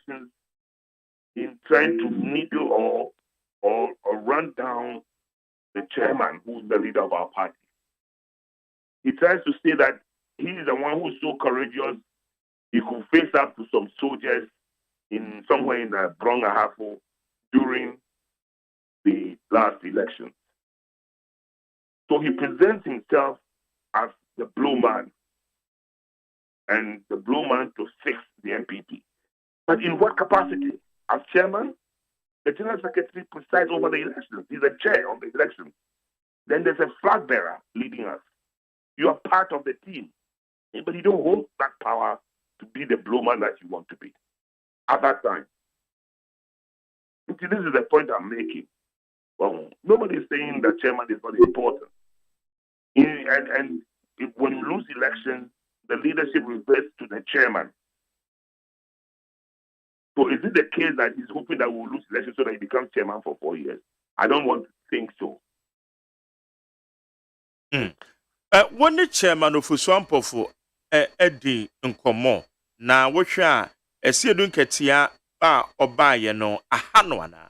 elections in trying to needle or run down the chairman, who's the leader of our party. He tries to say that he is the one who's so courageous, he could face up to some soldiers in somewhere in the Brong-Ahafo during the last election. So he presents himself as the blue man, and the blue man to fix the MPP. But in what capacity? As chairman, the general secretary presides over the elections. He's the chair of the election. Then there's a flag bearer leading us. You are part of the team, but you don't hold that power to be the blue man that you want to be at that time. See, this is the point I'm making. Well, nobody is saying that chairman is not important. And when you lose elections, the leadership reverts to the chairman. So is it the case that he's hoping that we'll lose elections so that he becomes chairman for 4 years? I don't want to think so. When the chairman of Uswampo Eddie Nkomo, na wosha Esiedun Ketia Obaye no Ahanoana.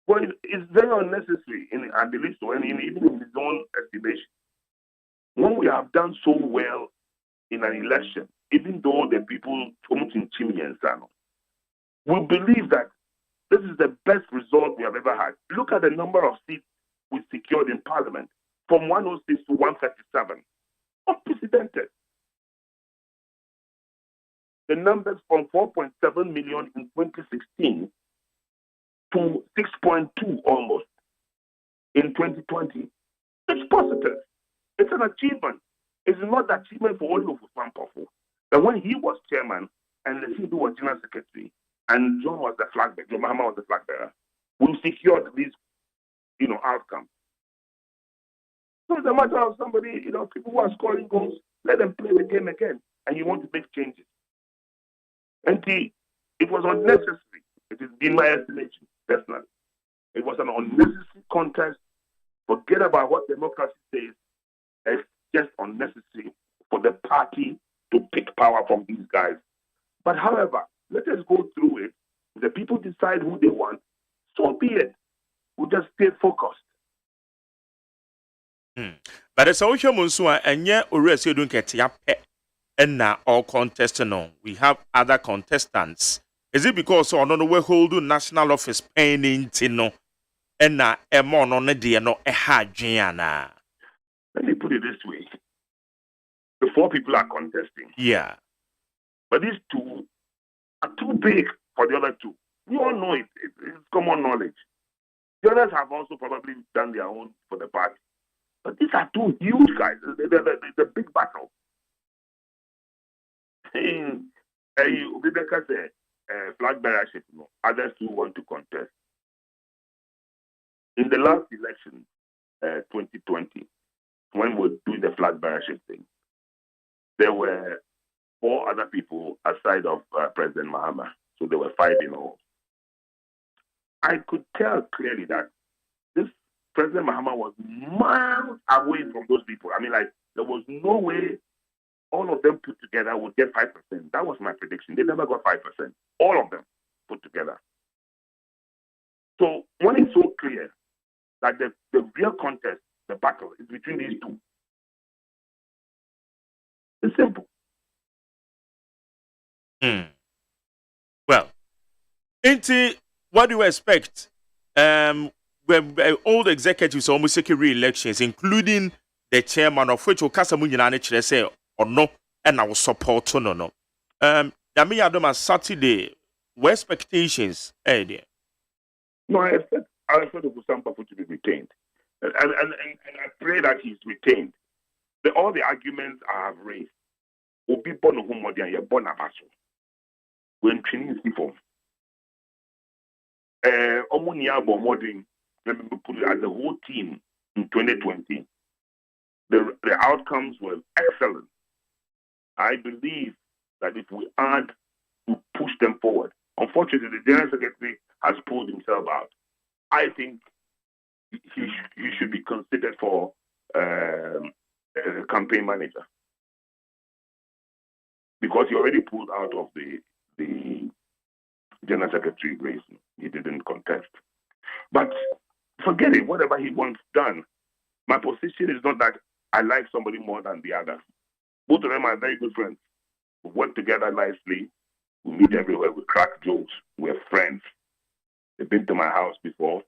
Well, it's very unnecessary, I believe so, and even in his own estimation. When we have done so well in an election, even though the people in Chimney and Sano, we believe that this is the best result we have ever had. Look at the number of seats we secured in Parliament, from 106 to 137. Unprecedented. The numbers from 4.7 million in 2016 to 6.2 almost in 2020. It's positive. It's an achievement. It's not an achievement for only Uswampo. But when he was chairman and Lefindu was general secretary and John was the flag bearer, John Mahama was the flag bearer, we secured these, outcomes. So it's a matter of somebody, people who are scoring goals, let them play the game again, and you want to make changes. And it was unnecessary. It has been my estimation, personally. It was an unnecessary contest. Forget about what democracy says. It's just unnecessary for the party to pick power from these guys. But however, let us go through it. If the people decide who they want, so be it. We'll just stay focused. But it's also Munsua and yet Oresi don't get and now all contesting on. We have other contestants. Is it because on the way holding national office paying tino and now a mon on the dear no a hajiana? Let me put it this way. The 4 people are contesting. Yeah. But these 2 are too big for the other 2. We all know it. It's common knowledge. The others have also probably done their own for the party. But these are 2 huge guys. It's a big battle. Ubibeka said, flag bearership, others who want to contest. In the last election, 2020, when we were doing the flag bearership thing, there were 4 other people aside of President Mahama. So there were 5 in all. I could tell clearly that this President Mahama was miles away from those people. I mean, there was no way all of them put together would get 5%. That was my prediction. They never got 5%. All of them put together. So when it's so clear that the real contest, the battle, is between these 2, it's simple. Well, what do you expect? When all the executives almost secure re-elections, including the chairman of which Okasamunyan say or no, and I will support no. Yami Adoma Saturday, what expectations? No, I expect Uswampo to be retained. And I pray that he's retained. All the arguments I have raised will be born of whom you're born of us. When training people, modern, let me put it as the whole team in 2020, the outcomes were excellent. I believe that if we add to push them forward, unfortunately, the General Secretary has pulled himself out. I think he should be considered for a campaign manager because he already pulled out of the General Secretary race. He didn't contest. But forget it, whatever he wants done. My position is not that I like somebody more than the other. Both of them are very good friends. We work together nicely. We meet everywhere. We crack jokes. We're friends. They've been to my house before.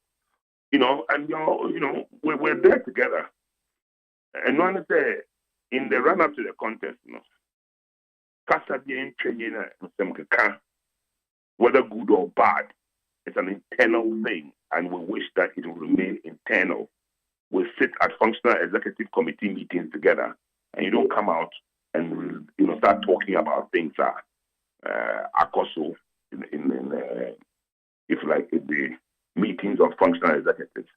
And we're there together. And one say, in the run-up to the contest, whether good or bad, it's an internal thing, and we wish that it will remain internal. We sit at functional executive committee meetings together, and you don't come out and start talking about things that ACOSO in the meetings of functional executives.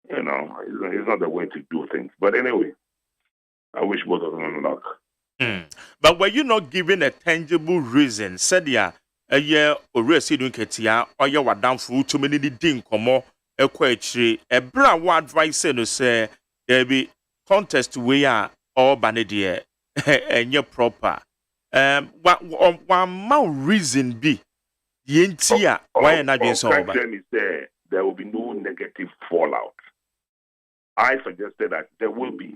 It's not the way to do things. But anyway, I wish both of them luck. But were you not given a tangible reason? Said a year or residing Ketia or your wadam for too many ding como a quetry a bra what advice no say there be contest we are all banadia and you're proper. What more reason be? Yentia, why not being so bad? There will be no negative fallout. I suggested that there will be.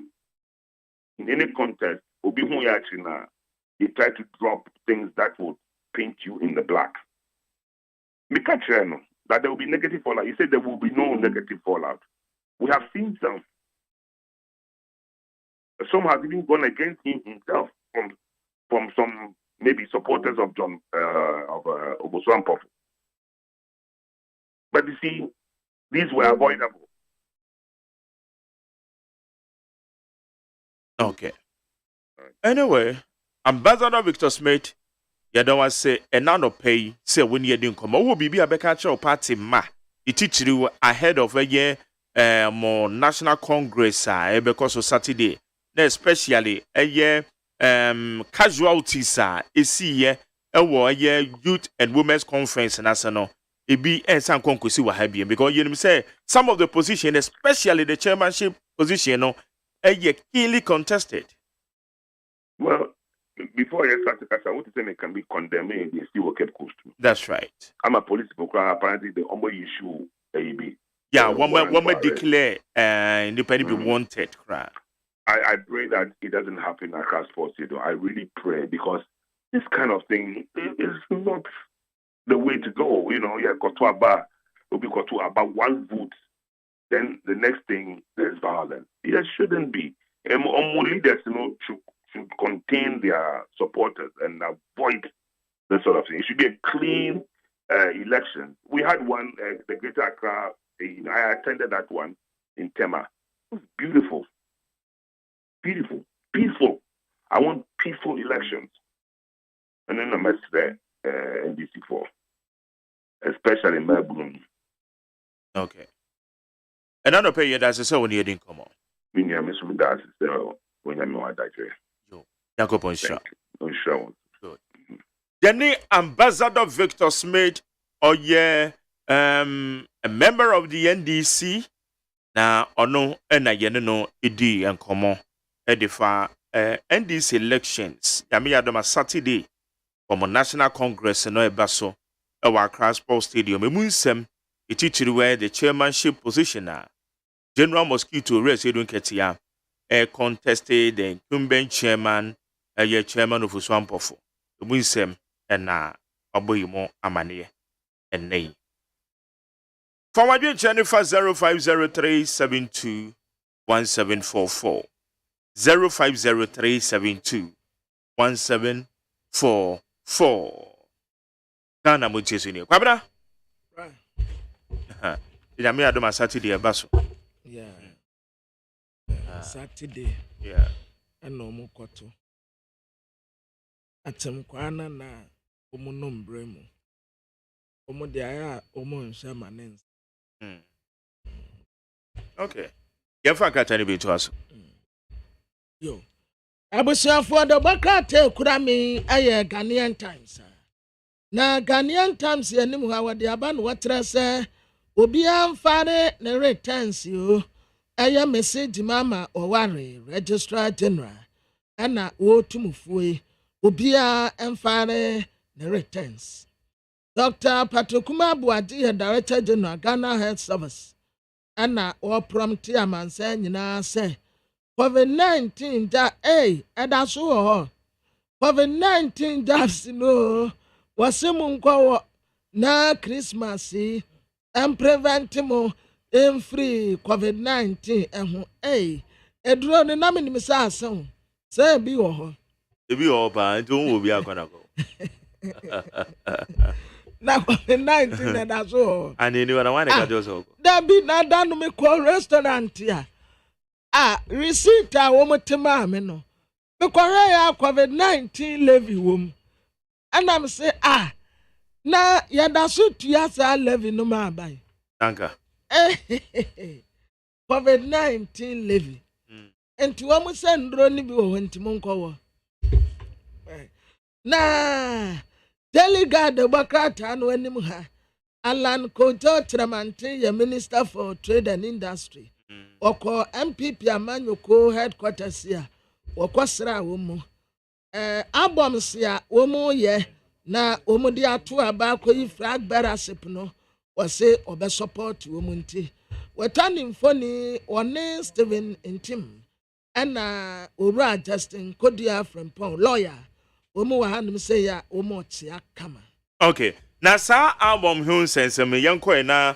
In any contest, they try to drop things that would paint you in the black. That there will be negative fallout. He said there will be no negative fallout. We have seen some. Some have even gone against him himself from some maybe supporters of John Oboswampofu. But you see, these were avoidable. Okay. Anyway, Ambassador Victor Smith, you don't want to say, and now no pay, say when you didn't come. Will be a better party ma. It teach you ahead of a year more national congress because of Saturday. Especially a year casualties is here a year youth and women's conference national. It be some concourse because you say some of the position, especially the chairmanship position, a year keenly contested. Well, before I start, I want to say it can be condemned and they still work at coast. That's right. I'm a police program. Apparently, the only issue AB. Yeah, one declare independent be wanted. I pray that it doesn't happen across force. I really pray because this kind of thing is not the way to go. Got to about one vote. Then the next thing there's violence. It shouldn't be. Leaders, should contain their supporters and avoid this sort of thing. It should be a clean election. We had one, the Greater Accra. I attended that one in Tema. It was beautiful, beautiful, peaceful. I want peaceful elections, and then I met the NDC4, especially in Melbourne. Okay. And I don't pay you that's so when you didn't come on. When Good. Jenny Ambassador Victor Smith, a member of the NDC. Now, no, and I know idi and common edifa NDC elections. Yami Saturday from a National Congress and no basso. Our Accra Sports Stadium. A munsem, it teaches where the chairmanship position. General Mosquito Residing Ketia. Contested the incumbent chairman, a chairman of Uswampofo, the Winsem, and Aboyimo Amania, and Nay. Forward your Jennifer 0503721744. 0503721744. Ghana Mutisini. Quabra? Right. Did I mean I Saturday a basso? Yeah. Saturday. Yeah. And no more quarter. Atem kwana na omunum bremu. Omo de aya omo nshamanens. Okay. Yefa katani be to us. Yo. Abusiafo de bakate kura me aye Ghanaian Times. Na Ghanaian Times yanim ha wade aba no watra se obi amfare ne returns yo. Aya message mama oware registrar general ana wo tumufue obia emfare the returns Dr. Patrokuma Buadi, Director General, Ghana Health Service, and or prompt man saying, say, COVID-19, and that's all. COVID-19 jobs, no, was some na Christmas, and prevent mo in free COVID-19, and a drone and nominee Miss Asson, say, be all. If you all buy, don't be a gonna go. Now COVID-19 and that's all. And anyone I want to go so. That be not done me call restaurant here. Receipt a woman to mammy no. Because I COVID-19 levy womb. And I'm say, na yada suit yasa levy no ma buy. Danka. COVID-19 levy. And to almost send Ronnie be when Timonko. Na delegate the Bakata and when him ha. Alan Kojo Tramantin, your Minister for Trade and Industry. Oko MPP Amanyoko headquarters here. Wakwasra womo albums ya womo ye na womo di atu abako yi flag bearership no wase obe support womo nti wetani mfoni one Steven Intim na Ora Justin Kodia Frempong lawyer womo wa hanum say ya womo tia kama. Okay, na sa album hun sense me yanko na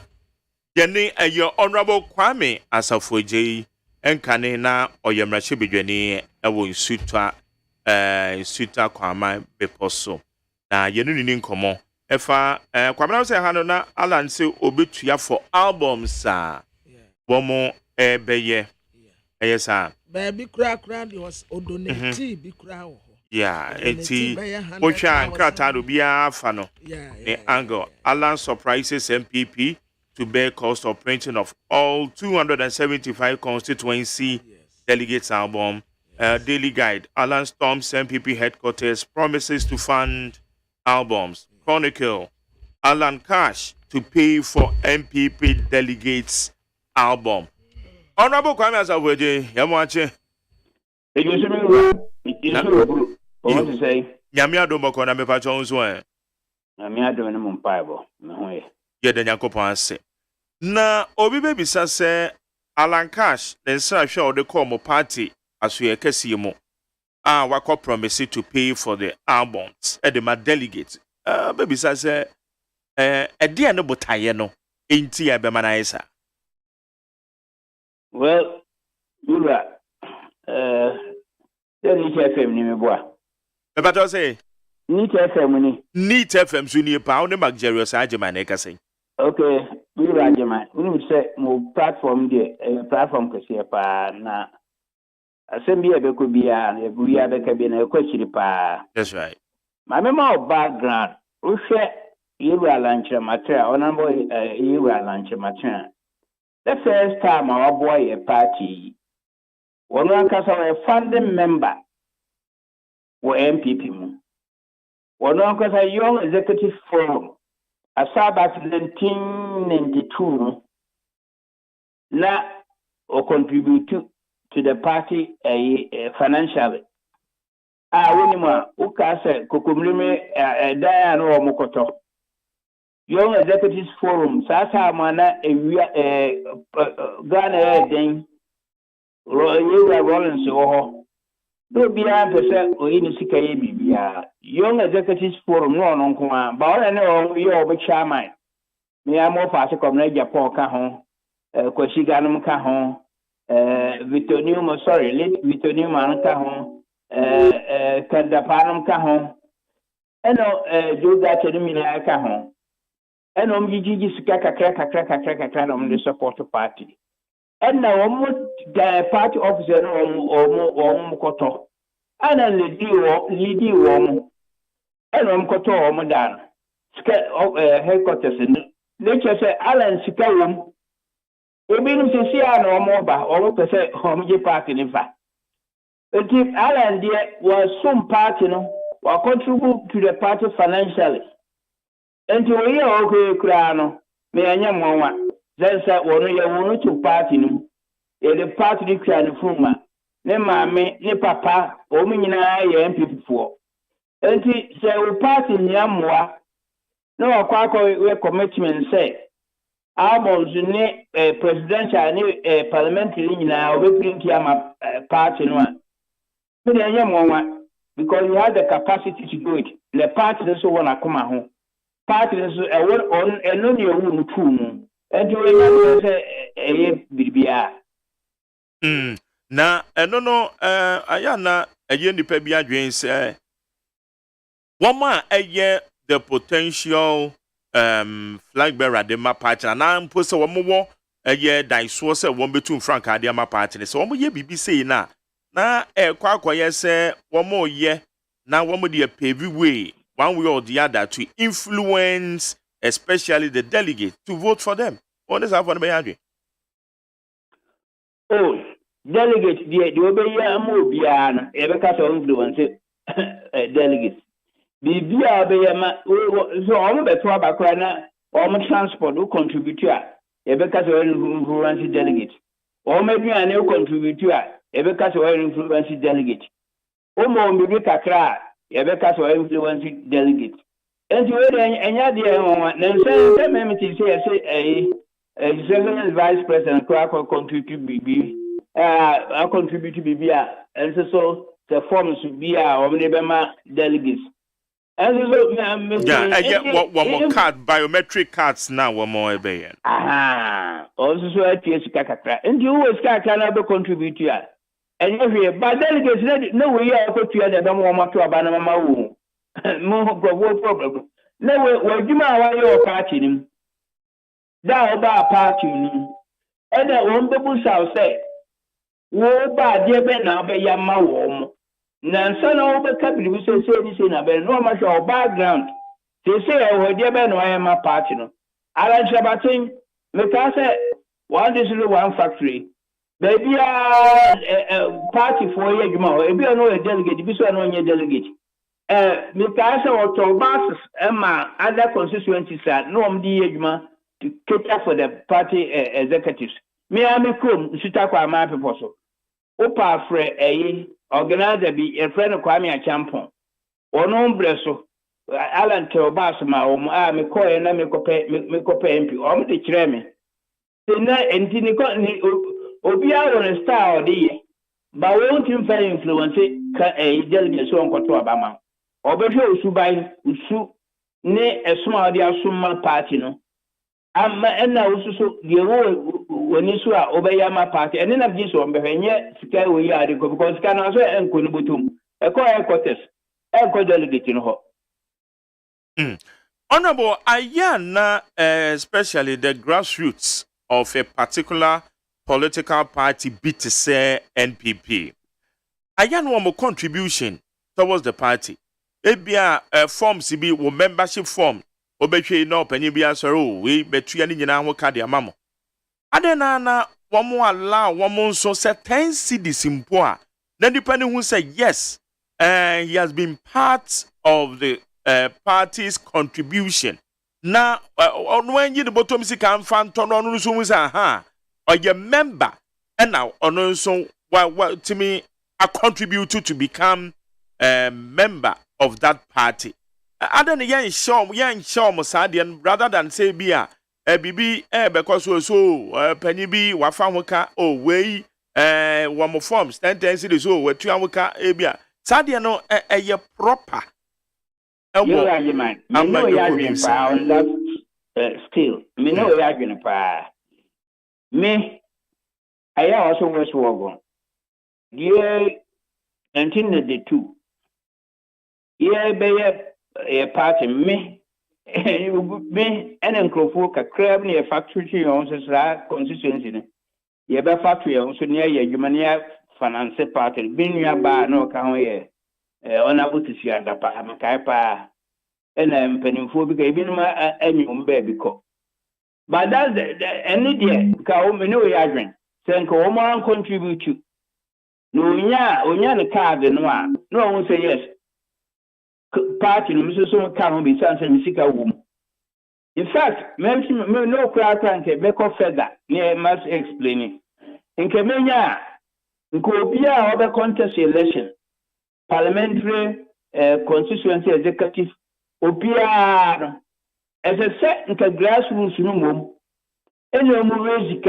yene your honorable Kwame Asafoje enkane na oyemrache bedwani ewo nsuta kwama beposo na yenu ni nkomo efa kwamna se ha no na Alan se obetua for albums bomo ebeye eyesa baby kra the was odonate bi kra ho yeah enti wohwa nkrata do bia afa no the angle Alan surprises MPP to bear cost of printing of all 275 constituency delegates album. Daily guide. Alan storms MPP headquarters, promises to fund albums. Chronicle. Alan cash to pay for MPP delegates album. Honorable Kwame Asafoje, Yamwache. What to say? Yamia Domoko na mepa chonso e. Yamia do no mpaibo. Me ho ye. Ye de Nyankopon ase. Na obi bebisa se Alan Cash then say hwe o de call mo party aso ye kase mo. Wako promise to pay for the albums e de ma delegate. Bebisa se e de no botaye no enti ya be manaisa. Well, Yura Neat FM ni me boa. E ba to say Neat FM ni. Neat FM so ni pa o ne Magerius AGYEMAN e kase. Okay, we AGYEMAN. We say mo platform there, platform kase pa na assembly be ko bia na bia be ka bi na ko chiri pa. That's right. My memo background. We say Yura lunch material, onambo Yura lunch material. The first time our boy a party, one a founding member for MPP. One a young executive forum, as far back 1992, na or contribute to the party financially. Winima, Ukase, Kukumlime, Diane or Mokoto. Young Executives Forum, Sasa Mana, Ghana, Dane, Rollins, or do be answered or in Sika. Young Executives Forum, no, no, but I know you're a chairman. Me, I'm more fast come Japan Cajon, Koshiganum Cajon, Vitonium, sorry, late Vitonium Cajon, Candapanum Cajon, and no, do that to the Mina Cajon. And Gigi Skaka the support party. And now the party officer or Mokoto. And then the Lady Wom and Koto or Modan. Headquarters in nature say Alan Sikawum. Even if you see no more by all to say Home Party in fact. If Alan there was some party or contribute to the party financially. And to we are okay, Crano, may I am one. Then said one year one to party, the party can fuma. Ne mammy, ne papa, or me and I am people for. And say we party in Yamwa, No akwa commitment say albums ne presidential ne parliamentary nyina obeprinti ama party no a me dey yam because you have the capacity to do it. The party so wanna come home. Party so on eno ne ewu mutu mu. Enti we yam say bibia. Na eno no aya na eye nipa bi adwen say woman eye the potential flag bearer de ma party na mpo se womo eye daiso se won betum frank ade ma party se womo ye bibi sei na kwakoye se womo ye na womo de pave way one way or the other to influence especially the delegates to vote for them. What is that for the adwen? Oh, delegate the obey amu biana ebeka so influence delegates. Bibia obey so omo beto abakra na omo transport who contribute to ebeka so influence delegate. Omo aduane who contribute to ebeka so influence delegate. Omo mbibi kakra ebeka so influence delegate. Enti we enya de na say memeti say executive vice president could contribute BB. I contribute to BB, and so the forms should be our delegates. And so, I get one more card, biometric cards now, one more. Also, so I teach Kakaka, and you always can contribute to it. And if but delegates, no way I put you at the moment to Abanama. More problem. No way, well, you might your party. That about party, and that one people shall say, "Wo ba dear Ben now be yama warm." Nansan over capital, we say this in a no much of background. They say, "Oh, dear Ben, I am a party." Alan Shabatin, Mikasa, one this one factory. Baby, party for a year, if you know a delegate, if you know your delegate. Mikasa or Tobas, Emma, other constituencies are no Yegma. To cater for the party executives. Me am come Sitakwa my people so. Opa fre organizer be a friend of Kwame Achampon. Ono breso Alan Teobas ma me call na me kope MP o me de kire me. Na enti ni obi a won star odi ba won tim fa influence ka delegate so onkoto abama. Obehwe osuban usu ne esuma odi asuma party no. And now also the when you saw Obayama party, and then of this one, but sky we are because can also and Kunubutum, a quiet quarters, and co-delegate in her. Honorable Ayana, especially the grassroots of a particular political party, BTC NPP. Ayana one more contribution towards the party. Ebia form CB or membership form. Obetwe no panyi bia soro we betua ni nyina ho ka de amamo adena na womo ala womo nso se 10 cedis mpo a na nipa ne hu say yes he has been part of the party's contribution na ono anyi de bottom sika mfa nto no no so hu say aha oye member and now ono nso wa timi a contribute to become a member of that party. Other than young show Musadian rather than say beer, bibi, because so penny be wafamaka, oh, way, one more forms, 10 cities, oh, where 2 hours, ebia. Sadiano, a proper. You are your man. I know you are in power, still. Me know you are in power. Me, I also was wogon. Dear, intended the two. Yeah, baby. A party me and Encrofu crab near factory on constituency. Ye be factory on so near ye Germania finance party, being your bar no can we honorable to see under Pamaka and I'm penning for because even my annual baby co. But that's the any dear cow me no yarding. Send Coman contribute to no ya the card no one say yes. Party no so can be sense musical womb. In fact, mention no crowd can be feather near must explaining. In Kemenya, Nkobia over contest election, parliamentary constituency executive, Obia as a set in the grassroots no more. And you raise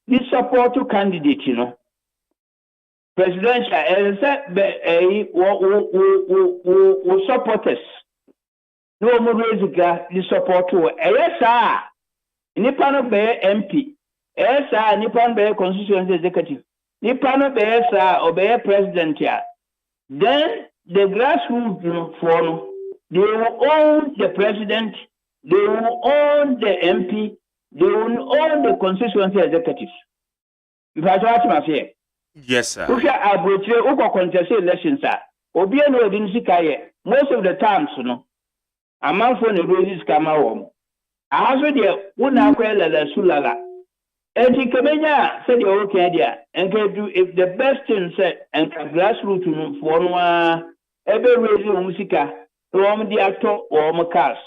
this support to candidate, you know. Presidential, as I said, supporters. No more raise the support to yes, sir. Nippon Bay MP, yes, sir, Nippon Bay Constituency Executive, Nippon Bay, sir, obey President here. Then the grassroots form, they will own the president, they will own the MP, they will own the constituency executives. If I what say, yes, sir. If you are broadly contest elections, sir, Obia no didn't see most of the times, you know, a man for the roses come out. I also dear, one aquella la sulala. And he Camena said, okay, dear, and can do if the best thing said, and grassroots for one, every radio musica, from the actor or Macas.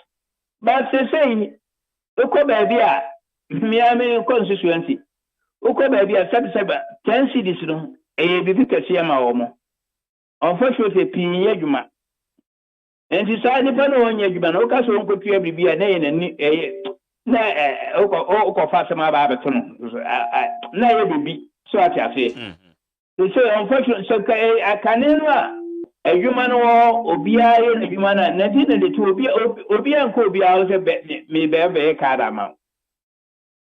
But they say, Oko baby, Miami constituency. Oko baby, 10 cities, a baby Cassiama Omo. Unfortunately, Pinya Juma. And decided upon Yajuman, Ocaso could be a name and Oko Fasama Babaton. Never be so I say. They say, unfortunately, so I can a human or Obia and a human, and the two Obia and Kobe out of me bear a card amount.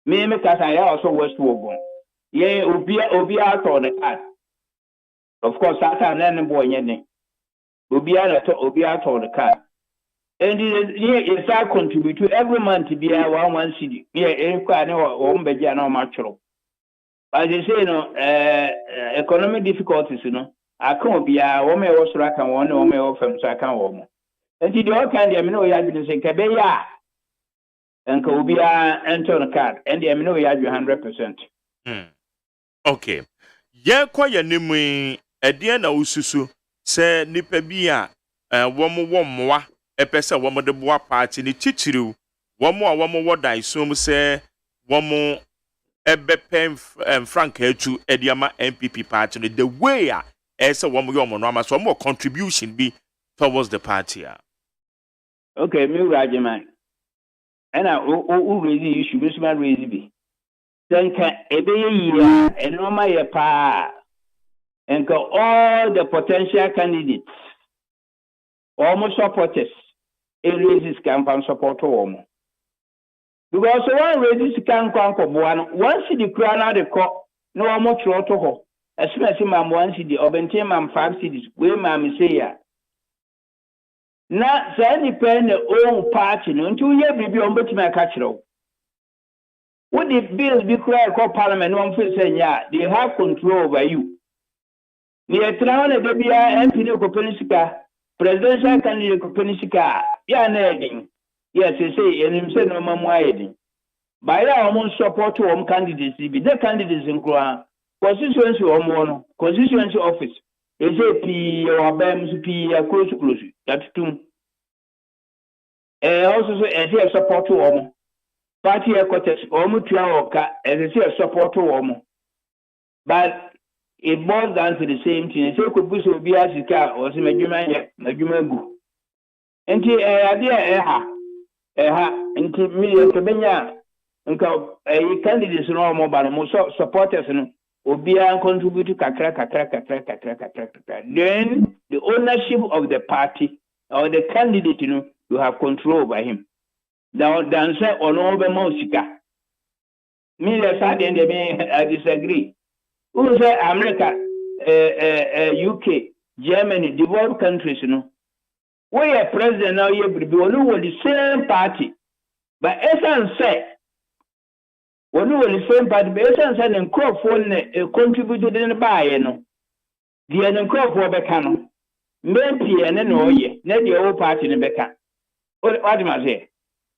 Me, because I also was to go. Yea, Obia out on the card. Of course, that's an animal yenny. Obia out on the card. And it's our contribute to every month to be a 1 city. Yeah, or Ombejano Matro. As they say, economic difficulties, I can't be a woman or Srakan one or more from Sakan woman. And the all kind of Amino Yadu say Kabeya and Kobia enter the card, and the Amino Yadu 100%. Okay. Yeah, quite a name. At the end of Ususu, say Nipabia, one more, a person, one of the bois party in the Chichiru, one more what I assume say, one more. Ebe pen Frank Hechu Ediama MPP party the way as a woman so more contribution be towards the party. Okay, me Rajaman. And I really issue this man really be. Then can ebe and no my pa and go all the potential candidates almost supporters raises campaign support to because one raises can conquer one. Once the crown out the court, no more to her. As soon as him 1 city, or 5 cities, where mammy say ya. Now, so depend the own party until you be on but my catcher. Would the bills be clear called parliament one for saying, yeah, they have control over you. Near Town and Debia and Pino Copensica, presidential candidate Copensica, yeah, nagging. Yes, they say, and him say no more widen. By our own support to home candidates, be the candidates in Crown, constituency or mono, constituency office. They say P or BAMS P are close. That's two. Also say, as a support to home. Party a quarters, Omutua or as I say, a support to home. But it boils down to the same thing. So could be so be as a car or some Majumagu. And the idea, into me Kenya candidates no more but most supporters will be contribute to kakra. Then the ownership of the party or the candidate you have control over him. Now say on over Mosika. Me the side and I disagree. Who say America, UK, Germany, developed countries, we are president now, you will be the same party. But essence say, we the same party, but essence and crop for contributed in the buy, the end crop for Becano. Maybe and then, oh, yeah, let the old party in the Becca. What am I say?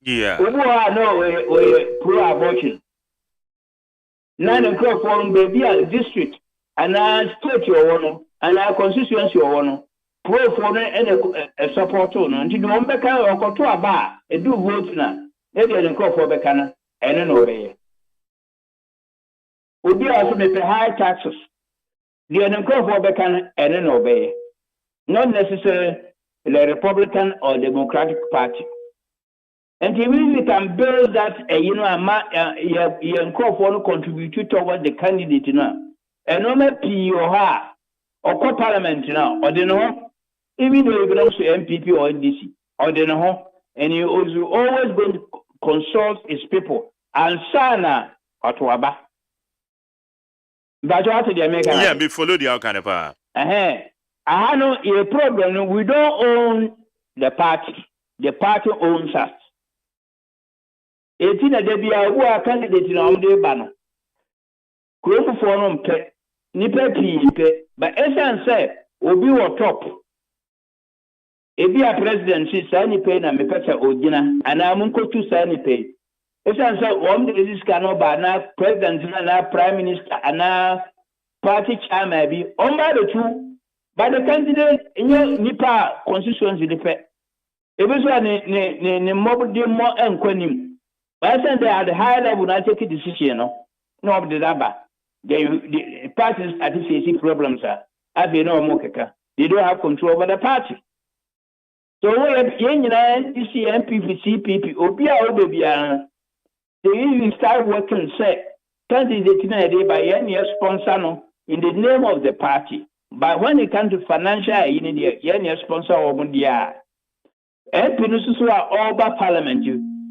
Yeah. We are no pro abortion. None of crop for baby district, and I state your one, and our constituency your one. Pro for a support on until the Mombeka or Kotua Bar, a do votes now. Maybe I don't call for Becana, and then obey. Would be also pay high taxes. The uncalled for Becana, and then obey. Not necessarily the Republican or Democratic Party. And if we can build that, you can contribute towards the candidate now. And no matter or parliament now, or the no, even though it belongs to MPP or NDC, or the no, and you also always going to consult his people. And Sana or Tuaba. That's what the American. Yeah, we follow the outcome of I know a problem. We don't own the party. The party owns us. 18 de bia wo a candidate na omde ba no krofofo no mpe nipa pii mpe but essence say obi wo top ebi a presidency sa nipa na mepesa ogina ana mun ko tu sa nipa essence say omde diska no ba na president na prime minister ana party chairman bi omba the two but the candidate nipa constituency nipa ebi so ne mob de mo enkwanim. I said they at the high level, I take a decision. No, of the rubber. The parties at the problems are. As you know, Mokeka, they don't have control over the party. So, we have NDC, MPP, CPP, Obia, they even start working, say, candidate by any sponsor in the name of the party. But when it comes to financial, you need any sponsor or Mundia. MPP are over parliament.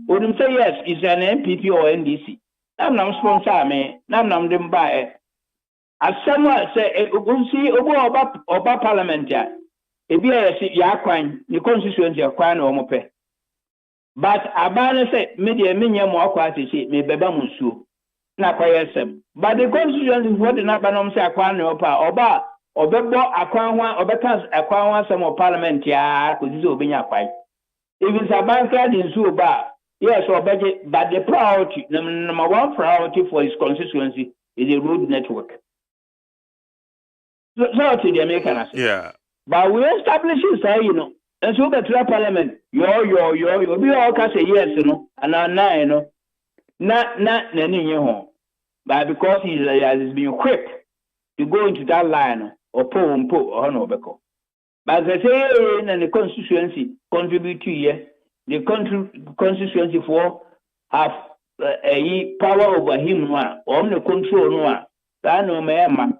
Would say yes, it's an MPP or NDC. I'm not sponsor me, I'm not them by. As someone say, we'll see over parliament. If you are quine, the constituency of quine or mope. But Abana said, media minium more quality, may beba musu. Not quite some. But the constituency is what the Nabanum say, quine or ba, or bebo aquan or betas aquan some more parliament, ya, could this be your quite. If it's a banker in Suba. Yes, or budget, but the priority, number one priority for his constituency is the road network. So to the American. Yeah. But we establish it, and so the parliament, we all can say yes, and now, not any home. But because he has been quick to go into that line or or no, but they say, and the constituency contribute to here. The constituency for have a power over him, on the control, no, that no man.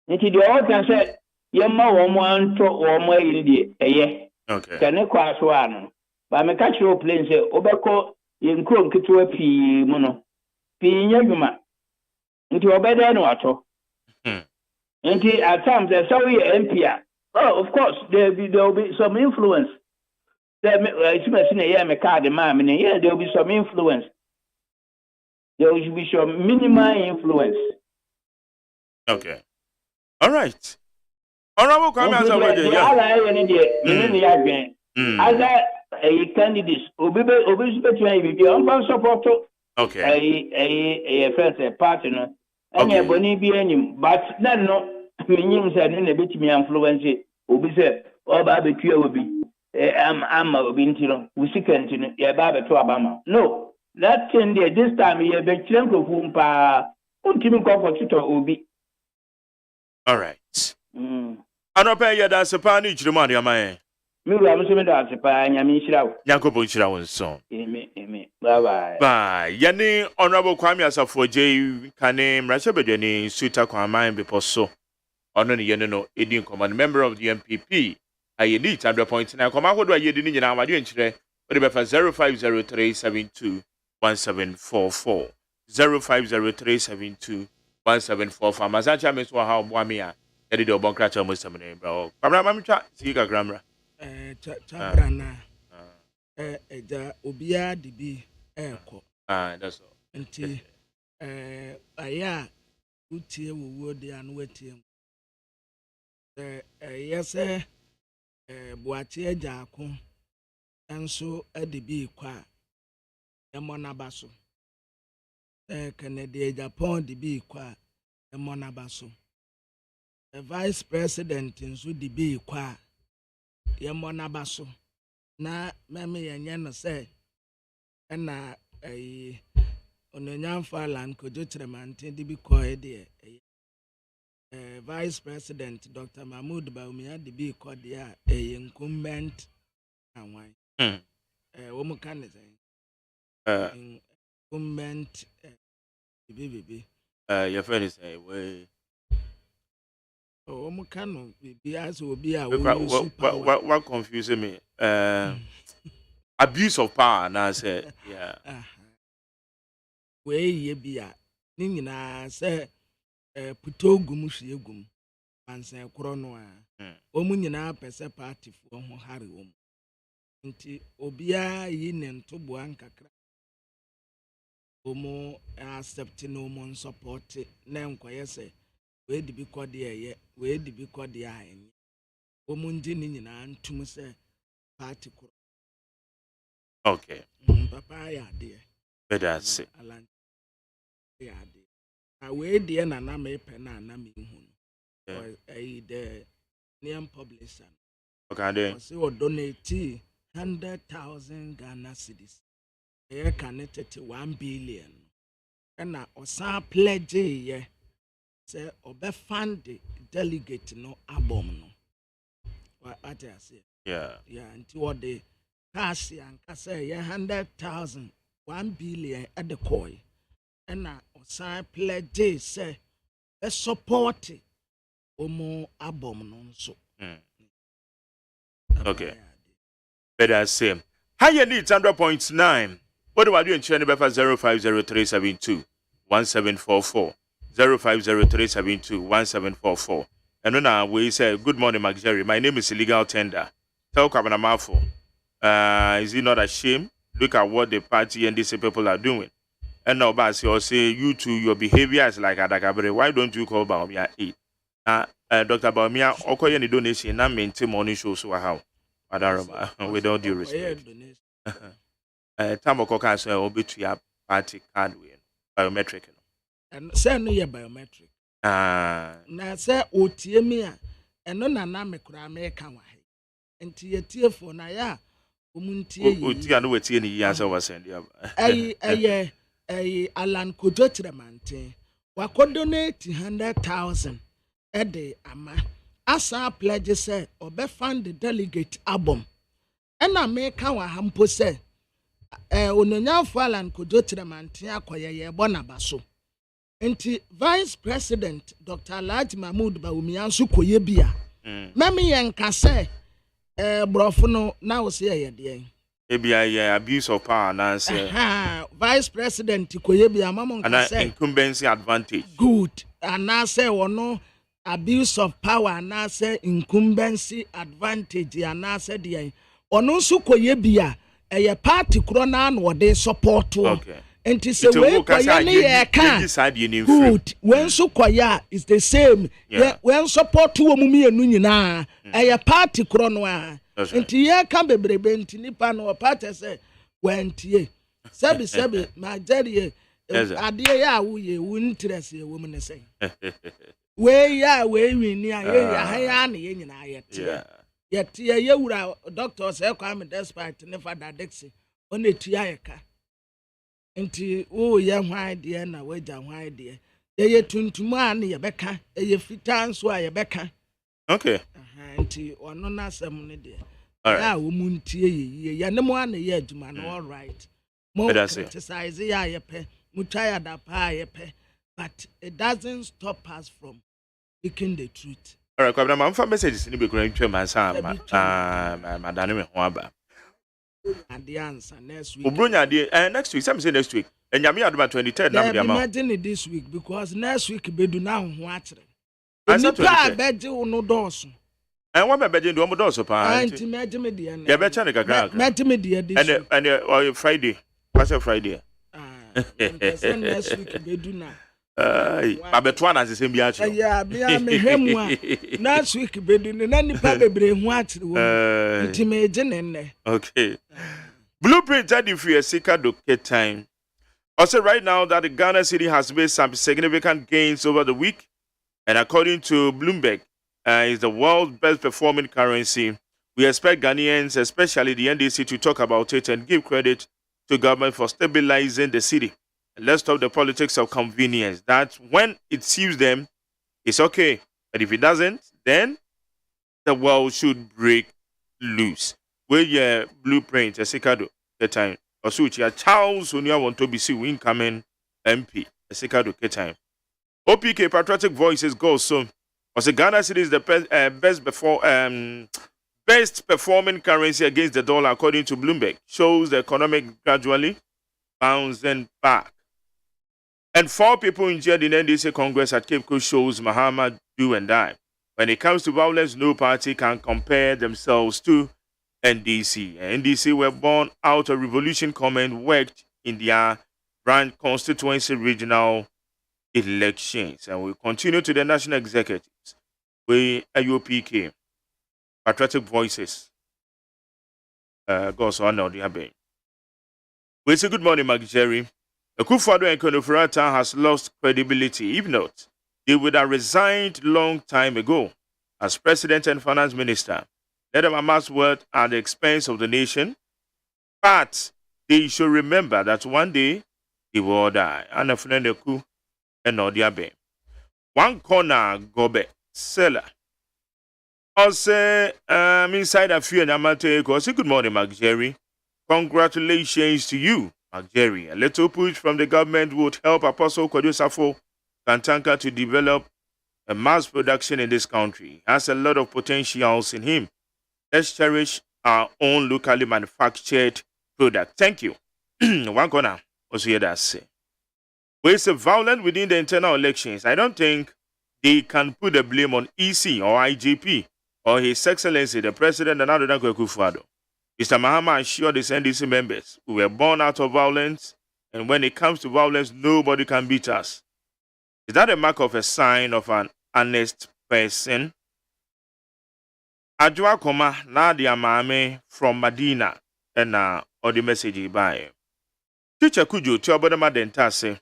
Into the all can say, Yama one or more in the okay. Can I cross one? But my catch your plane say, Obeko in Kron Kitua P. Mono P. Yaguma into a better no at all. And at times, there's sorry MP. Oh, of course, there will be some influence. There will be some influence. There will be some minimal influence. Okay. All right. Honorable Kwame As a candidate, support. Okay. A friend, partner, and a bonibian, but no, meaning that in a bit me influence it. Obi said, or barbecue will be. I'm a winter, we see continue, a barber to Obama. No, that thing there, this time, you have been chunk of whom pa, ultimate comfort to Obi. All right. I don't pay you that's a panic, the money, am I? Me, I'm assuming that's a pine, I mean, Yanko Shirawan song. Amen. Bye bye. Bye. Yanni, Honorable Kwame as a 4J, can name Rashabedani, Suita Kwame, before so. Honor the Yenno, Indian Command member of the MPP. I need 100 points now. Come out, what do I did in our doing today? But if 0503721744 0503721744 Mazacha Miss Waha Wamia, Edido Boncracha Muslim, bro. Mamma, see you, Grammar. Chabrana, Obia DB, Airco. That's all. Until Aya, Uti would the unwitting. Yes, sir. Boatie Jaco, and so at the B qua a monabasso. Canada Japan the B qua a monabasso. The vice president in so the B qua a monabasso. Na mammy and Yana say, and a on a young falan could you tremant the be quiet dear. Vice President Dr. Mahmoud Baumia the be called the incumbent and wine. Government baby. Your friend is way. Oh, Mukano, be as will be a what confusing me? Abuse of power, and I said, yeah. Where ye be at Nina say, Putogum, Shiegum, and say, Cronoa. Omunina pese party for Harry Wom. Nti Obia yin and Tobuanka. Omo accepting no mon support, name quiesce. Where did be called the air, where did be called the eye? Omundin and to say party. Okay. Papa, dear. Better I say. Alan, yeah, dear. Away dear, and I may pen and I mean, or a the near publisher. Okay, then. So donate 100,000 Ghana cedis. Air connected to 1 billion. And I also pledge ye. Say, obe fund the delegate no album no. What I say? Yeah. Yeah, until what the cash and say 100,000, 1 billion at the coin. And I also pledge say, a support omo album no so. Okay. Better I say. Higher needs 100.9. What do I do in China? 050372 1744. 0503721744. And then we say, good morning, Mark Jerry. My name is Illegal Tender. Tell Kabana Mafo. Is he not ashamed? Look at what the party and these people are doing. And now, Basi, or say, you too, your behavior is like Adakabre. Why don't you call Baumia 8? Dr. Baumia, okay, any donation, and maintain morning show, so how? Adarama, with all due respect. Tamokoka say, Obitua party card win, biometric. And say no ye biometric. Na say otie and no na me kura me kan wa he. Enti ye tie for na ya omuntie yi. Otie anu wetie ni yi answer was send you. Alan Kojo Tremante. Wa donate 100,000 ede ama. Asa pledge say obe fund the delegate album. And I make our hampo say ononyafo Alan Kojo Tremante akoye ye bonabaso. Enti Vice President Dr. Alhaji Mahmoud Bawumia nso koye bia. Memi yenka say brofo no na wo say ye de. Ebia abuse of power na say. Vice President koye bia mama nka say incumbency advantage. Good. And na say wono abuse of power and na say incumbency advantage and na say de. Ono nso koye bia eye party kro na no de support to. Okay. And to say we good when so kwaya is the same. Yeah. When support to mumi enu nyina a party krono and ye can be brebe nipa no party say when tie sebi my daddy ade ya wo ye wo interest ye woman say we ya we win ya ya na ye nyina ye tie ye wura doctor say kwame despite never that dexy on etua ye ka. Nti ye hwan de na waja hwan de ye tuntum a na ye beka ye fita nso a ye beka. Okay. Nti ono na asem ne de ya wo muntie ye ne mo na ye adwuma na all right mo criticize ya ye pe mutwa ya da pa ye pe but it doesn't stop us from speaking the truth. All right, kwabna man fa messages ni be kura ntwa man sa madane me ho aba. And the answer next week. Next week. Some say next week. And Yami Aduma 23rd. Imagine it this week because next week be do now watch. And beji no doors. And what beji do mo doors pa. And imagine me the end. Ya becha ne kakra. Imagine me the this. And Friday. What's a Friday? Next week be do now. Babetwa na sesem bi acho. Yeah, me hemu a. Next week be do na nipa bebre hu atire wo. Imagine nne. Okay. Blueprint that if you are sick at the time. Also, right now that the Ghana city has made some significant gains over the week, and according to Bloomberg, is the world's best performing currency. We expect Ghanaians, especially the NDC, to talk about it and give credit to government for stabilizing the city. And let's stop the politics of convenience. That when it suits them, it's okay, but if it doesn't, then the world should break loose. Where your blueprint, Esikado, Ketain. Osuchia Charles Onia want to be see incoming MP. Esikado Ketain. OPK Patriotic Voices goes so. Was Ghana City is the best performing currency against the dollar according to Bloomberg. Shows the economic gradually bouncing back. And 4 people injured in NDC Congress at Cape Coast shows Mahama do and die. When it comes to violence, no party can compare themselves to NDC. NDC were born out of revolution comment worked in their branch constituency regional elections. And we continue to the national executives. We AUPK, Patriotic Voices. Goes on now, the we say good morning, Mark Jerry. Akufo-Addo and Konofurata has lost credibility. If not, they would have resigned long time ago as president and finance minister. Let them amass wealth at the expense of the nation, but they should remember that one day they will die. And a friend of Ku and Odiabe. One corner gobe seller. Also, inside a few and Amate, say good morning, Mark Jerry. Congratulations to you, Mark Jerry. A little push from the government would help Apostle Kodosafo Kantanka to develop a mass production in this country. He has a lot of potentials in him. Let's cherish our own locally manufactured product. Thank you. One corner. Also hear that say. We say violent within the internal elections. I don't think they can put the blame on EC or IGP or His Excellency, the President, and Ado Dankwa Akufo-Addo. Mr. Mahama assured his NDC members we were born out of violence, and when it comes to violence, nobody can beat us. Is that a mark of a sign of an honest person? Ajwa Koma Nadia Mame from Medina and or the message by Teacher Kujo Tiobodama Dentase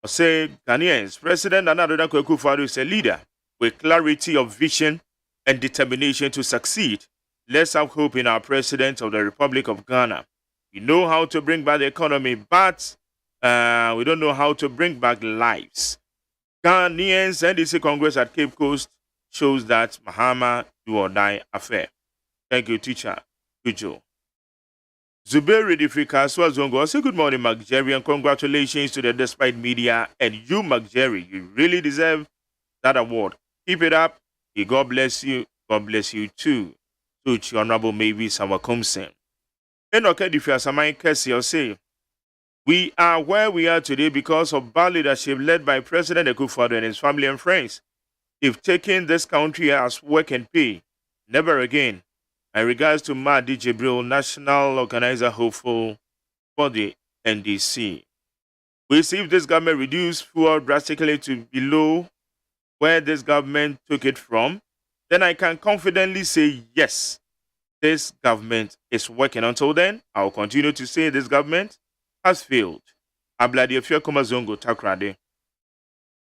say Ghanaians, President Ado Dankwa Akufo-Addo is a leader with clarity of vision and determination to succeed. Let's have hope in our President of the Republic of Ghana. We know how to bring back the economy, but we don't know how to bring back lives. Ghanaians NDC Congress at Cape Coast shows that Mahama do or die affair. Thank you, teacher. Kujo. Zuberi Difrika Swazongo. Say good morning, Mark Jerry, and congratulations to the Despite Media and you, Mark Jerry. You really deserve that award. Keep it up. God bless you. God bless you too. To Honorable Mavis Sawakomsen. Enoke Difiasamai Kesi say, we are where we are today because of bad leadership led by President Akufo-Addo and his family and friends. They've taken this country as work and pay. Never again. In regards to Mahdi Jibril, national organizer hopeful for the NDC. We see if this government reduced fuel drastically to below where this government took it from, then I can confidently say, yes, this government is working. Until then, I will continue to say this government has failed. Abladi Efia Komazongo Takrade.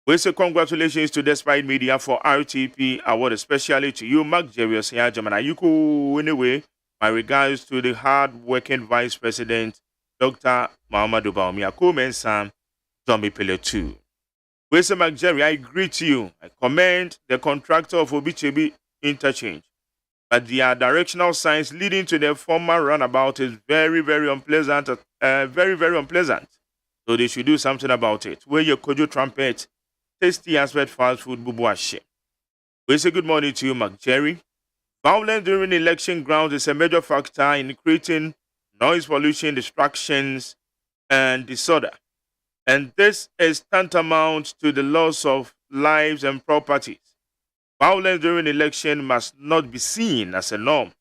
We say congratulations to Despite Media for RTP Award, especially to you, Mark Jerry AGYEMAN. Ayuko, anyway, my regards to the hard-working Vice President, Dr. Muhammadu Bawumia Komensan, Zombie Pele 2. We say, Mark Jerry, I greet you. I commend the contractor of Obichebi Interchange. But their directional signs leading to the former runabout is very, very unpleasant. Very, very unpleasant. So they should do something about it. Where your Kojo trumpet, tasty aspect fast food, bubuashe. We say good morning to you, Mark Jerry. Violence during election grounds is a major factor in creating noise pollution, distractions, and disorder. And this is tantamount to the loss of lives and properties. Violence during election must not be seen as a norm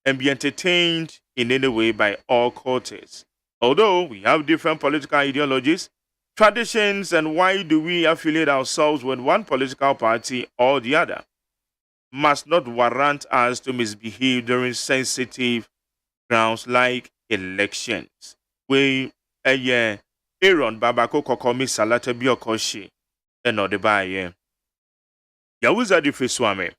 and be entertained in any way by all quarters. Although we have different political ideologies, traditions, and why do we affiliate ourselves with one political party or the other, must not warrant us to misbehave during sensitive grounds like elections. We, Aaron Babako Kokomi Salate Biokoshi, and not the buyer. Yawuza di Fiswame.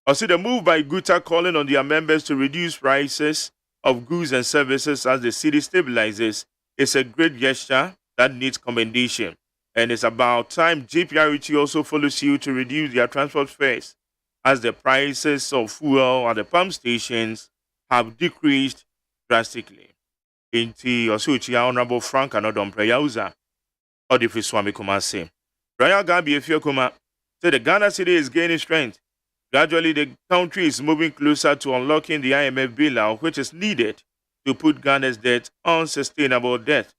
Also, the move by Guta calling on their members to reduce prices of goods and services as the city stabilizes is a great gesture that needs commendation. And it's about time JPRT also follows you to reduce their transport fares as the prices of fuel at the pump stations have decreased drastically. Inti Osuchia Honorable Frank Anodom Preyauza, Odifi Swami Kumase. Royal Gabi Efiokuma said the Ghana city is gaining strength. Gradually, the country is moving closer to unlocking the IMF bailout, which is needed to put Ghana's debt on sustainable debt,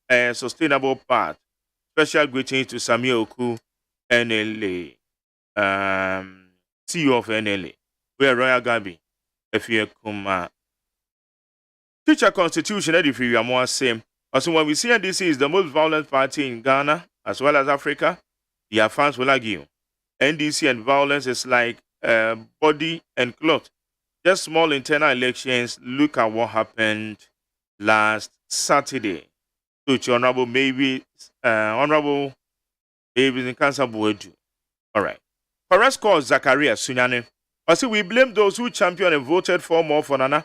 a sustainable path. Special greetings to Samir Oku, NLA, CEO of NLA, where Royal Gabi Efiokuma. Teacher Constitution, Edifi Yamoa same. Also, when we see NDC is the most violent party in Ghana as well as Africa, their fans will argue. NDC and violence is like body and cloth. Just small internal elections. Look at what happened last Saturday. So, Honorable Honorable David Nkansa Buedu. All right. Forest cause Zachariah Sunyane. Also, we blame those who championed and voted for more for Nana.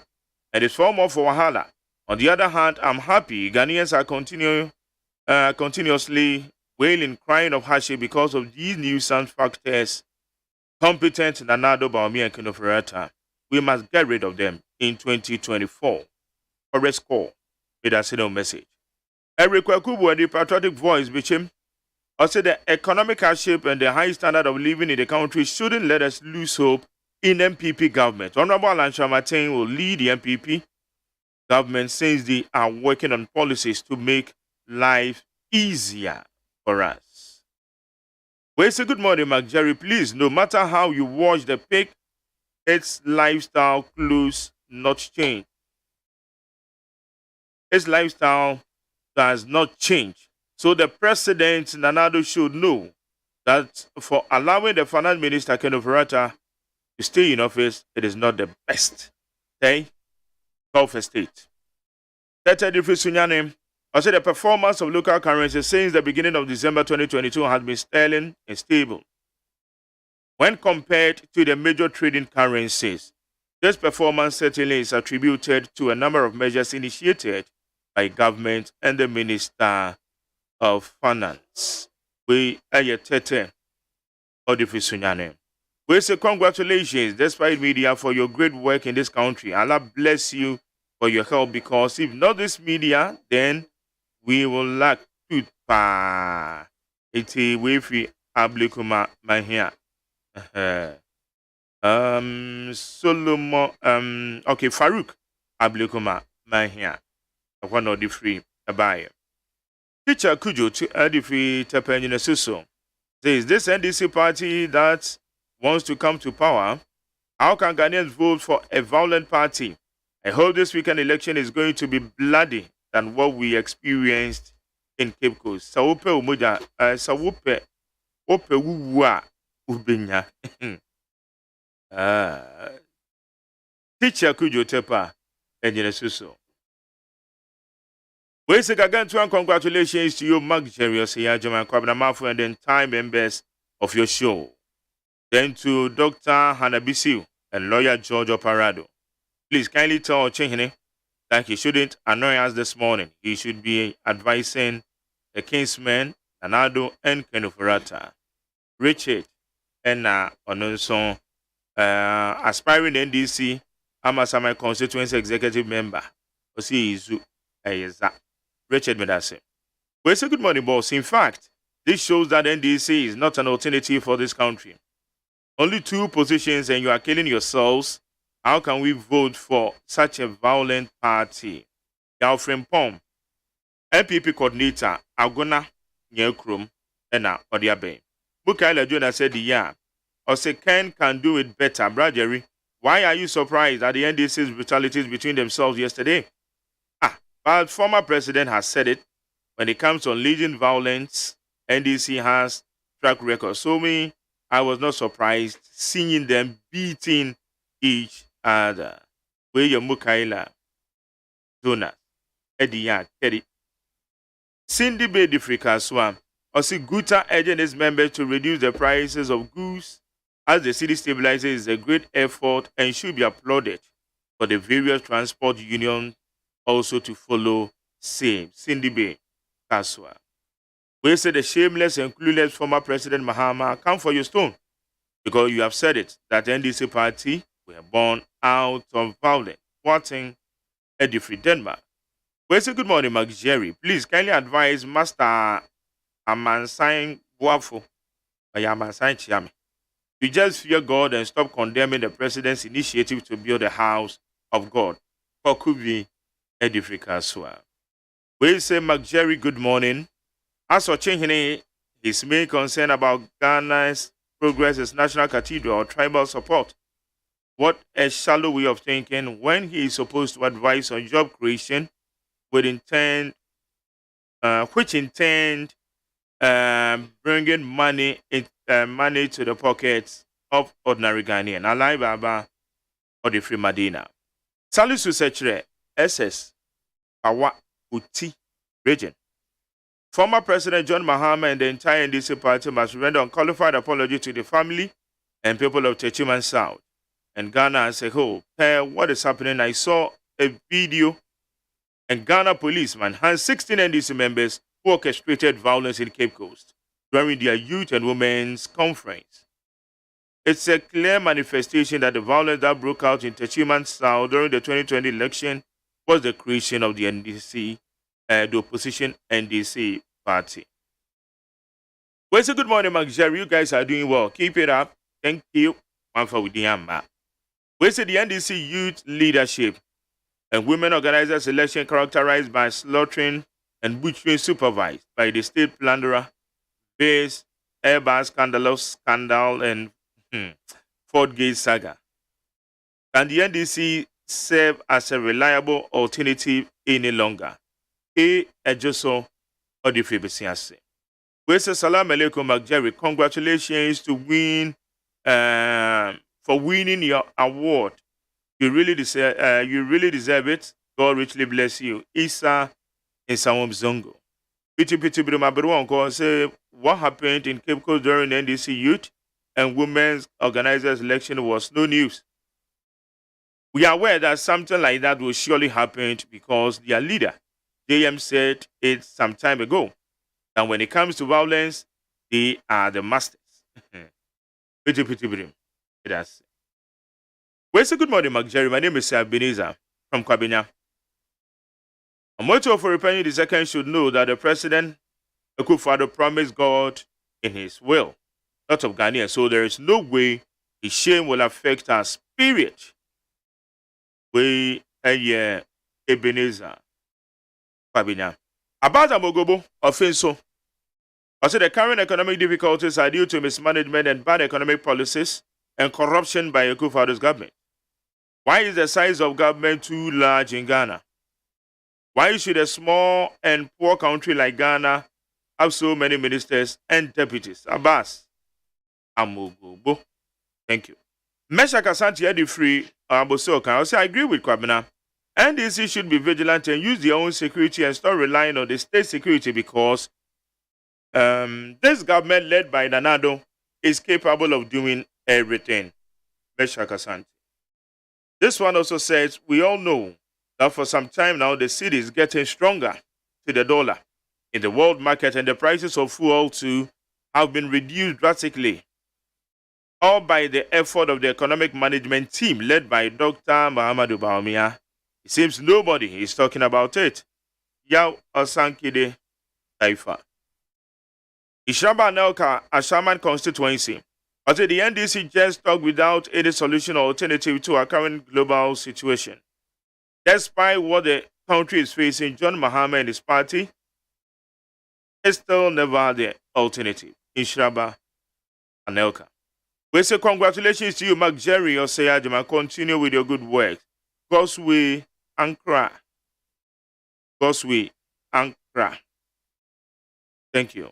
And it's for more for Wahala. On the other hand, I'm happy Ghanaians are continuously wailing, crying of hardship because of these nuisance factors. Competent Nanado Baomi and Kenoferata. We must get rid of them in 2024. Forest call with a single message. Eric Kwakubu, the patriotic voice, Bichim, also the economic hardship and the high standard of living in the country shouldn't let us lose hope in MPP government. Honorable Alan Shamatin will lead the MPP government since they are working on policies to make life easier for us. We say good morning, Mark Jerry. Please, no matter how you wash the pig, its lifestyle clues not change. Its lifestyle does not change. So the president, Nanado, should know that for allowing the finance minister, Kenneth Verata, to stay in office, it is not the best. Okay? Gulf State. Tete Difri Sunyane. I said the performance of local currency since the beginning of December 2022 has been sterling and stable. When compared to the major trading currencies, this performance certainly is attributed to a number of measures initiated by government and the Minister of Finance. We are Tete Difri Sunyane. We say congratulations, despite media, for your great work in this country. Allah bless you for your help, because if not this media, then we will lack tooth pa. Iti wefi ablikuma mahia. Solomon okay, Farouk ablikuma mahia. One of the free abaye. Teacher Kujo to Adifi Tepenina Suso says this NDC party that wants to come to power. How can Ghanaians vote for a violent party? I hope this weekend election is going to be bloody than what we experienced in Cape Coast. Sawupe umuja, sawupe ope wuwa ubenya. Teacher Kujo Tepa Enjine Suso. We say again, congratulations to you, Mark Jerry, AGYEMAN Kwabena Mafu, and the entire members of your show. Then to Dr. Hanabisiu and lawyer George Oparado. Please kindly tell Ochehene that he shouldn't annoy us this morning. He should be advising the Kingsmen, Nanado, and Kenoferata. Richard and Ononson, aspiring NDC, Amasama constituency executive member. Osi Izu Ayeza. Richard Medase. We say good morning, boss. In fact, this shows that NDC is not an alternative for this country. Only two positions and you are killing yourselves. How can we vote for such a violent party? Yalfrem Pom, MPP coordinator, Agona Nyekrum, and Odiabe. Bukaila Jonah said, yeah, or say Ken can do it better. Bradbury, why are you surprised at the NDC's brutalities between themselves yesterday? But former president has said it. When it comes to unleashing violence, NDC has track record. So I was not surprised seeing them beating each other. Where Mukaila, Jonas, Eddie, Teddy. Cindy Bay Diffrika Swam. Osi Guta urging his members to reduce the prices of goods as the city stabilizes is a great effort and should be applauded for the various transport unions also to follow same. Cindy Bay Kaswa. We say the shameless and clueless former President Mahama, come for your stone. Because you have said it, that NDC party were born out of violence. Watching Eddie Free Denmark. We say good morning, Mark Jerry. Please kindly advise Master Amansan Boafo by Amansan Chiame to just fear God and stop condemning the president's initiative to build a house of God for Kubi Edifrika as well. We say Mark Jerry, good morning. As for changing his main concern about Ghana's progress is national cathedral or tribal support. What a shallow way of thinking when he is supposed to advise on job creation with intent, which intend bringing money to the pockets of ordinary Ghanaian. Alai Baba or the Free Madina. Salisu Sechere, SS, Awa Uti region. Former President John Mahama and the entire NDC party must render unqualified apology to the family and people of Techiman South and Ghana as a whole. What is happening? I saw a video and Ghana policeman has 16 NDC members who orchestrated violence in Cape Coast during their youth and women's conference. It's a clear manifestation that the violence that broke out in Techiman South during the 2020 election was the creation of the NDC, the opposition NDC party. Well, so good morning, Mark Jerry. You guys are doing well. Keep it up. Thank you. One for with the we say the NDC youth leadership and women organizers election characterized by slaughtering and butchering supervised by the state plunderer, base, Airbus scandal, and Ford Gate saga. Can the NDC serve as a reliable alternative any longer? Ejoso or the Fibesiase. We say salam alaikum, Mark Jerry. Congratulations to win for winning your award. You really deserve it. God richly bless you. Isa in Sawam Zongo. Piti Brumaberu say what happened in Cape Coast during the NDC youth and women's organizers election was no news. We are aware that something like that will surely happen because their leader, JM, said it some time ago. And when it comes to violence, they are the masters. Piti Brim. That's well, so good morning, Mark Jerry. My name is Ebenezer from Kwabena. A motto for repenting the second should know that the president, Akufo-Addo, promised God in his will, not of Ghanaians. So there is no way his shame will affect our spirit. We Ebenezer Kwabena. About Amogobo offenso. I said the current economic difficulties are due to mismanagement and bad economic policies and corruption by Akufo-Addo's government. Why is the size of government too large in Ghana? Why should a small and poor country like Ghana have so many ministers and deputies? Abbas Amogobo. Thank you. Mesha Kasanti Edifree Abosoka. I say I agree with Kwabena. NDC should be vigilant and use their own security and stop relying on the state security because this government led by Nanado is capable of doing everything. Mesha Kasanti. This one also says, we all know that for some time now the cedi is getting stronger to the dollar in the world market and the prices of fuel too have been reduced drastically. All by the effort of the economic management team led by Dr. Muhammadu Bawumia. It seems nobody is talking about it. Yao Osankide Taifa. Ishaba Nelka, Ashaman constituency. I say the NDC just talk without any solution or alternative to our current global situation. Despite what the country is facing, John Mahama and his party is still never the alternative. Ishaba Anelka. We say congratulations to you, Mark Jerry OSEI AGYEMAN. Continue with your good work. God's way, Ankara. God's way, Ankara. Thank you.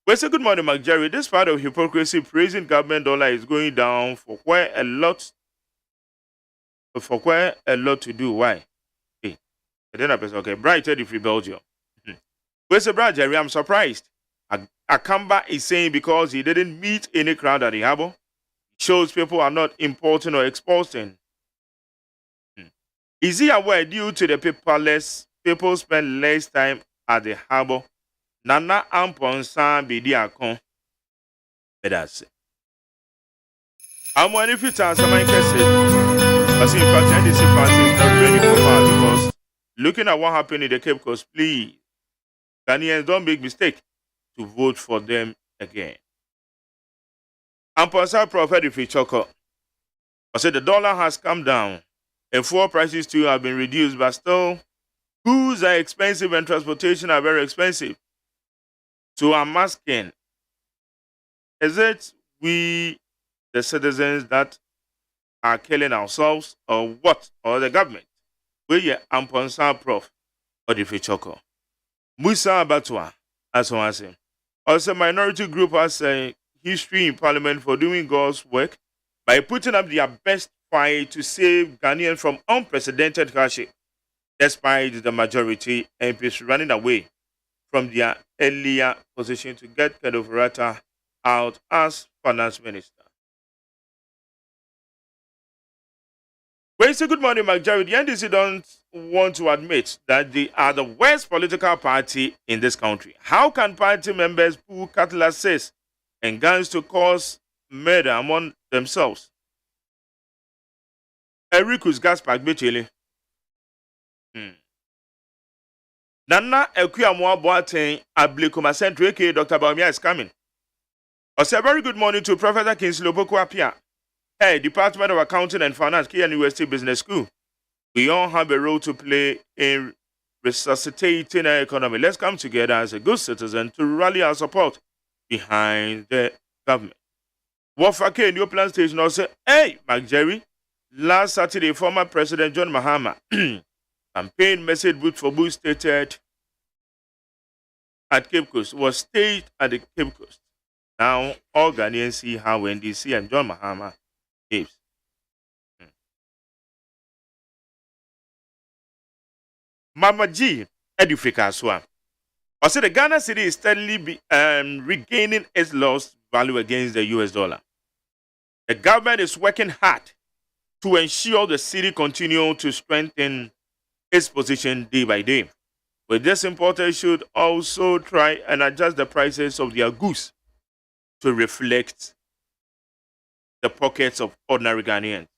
We say good morning, Mark Jerry. This part of hypocrisy, praising government dollar is going down for quite a lot to do. Why? Hey, okay. Bright Eddie Free Belgium. We say, Brad Jerry, I'm surprised. Akamba is saying because he didn't meet any crowd at the harbor, shows people are not importing or exporting. Is he aware due to the paperless, people spend less time at the harbor? Nana Amponsan Bidiakon. That's it. I'm wondering if it's answer my question. But in fact, NDC party is not ready for power because looking at what happened in the Cape Coast, please, Ghanaians, don't make mistake to vote for them again. Amponsa Prophet if Choco. I said the dollar has come down and fuel prices too have been reduced, but still goods are expensive and transportation are very expensive. So I'm asking, is it we, the citizens, that are killing ourselves, or what? Or the government? We are Amponsa Prof or the Choco. Musa Abatwa, as one say. Also, minority group has a history in parliament for doing God's work by putting up their best fight to save Ghanaians from unprecedented hardship, despite the majority MPs running away from their earlier position to get Kedofurata out as finance minister. Well, say good morning, Mark Jerry. The NDC don't want to admit that they are the worst political party in this country. How can party members pull cutlasses and guns to cause murder among themselves? Ericus Gaspar Bichele. Nana Ekuyamoa Boateng Ablekuma Central, aka Dr. Baumia is coming. I say very good morning to Professor Kingsley Opoku Apia. Hey, Department of Accounting and Finance, Kia University Business School. We all have a role to play in resuscitating our economy. Let's come together as a good citizen to rally our support behind the government. Wafake in your plan station also, hey, Mark Jerry, last Saturday, former President John Mahama campaign message boot for Bush stated at Cape Coast was staged at the Cape Coast. Now, all Ghanaians see how NDC and John Mahama behaves. Mama G, Edufrika Aswa. I said the Ghana city is steadily regaining its lost value against the US dollar. The government is working hard to ensure the city continues to strengthen its position day by day. But this importers should also try and adjust the prices of their goods to reflect the pockets of ordinary Ghanaians.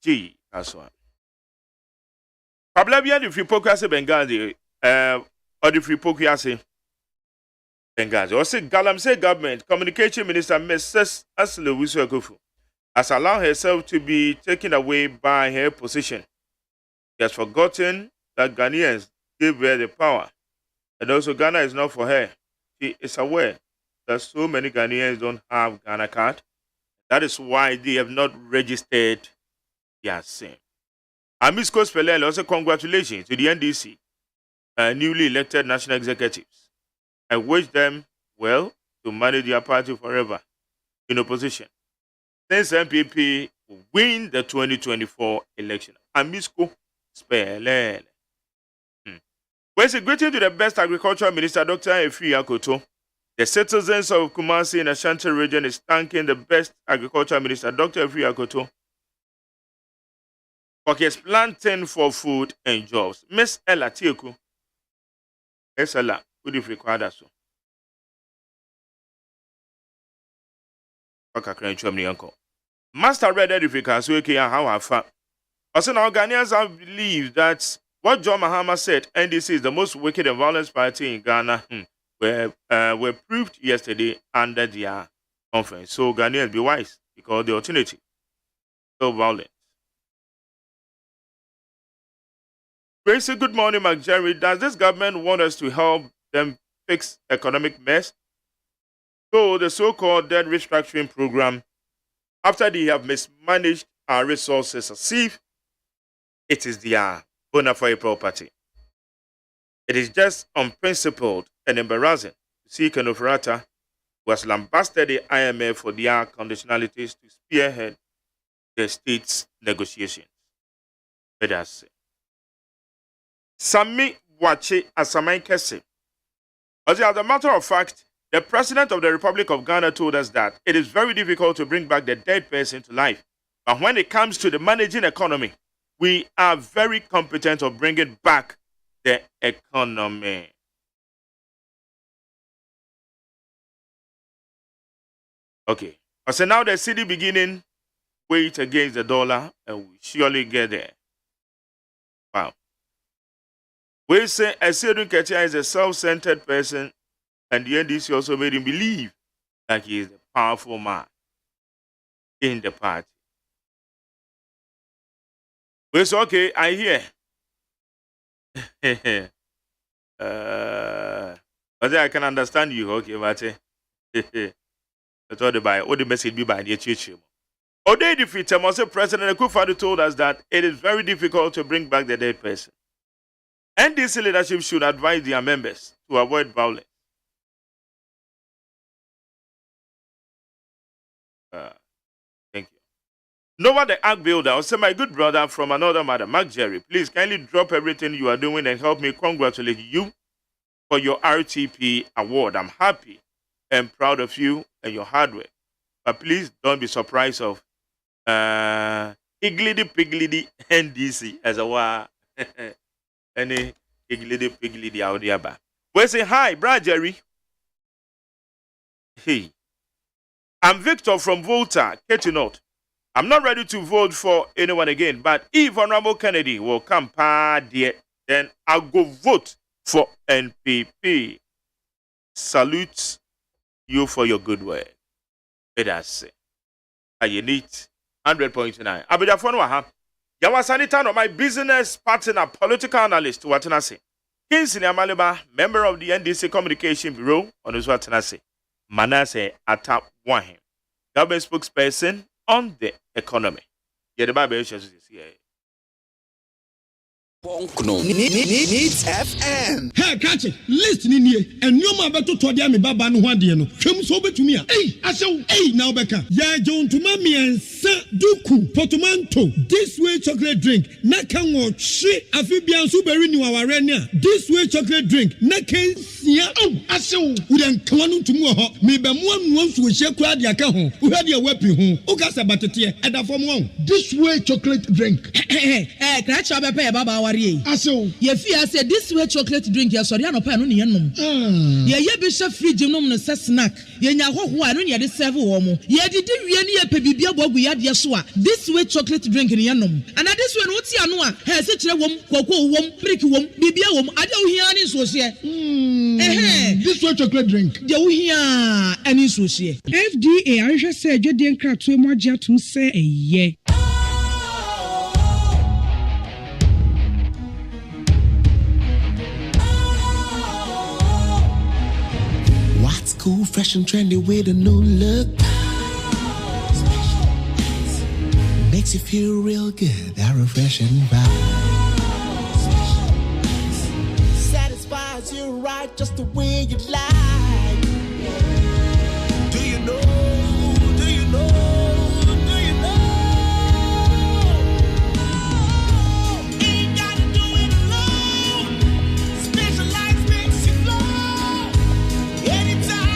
G, that's one. Pablabia the free pokiase Benghazi, or the free pokiase Benghazi. Or say Galamsey government communication minister Mrs. Asle Wisuakofu has allowed herself to be taken away by her position. She has forgotten that Ghanaians gave her the power, and also Ghana is not for her. She is aware that so many Ghanaians don't have Ghana card. That is why they have not registered their SIM. Miss Kospelel also congratulations to the NDC, newly elected national executives. I wish them well to manage their party forever in opposition, since MPP will win the 2024 election. Miss Kospelel. Well, it's a greeting to the best agricultural minister, Dr. Efri Akoto. The citizens of Kumasi in Ashanti region is thanking the best agricultural minister, Dr. Efri Akoto, for his planting for food and jobs. Miss Ella Tieku. Yes, Ella, would you require that so? Master read edification, so okay, how I found. Also, now Ghanaians have believed that what John Mahama said, NDC is the most wicked and violent party in Ghana, were proved yesterday under their conference. So Ghanaians be wise, because the alternative so violent. Grace, good morning, Mark Jerry. Does this government want us to help them fix economic mess? So the so-called debt restructuring program, after they have mismanaged our resources as if it is their bona fide property. It is just unprincipled and embarrassing to see Kedofurata, who has lambasted the IMF for their conditionalities, to spearhead the state's negotiations. Let us see. Sami Wache Asamai Kese. As a matter of fact, the President of the Republic of Ghana told us that it is very difficult to bring back the dead person to life. But when it comes to the managing economy, we are very competent of bringing back the economy. Okay. So now the city beginning weight against the dollar, and we surely get there. We say Esiedun Ketia is a self-centered person, and the NDC also made him believe that he is a powerful man in the party. We say, okay, I hear. But I can understand you, okay, but that's all the message be by the church. Ode defeat President Akufo-Addo told us that it is very difficult to bring back the dead person. NDC leadership should advise their members to avoid violence. Thank you. Nova the Ark Builder, I say, my good brother from another mother, Mark Jerry, please kindly drop everything you are doing and help me congratulate you for your RTP award. I'm happy and proud of you and your hard work. But please don't be surprised of Higgledy-piggledy NDC as a wa any Higgledy-piggledy out there. We say hi, Brad Jerry. Hey, I'm Victor from Volta, Ketinot. I'm not ready to vote for anyone again, but if Honorable Kennedy will come, then I'll go vote for NPP. Salute you for your good work. Let us say. You need 100.9. Abidafonu Yawasanitano, my business partner, political analyst, what I say. Kinsley Amaliba, member of the NDC Communication Bureau, on his what I say. Manasseh Atap Wahim, government spokesperson on the economy. Yeah, the Bible is here. Needs FM. Hey, catch it. Listen in here. And you ma beto to dia me baba no hwade no. Twem so betumi a. Hey, asew. Hey, now beka. Ya John to mami ensa duku potomanto. This way chocolate drink. Na kan wo hwe afibia so beri ni waware ne a. This way chocolate drink. Na kan sia. Oh, asew. We den kan no tumu ho. Me be mo anu nso wo hye kura dia ka ho. Wo hwade a wapi ho. O ka sa batete e da fom won. This way chocolate drink. Kra cha be pe baba Aso ye fia say this way chocolate drink ya sorry anopa no ne yenom ye be chef fridge nom no se snack ye nya hoho a no ne de serve wo mo ye didi wie ne ye pe bibia bogu ya de so a this way chocolate drink ne yenom and this way no ti ano a he se kire wom koko wom brick wom bibia wom ade wo hia ne so se this way chocolate drink de wo hia ani so se FDA ahwe se adwede nkrato mo agye atum se eye. Cool, fresh and trendy with a new look. Makes you feel real good, that refreshing vibe. Satisfies you right just the way you like. Do you know? Do you know? Do you know? Ain't gotta do it alone. Specialized makes you flow. Anytime.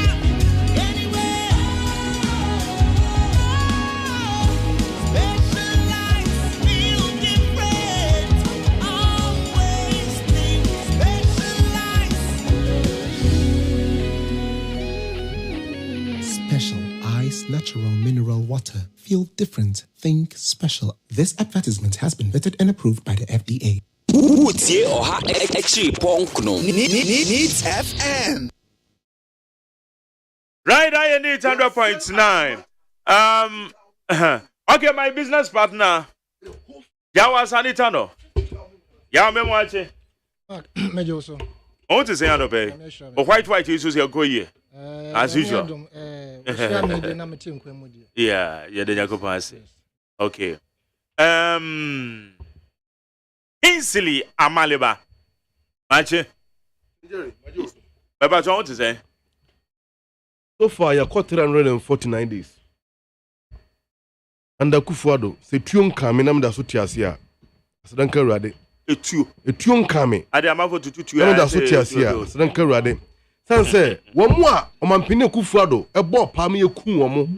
Natural mineral water. Feel different. Think special. This advertisement has been vetted and approved by the FDA. Needs FM. Right, I need 100.9. Okay, my business partner. Yawa Sanitano. Yawa Memwache. Mejoso. I want to say, but white is your go here. As usual. Yeah, the Jacob. Okay. Instantly, Amaliba. Mache. But I want to say. So far, you caught 349 days. And the Akufo-Addo, say, Tion Kame, Nam da Sutiasia. Sadanka Rade. A Tion Kame. I am about to do Nam da Sutiasia. Sadanka Rade. Say, one more, Omampine Akufo-Addo, a bob Pami Kuomo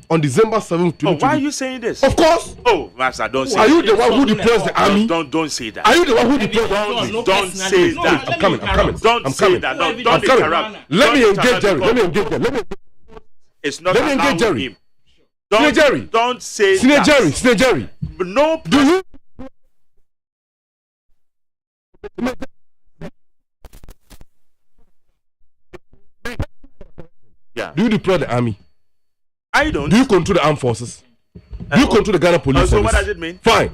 on December 7th. Oh, why are you saying this? Of course. Oh, Master, don't say that. Are you the one who deploys the army? Don't say that. Are you the one who deploys the army? Don't say that. I'm coming. Don't say that. Don't interrupt. Let me engage Jerry. It's not. Let me engage Jerry. Don't say that. Senior Jerry. No. Do you? Do you deploy the army? I don't. Do you control the armed forces? Do you control the Ghana police so service? what does it mean? Fine.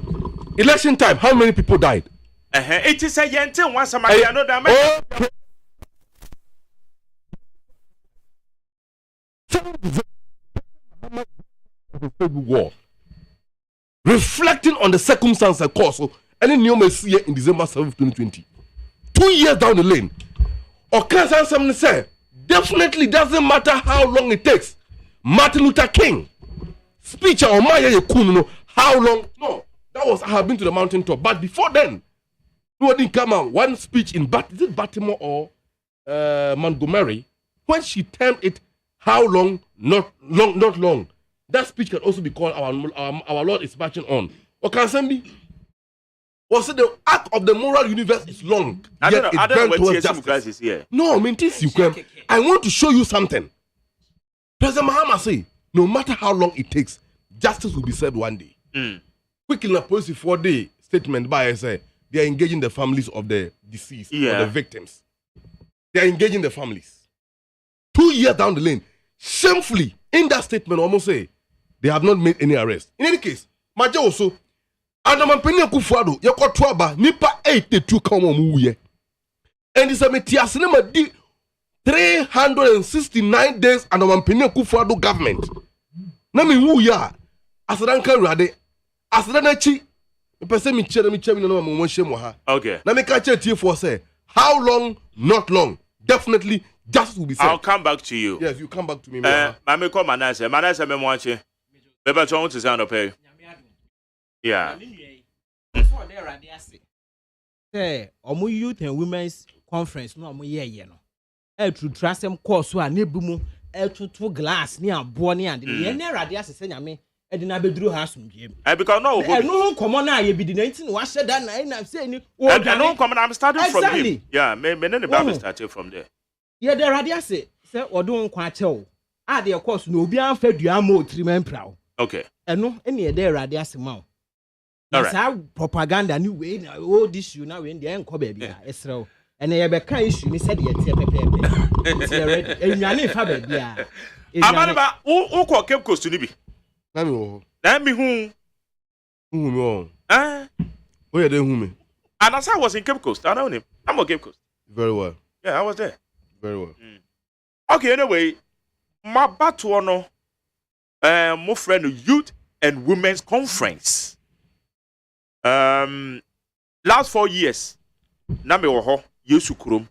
Election time, how many people died? It is a yente once a man. No damage. War. Reflecting on the circumstances and cause. So, any new Messi in December 7th, 2020. 2 years down the lane. Or can someone say, definitely doesn't matter how long it takes. Martin Luther King speech or Maya Kuno, how long? No, that was I have been to the mountain top. But before then, nobody come out. One speech in is it Baltimore or Montgomery, when she termed it how long, not long. That speech can also be called our Lord is marching on. Or can somebody was it the arc of the moral universe is long? I don't know. I don't know what justice is here. No, I mean this you can. I want to show you something. President Mahama say, no matter how long it takes, justice will be served one day. Quickly, a police 4-day statement by say they are engaging the families of the deceased or the victims. They are engaging the families. 2 years down the lane, shamefully, in that statement, almost say they have not made any arrest. In any case, Maja also, Adaman Penya Kufuado, Yako Twaba, Nipa 82 Kamo Muye. And it's a Metia Cinema 369 days and Adaman Penya Kufuado government. Nami Wuya, Asadanka Rade, Asadanachi, person me chere no mo shemo ha. Okay. Na me ka chere tie for say, how long, not long. Definitely justice will be served. I'll come back to you. Yes, you come back to me. Mame call Manase me mo ache. Beba to to say no pay. Yeah. Say, omo youth and women's conference no omo ye no. E tru trasem course a na ebumu e tutu glass ni abo ni ande. Ye na Awurade asese nyame e di na beduru ha asomdwem. Because no no common na ye bi di 19 wa she da na say ni no common I'm starting exactly. From him. Yeah, me the Bible started from there. Ye the Awurade ase say odun kwa ache a de course no obi an fa dua ma otiriman prawo. Okay. Eno ene ye the Awurade ase ma. That's propaganda ni way na all this you now when they enko ba bia esrew ene ye be kan issue ni said ye tie pepepe enwane fa ba bia amanba wo ko Cape Coast ni bi na mi wo na mi hu mi wo wo ye dey hu me and as I was in Cape Coast I know him I'm on Cape Coast very well. Yeah, I was there very well. Okay, anyway my battle no my friend Youth and Women's Conference. Last 4 years, na me wo ho Yesu kurom.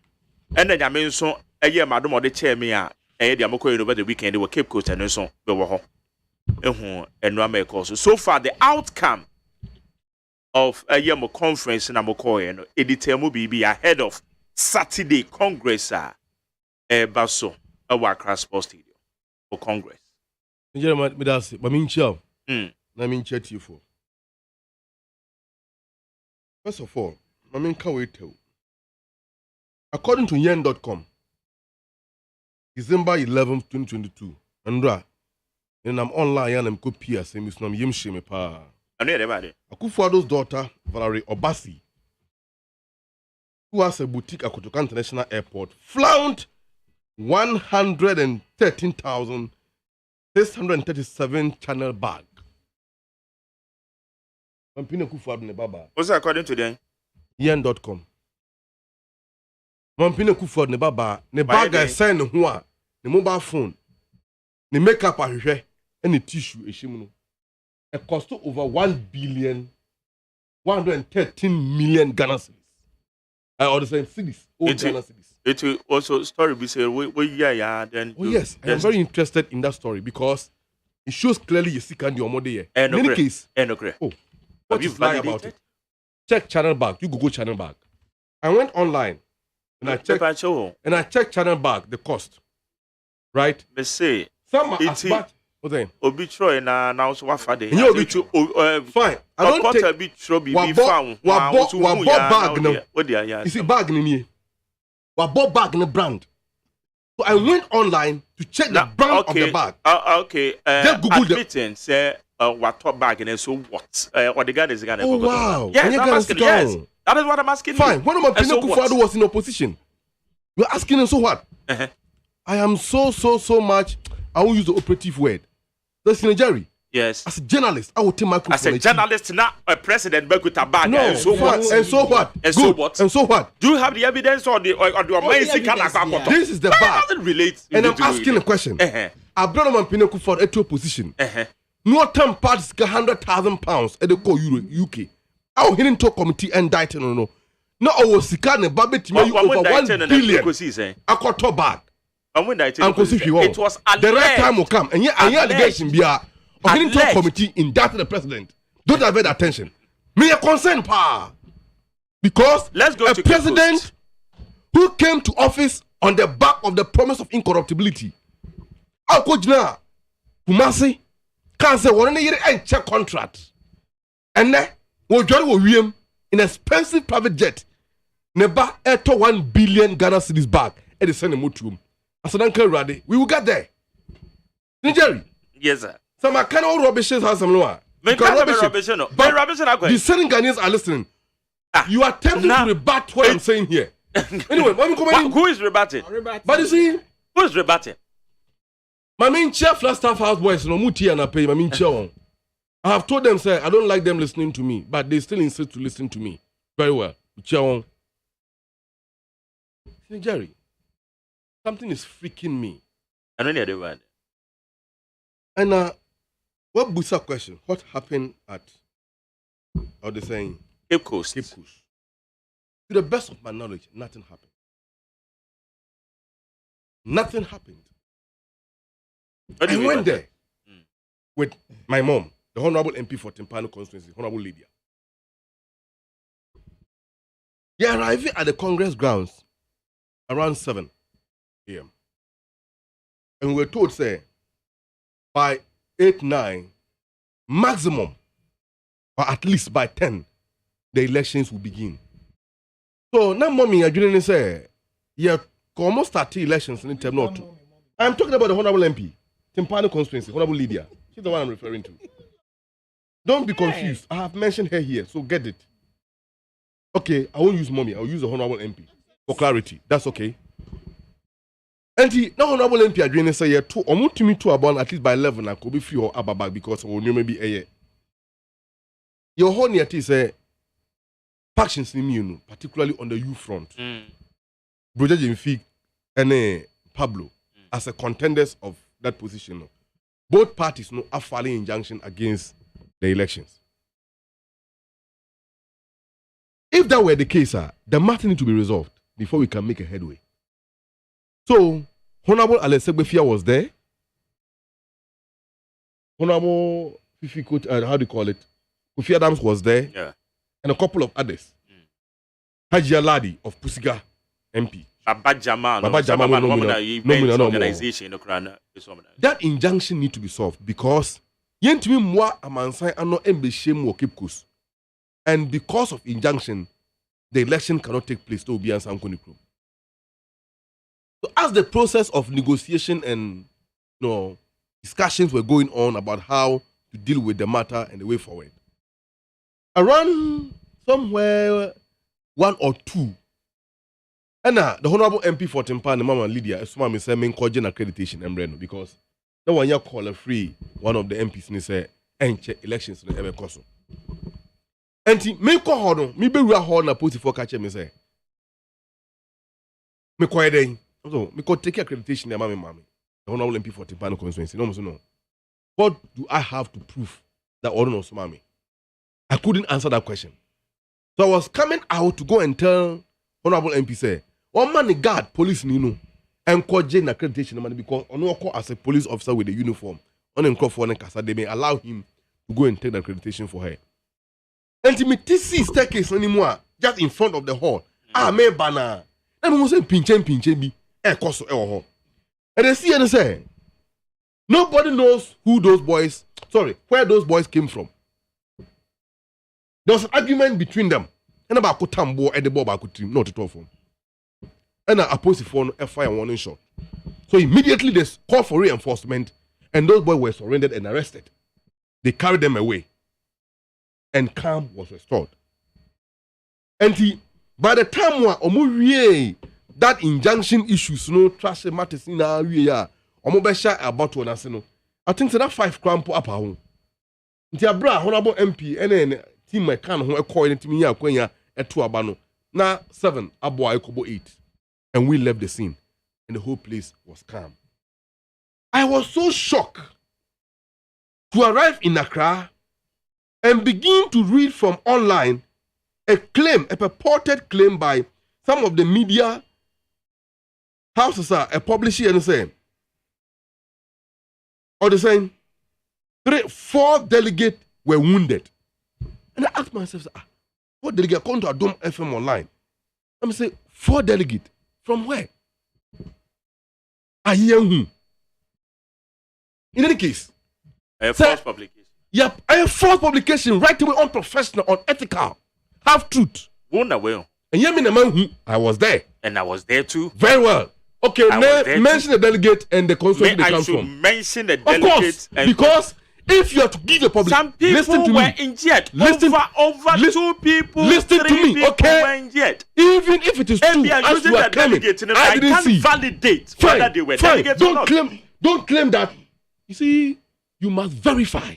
And then nyame nso eye madom ode chair me a eye dia moko over the weekend we Cape Coast and nso be wo ho. Ehu enu ameko so far the outcome of eye mo conference na moko no editemu bibi ahead of Saturday Congress baso our Accra Sports Stadium for Congress. Nigeria me das ba min chia. Na min chia tifo. First of all, I mean, according to yen.com, December 11th, 2022, and I'm online and I'm copy as same is no yim shame pa. Akufuado's daughter, Valerie Obasi, who has a boutique at Kotoka International Airport, flaunt 113,637 Channel bag. What's that according to them? Yen.com. Mampine Kuford ne baba ne bag I send who are the mobile phone, the makeup and the tissue it cost over 1,113,000,000 Ghana cedis. I understand cities, old Ghana cedis. It will also story be said then. Oh yes, I am very interested in that story because it shows clearly you see candy or more there. In any case, oh. What you lie about it? Check channel bag. You go channel bag. I went online and I checked channel bag, the cost. Right? They say some are as bad. What then? Obituary na so what for day. Fine. I don't take obituary be found. Wa bag no. You see bag ni me. Wa bag no brand. So I went online to check the brand of the bag. Okay. Just Google the say what top bag and so what? What the guy is gonna. Oh wow! Yes, yes, that is what I'm asking. Fine. When my Pino Kufado was in opposition, we're asking him so what? I am so much. I won't use the operative word. Listen, Jerry. Yes. As a journalist, I will take microphone. As a journalist, not a president, but with a bag. No. And so what? And so what? And Good. so what? And so what? Do you have the evidence or the amazing kind? This is the bar. Doesn't relate. And I'm asking a question. I brought my Pinnacle for a position. No time parts £100,000 at the core Euro UK. Our hidden talk committee and diet no. No, I was sick and Babbitt over 1 billion. I got to bad. It was the right time will come. And yet, the nation be a hidden talk committee indicted the president. Don't have attention. Me a concern, pa. Because let's go to president who came to office on the back of the promise of incorruptibility. I'll go now. Kumasi can't say one year and check contract. And then we'll join with in expensive private jet. Never enter 1 billion Ghana cedis back at the Senate Mutum. And so then ready. We will get there. Jerry. Yes, sir. Some kind of rubbish has some lower. But the Senate Ghanaians are listening. You are tempted to rebut what I'm saying here. Anyway, who is rebutting? But you see, who is rebutting? My main chair, Flagstaff House boys, no MONTIE and I pay my main chair. I have told them, sir, I don't like them listening to me, but they still insist to listen to me. Very well. Chair on. Jerry, something is freaking me. I don't need word. And what Busa question? What happened at? Or they saying Cape Coast? Cape Coast. To the best of my knowledge, nothing happened. Nothing happened. I went there with my mom, the Honorable MP for Timpano constituency, Honorable Lydia. They arrived at the Congress grounds around 7 a.m. And we were told, say, by 8, 9, maximum, or at least by 10, the elections will begin. So now, mommy, I didn't say, yeah, almost 30 elections in the term. Not. I'm talking about the Honorable MP, Timpano constituency, Honorable Lydia. She's the one I'm referring to. Don't be confused. I have mentioned her here, so get it. Okay, I won't use mommy. I'll use the Honorable MP for clarity. That's okay. And the Honorable MP agreeing say yeah, two or to me to about at least by 11 I could be free or ababa because we will maybe a year. Your whole near say factions in you, particularly on the youth front. Broja Jimfi and Pablo as a contenders of that position. Both parties are filing injunction against the elections. If that were the case, the matter needs to be resolved before we can make a headway. So, Honorable Alessegbefia was there. Honorable Fifi, how do you call it? Kofi Adams was there. Yeah. And a couple of others. Haji Aladi of Pusiga MP. Baba Jaman. Organization. That injunction need to be solved because yentimi mwa amansai ano embeshemu wo Cape Coast. And because of injunction, the election cannot take place to be answered. So as the process of negotiation and discussions were going on about how to deal with the matter and the way forward, around somewhere 1 or 2, and the Honorable MP for Timpano, Mama Lydia, me say me call accreditation and because no one here call a free one of the MPs and say elections in the course. And me call hold me be real hold na post for catch me say me call then. So, me could take accreditation to mommy. The Honorable MP for Timpano constituency. No. What do I have to prove that I don't know mommy? I couldn't answer that question. So I was coming out to go and tell Honorable MP say, one man guard police and call Jane accreditation money because as a police officer with a uniform for they may allow him to go and take the accreditation for her. And me TC staircase anymore just in front of the hall. Me banner. And we say pinche bi. And they see and say, nobody knows where those boys came from. There was an argument between them. And about Kotambo and the Bob team, not at all from. And I posted for a fire warning shot. So immediately they called for reinforcement, and those boys were surrendered and arrested. They carried them away. And calm was restored. And by the time that injunction issues, no trash matters in our area. Omo be shy about one asino. I think so that 5 cramp up home. Ntia bra honorable MP and team my can ho call it me ya kwenya eto abano. Na 7 abo ekobo 8. And we left the scene and the whole place was calm. I was so shocked to arrive in Accra and begin to read from online a purported claim by some of the media houses, a publisher, and saying, or the saying, 4 delegates were wounded. And I asked myself, what delegate come to Adom FM online? I'm saying, 4 delegates. From where? I hear who? In any case, a false publication. Yep, a false publication, right away, unprofessional, unethical, half truth. Won't away. And you mean the man who I was there. And I was there too. Very well. Okay, mention the delegate and the constituency they come from. Mention the delegate. Of course, because if you have to give the public, some people were injured. Over 2 people. Listen to me, okay? Were injured. Even if it is true, as you are claiming, I didn't see. Validate whether they were delegates or not. Don't claim that. You see, you must verify.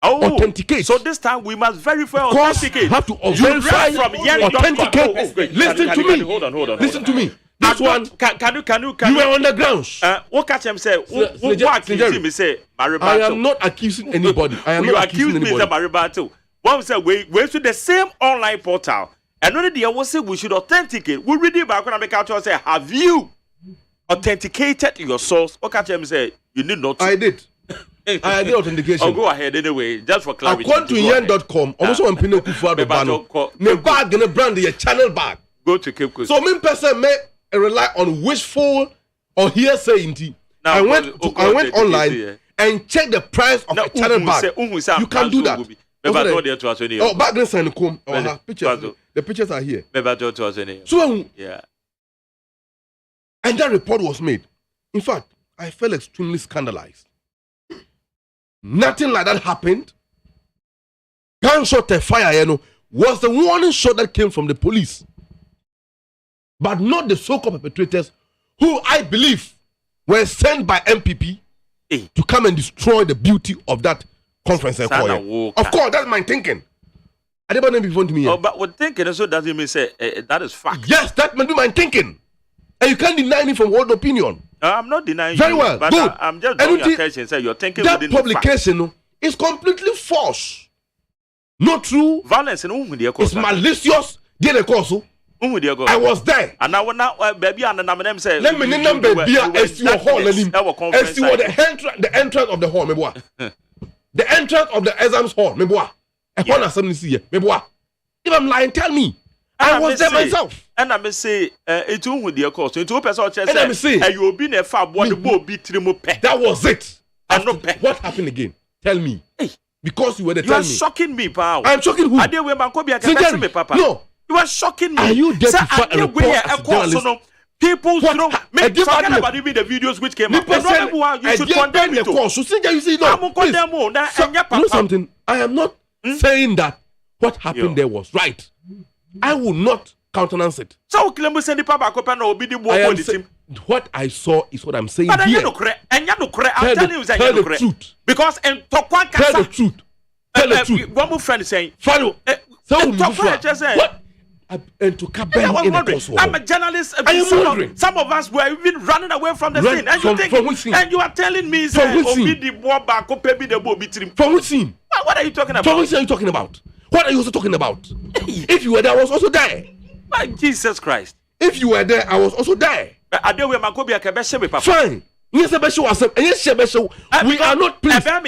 Authenticate. So this time we must verify. Of course, authenticate. You have to verify, authenticate. Listen to me. Hold on. Listen to me. This one. Can you? You were on the grounds. What catch him say? What accusing me say? I am not accusing anybody. I am not accusing anybody. You accuse me, Maribato. One say we to the same online portal. And when the was say we should authenticate. We read it back when I make out to say, have you authenticated your source? What catch him say? You need not. I did. I did authentication. Go ahead anyway, just for clarity. According to yen.com, almost one pinno kufu adobano. Ne bag gonna brand your channel bag. Go to Cape Coast. So me person may rely on wishful or hearsay inti. I went online and checked the price of a channel bag. You can do that. Oh, back then sign come. Pictures. The pictures are here. So yeah. And that report was made. In fact, I felt extremely scandalized. Nothing like that happened. Gunshot and fire, was the warning shot that came from the police. But not the so-called perpetrators who I believe were sent by MPP to come and destroy the beauty of that conference. Of course, that's my thinking. I never know before to me. Oh, but what thinking also doesn't mean say that is fact. Yes, that may be my thinking. And you can't deny me from world opinion. I'm not denying very you, well. But good. I'm just drawing your attention. Say you're thinking that publication is completely false, not true. Violence it's malicious. I was there. And now, baby, and the say. Let me name baby as your hall. As you were the entrance of the hall, the entrance of the exams hall, If I'm lying, tell me. I was there myself. And I may say, it's with the course. Into a person, and I may say, you will be a fab, what the ball beat That was it. What happened again? Tell me. Because you were the You are shocking me, pal. I'm shocking who? I didn't wear my copy. I can me, Papa. No. You are shocking me. Are you there to fight a report as a journalist? People talking about even the videos which came up. You should condemn me to. Know something? I am not saying that what happened there was right. I will not countenance it. So what I saw is what I'm saying here. I'm telling you tell the truth. Because tell the truth. Tell the truth. One more friend is saying, follow. What? And to I'm a journalist. Some of us were even running away from the scene. And you are telling me, from which scene? What are you talking about? From which scene are you talking about? What are you also talking about? If you were there, I was also there. My Jesus Christ. If you were there, I was also there. Fine. We are not pleased. Can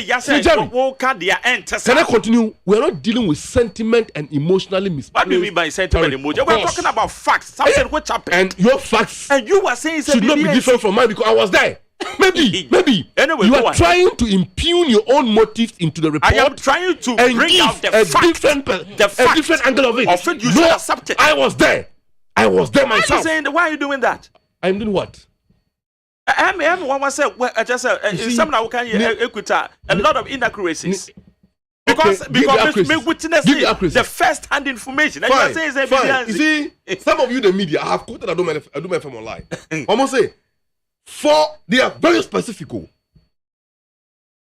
I continue? We are not dealing with sentiment and emotionally misplaced. What do you mean by sentiment and emotion? We're talking about facts. Something which happened. And your facts and you were saying should not be different from mine because I was there. Maybe. Anyway, you are trying to impugn your own motives into the report. I am trying to bring out the different angle of it. Of it you should accept it. I was there. I was there myself. Why are you doing that? I'm doing what? One said, well, I just said, some now can you equita a lot of inaccuracies. Because me witness the first-hand information. Fine. You see, some of you, the media, I have quoted Adoma FM online. Almost say, they are very specific.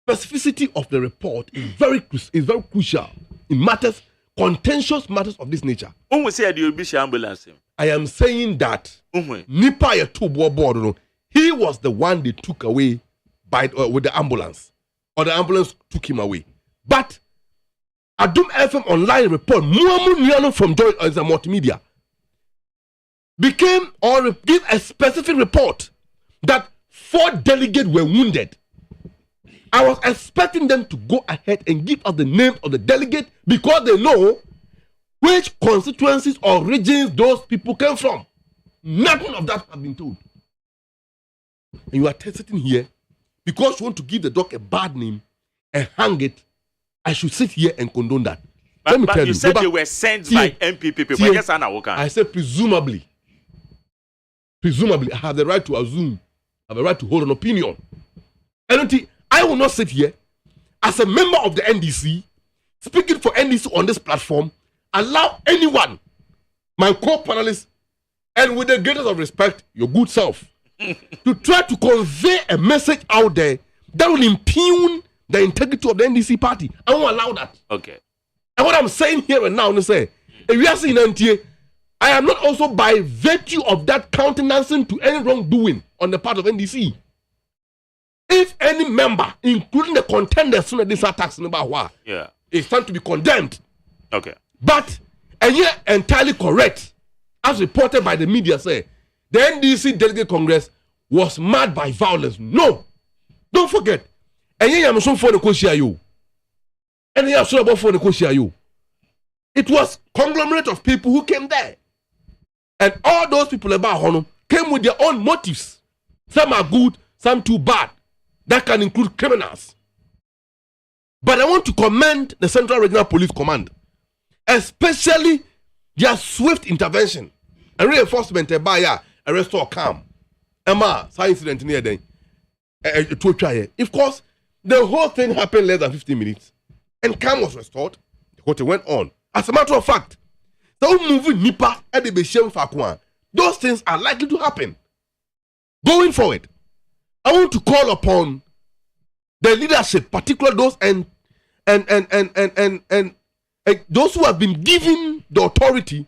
Specificity of the report is very crucial in contentious matters of this nature. I am saying that Nipa board, he was the one they took away with the ambulance, or the ambulance took him away. But Adom FM online report, Muamu from Joy as a multimedia, give a specific report that 4 delegates were wounded. I was expecting them to go ahead and give us the names of the delegate because they know which constituencies or regions those people came from. Nothing of that has been told. And you are sitting here because you want to give the dog a bad name and hang it. I should sit here and condone that. Let me tell you. Said they were sent by MPP people. I said presumably. Presumably, I have the right to assume. I have the right to hold an opinion. I will not sit here as a member of the NDC, speaking for NDC on this platform, allow anyone, my co-panelists, and with the greatest of respect, your good self, to try to convey a message out there that will impugn the integrity of the NDC party. I won't allow that. Okay. And what I'm saying here and now, if you are seeing NTA, I am not also by virtue of that countenancing to any wrongdoing on the part of NDC. If any member, including the contenders, soon as this attacks it's time to be condemned. Okay. But, and yet entirely correct, as reported by the media, say the NDC Delegate Congress was marred by violence. No, don't forget. And yet I'm so for the question. And yet so about for the question. It was conglomerate of people who came there, and all those people about Hono came with their own motives. Some are good, some too bad. That can include criminals. But I want to commend the Central Regional Police Command, especially their swift intervention and reinforcement by a restore calm. Emma, science incident near then. Of course, the whole thing happened less than 15 minutes, and calm was restored. The hotel went on. As a matter of fact, the moving Nipa and the Beshem Fakwan, those things are likely to happen. Going forward, I want to call upon the leadership, particularly those and those who have been given the authority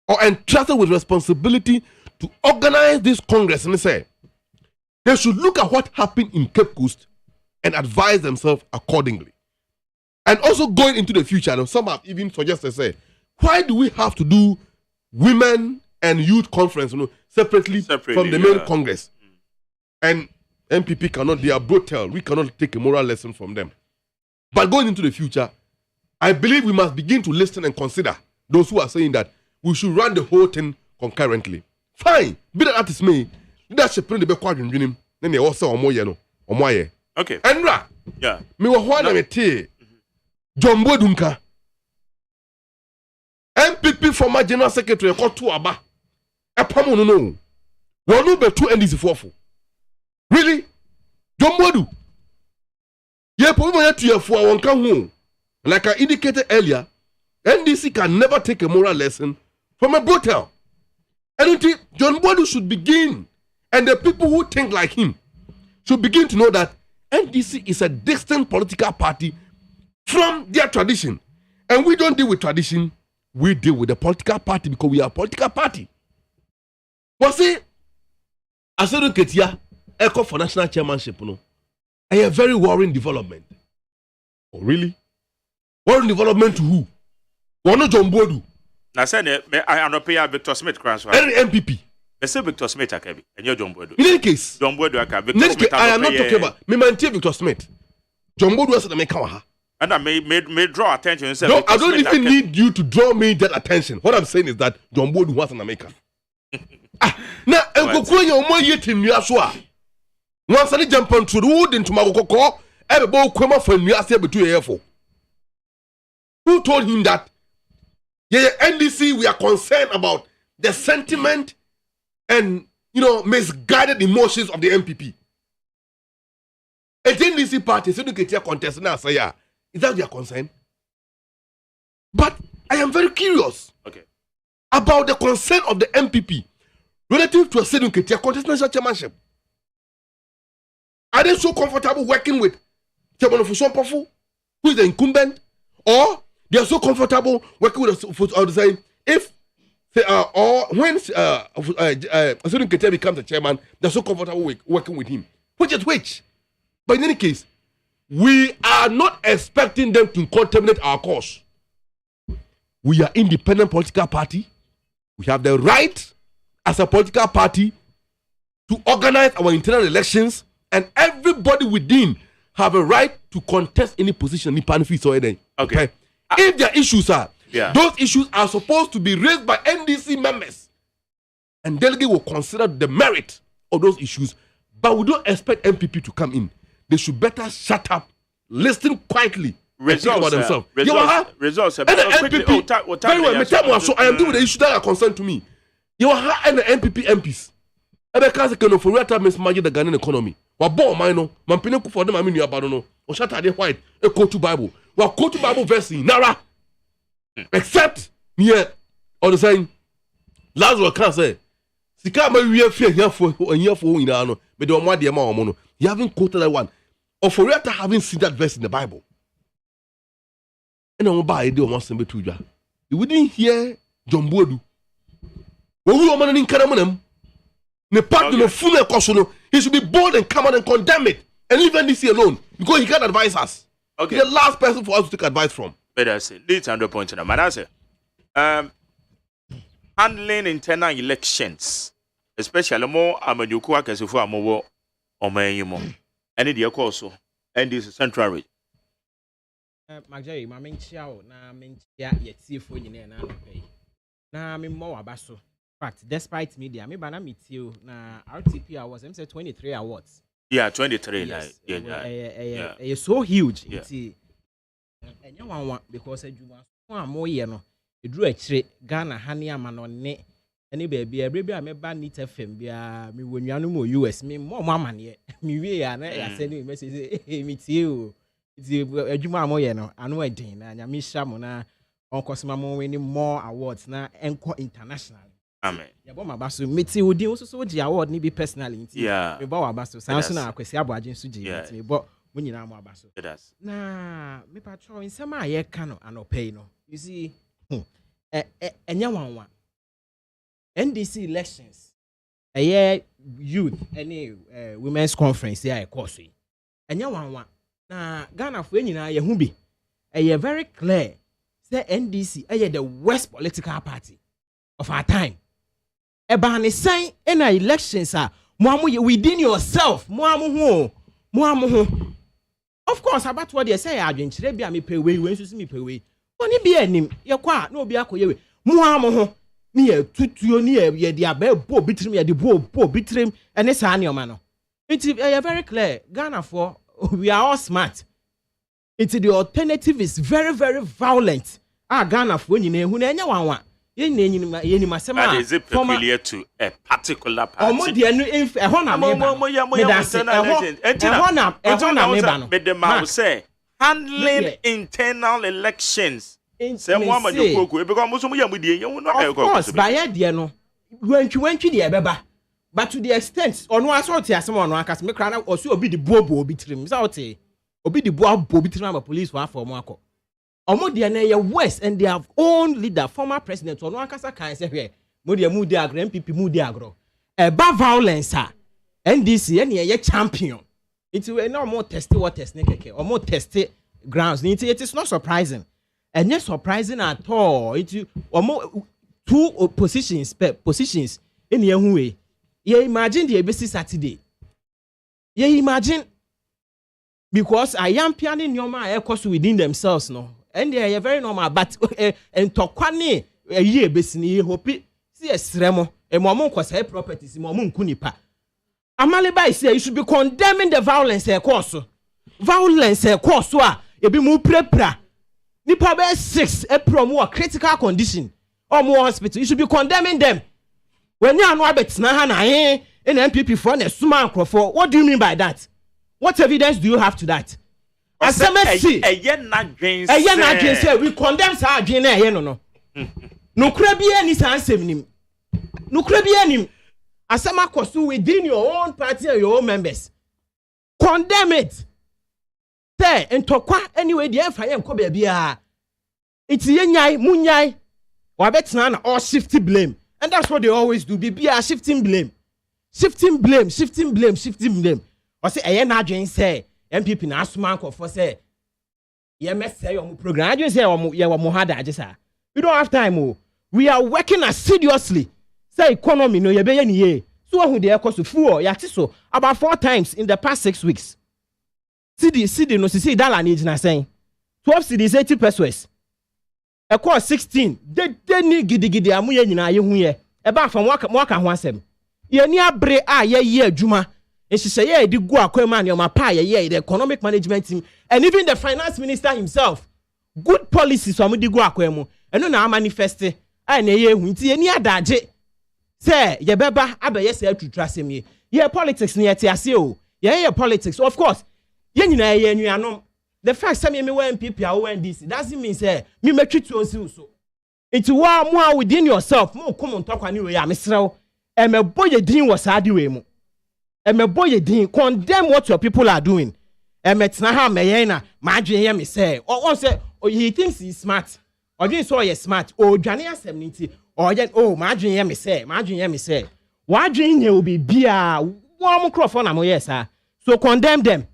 or entrusted with responsibility to organize this Congress, and say they should look at what happened in Cape Coast and advise themselves accordingly. And also going into the future, and some have even suggested, say, why do we have to do women and youth conference separately from the main Congress? And MPP cannot, they are brutal. We cannot take a moral lesson from them. But going into the future, I believe we must begin to listen and consider those who are saying that we should run the whole thing concurrently. Fine. Be that as may, leadership in the backward in Guinea, then they also omoye. Okay. Andra. Yeah. Me wa hwana mete. Jombo Dunka. MPP former General Secretary Kotu Aba. Epamu no. Wonu betu NDC fofu. Really? Jombodu. Ye pomo ya tuyefu wonka hu. Like I indicated earlier, NDC can never take a moral lesson from a brutal. And John Bodu should begin, and the people who think like him should begin to know that NDC is a distant political party from their tradition. And we don't deal with tradition, we deal with the political party because we are a political party. Was it? As I look at here, Echo for national chairmanship, a very worrying development. Oh, really? Worrying development to who? One John Bodu. I said, I don't pay Victor Smith transfer. Any MPP. I say Victor Smith, Akabi, and you're John Bodu. In any case, John Bodu, Akabi. I am not talking about me, MONTIE Victor Smith. John Bodu was the maker. And I may draw attention. No, I don't even need you to draw me that attention. What I'm saying is that John Bodu was an American. Now, I'm going to go yet in Yasua. Once I jump on through the wood into Magoko, everybody come up from Yasua between airful. Who told him that? Yeah, NDC, we are concerned about the sentiment and, misguided emotions of the MPP. A NDC party, so you can contest now, say, Is that their concern? But I am very curious about the concern of the MPP relative to a Sedun Ketia contestation chairmanship. Are they so comfortable working with Chairman of Usompofu, who is the incumbent, or they are so comfortable working with the if or when Sedun Ketia becomes the chairman, they're so comfortable working with him. Which is which? But in any case, we are not expecting them to contaminate our cause. We are independent political party. We have the right as a political party to organize our internal elections, and everybody within have a right to contest any position in Panfis or anything. Okay. If their issues are, those issues are supposed to be raised by NDC members, and delegate will consider the merit of those issues, but we don't expect MPP to come in. They should better shut up, listen quietly, and think about themselves. Results. And the MPP, very well, so I am doing the issues that are concerned to me. You are and the MPP MPs. Ebe ka se keno for real time manage the Ghanaian economy. Wa bo man no, man pene ku for them aminu abado no. O shata de white e quote to Bible. Wa quote to Bible verse in nara. Except here on the saying Lazarus can say sika ma wie fie here for ina no. Me de omo ade ma omo no. You haven't quoted that one. Or for real having seen that verse in the Bible. And on ba ide omo sembe tuja. You wouldn't hear John Bodu. When we are in Karamanam, the part of the full no, he should be bold and come out and condemn it, and leave NDC alone because he can't advise us. Okay, he's the last person for us to take advice from. But I say, let's under point in a man. Handling internal elections, especially more Amaduku Akasifu Amowo or Mayimo, and the also, and this central region. Magjay, my main chow, na main ya yet see for you and pay. Na I'm more abaso. Fact, despite media, me bana meet you na RTP awards. I'm say 23 awards. Yeah, 23. Yes. Yeah. It's so huge. Yeah. It's and you want because I do one more year no. You drew a trade Ghana honey man on ne. Any baby, I me ban need FM. Bia me when you know US me more mama ye. Me we are I send you message. Hey, meet you. It's a juma more year no. I know a day na nyami shamona. Uncle Simamo winning more awards na encore international. Amen. Ya bo mabaso meti odi nso so gi award ni bi personally nti. Yeah. Me bo wabaso sanso na akwesi aboaje nso gi nti me bo mo nyina mo abaso. It does. Na me patro nsema aye ka no anopay no. You see enya wanwa. NDC elections. Youth any women's conference here course. Enya wanwa. Na Ghana fo nyina ye hu bi. Very clear. Say NDC the worst political party of our time. Eba ne sign in elections are within yourself. Of course, about what they say, I didn't be me pay way when you see me pay way. When he be a name, your qua no be a coy. Muamoho near to near ye the abe bo between me at the bo between and it's an your man. It's very clear. Ghana for we are all smart. It's the alternative is very, very violent. Ghana for you know who one. That is it peculiar to a particular party. Handling internal elections. Of course, by idea no. When you but to the extent, or no, I saw someone who has me cry out, or so be the bobo between me. Obi the bobo between my police one for Marco. Omo West and they have own leader, former president, or no Ankasa can say here. Modia Moody Agro, MPP Moody Agro. About violence, NDC, any champion. It's no more testy what test or more testy grounds. It is not surprising. And not surprising at all. It's or more two positions in the way. You imagine the ABC Saturday. You imagine because I am pianing your man course within themselves, no. And they are very normal, but and Tokwane a year basically hope see a sremo a momon cause her properties in Momon Kunipa. Amaliba say you should be condemning the violence a course. Violence a course, you be more prepra. Nipa be 6 April more critical condition or more hospital. You should be condemning them. When you are no abet na hana in MPP for a suman for what do you mean by that? What evidence do you have to that? asemesi eye na dwen say we condemn sa adwen na eye no no kura bia ni sa asem nim no kura bia nim asema koso within your own party and your own members condemn it say entokwa anyway the enfa ye nko ba bia iti ye nyai munyai wa betena na all shifting blame and that's what they always do bia shifting blame o say eye na adwen say MPP na asuma nkofo say ye messay your program adwen say ye wo hada agisa we don't have time we are working assiduously say economy no ye be ye ni ye so who dey cost fuel ya ti so about 4 times in the past 6 weeks cd no see dollar need na saying 12 cedis 80 pesos e cost 16 de ni gidigidi amu ye nyina ye hu ye e ba fa mo aka ho asem ye ni abre a ye adwuma ye di go akwema ne o ma pa ye the economic management team and even the finance minister himself good policies so am di go akwemu eno na manifest a na ye hu nti ye ni adaje say ye beba abaye say atutrasem ye politics ne ye ti ase o ye politics of course ye nyina ye anuanom the fact say me we MPP a we NDC doesn't mean say me metwitu onsi so it wa mo within yourself mo kom ntokwa ne we ya mesrew emebo ye din was ade we mu emebo ye din condemn what your people are doing emetna ha meye na ma adwen ye me say o say he thinks he's smart odwen so ye smart o dwane asem nti o ye ma adwen ye me say wa adwen ye obi bia wo mo crofo na mo yes so condemn them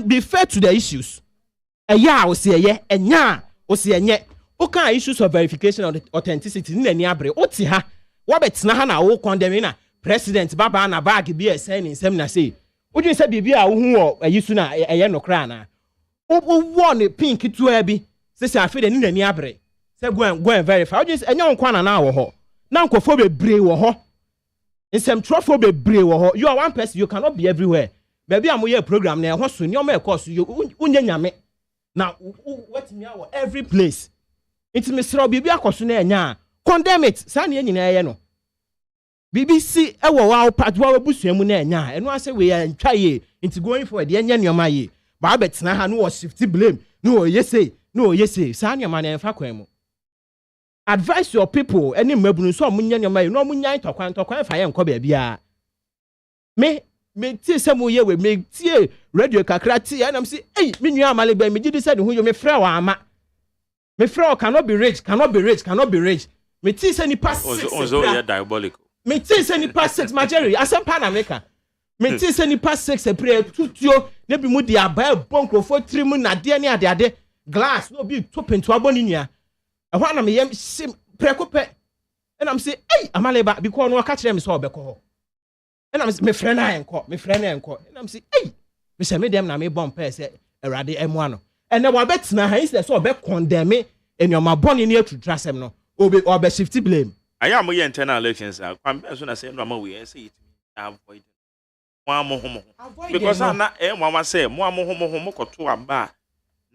be fair to the issues o say ye enya o say enye o kan issues of verification of authenticity ni ani abre o ti ha wo betena ha na wo condemn na president baba na bag bi esen nsem na say odwen say bibia wo hu ayisu na eye no kra na o won pink to abi say afi de ni ani abre say go and verify odwen say enya nkwa na wo ho na nkofo bebre wo ho nsem trofo bebre wo ho you are one person you cannot be everywhere baby am ye program na ho so ni o ma course you unya nyame na what me our every place it me sro bibia akoso na enya condemn it sa na nyina ye no BBC ewo wa patwa wabusuamu na enya eno ase we antwa ye into going forward ye nya nyoma ye ba betena ha no shift blame no yese sa nyoma na enfa kwan mu advise your people any mabunu so omunya nyoma ye no omunya tokwan fa ye nko ba bia me tie se mo ye we me tie radio kakra tie and am say hey me nua amale ba me gidi said hu yo me frɛ wa ama me frɛ o cannot be rich me tie se ni pass also ya diabolical me tie se ni pass 6 majority asem pan America me tie se ni pass 6 pre tutuo na bi mu di aba bonkrofo trim na de ne ade glass no bi to pentu aboni nua e ho na me yem sim prekope and am say hey amale ba because no ka kire me so obekọ ho and I'm my friend I enko and I'm say hey me say me dem na me bomb pair say erade emu no and na wa betina ha is so be condemn me en your maboni ni atutrasem no obe shift blame aya mo ye internal elections kwam so na say no ma we say it avoid mo because na mo say mo koto aba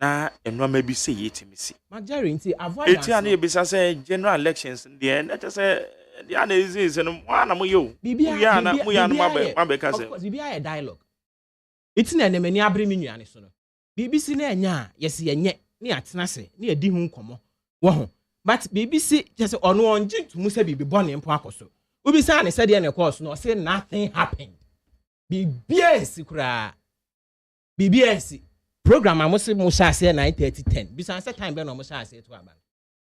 na eno ma bi say it me see majority avoid it na e bi say general elections there na say the other is no na mo yo bibia na mo ya no ma be ka say bibia e dialogue it's na enemy abre me nuane so no BBC na enya yes yenye ni atena se ni edi hu nkomo wo ho but BBC just ono onje tumu se bibi bone mpo akoso obi sa ne se de na course no say nothing happened BBS kura BBS program amosi mo sha se 9:30 bisa se time be no mo sha se to aba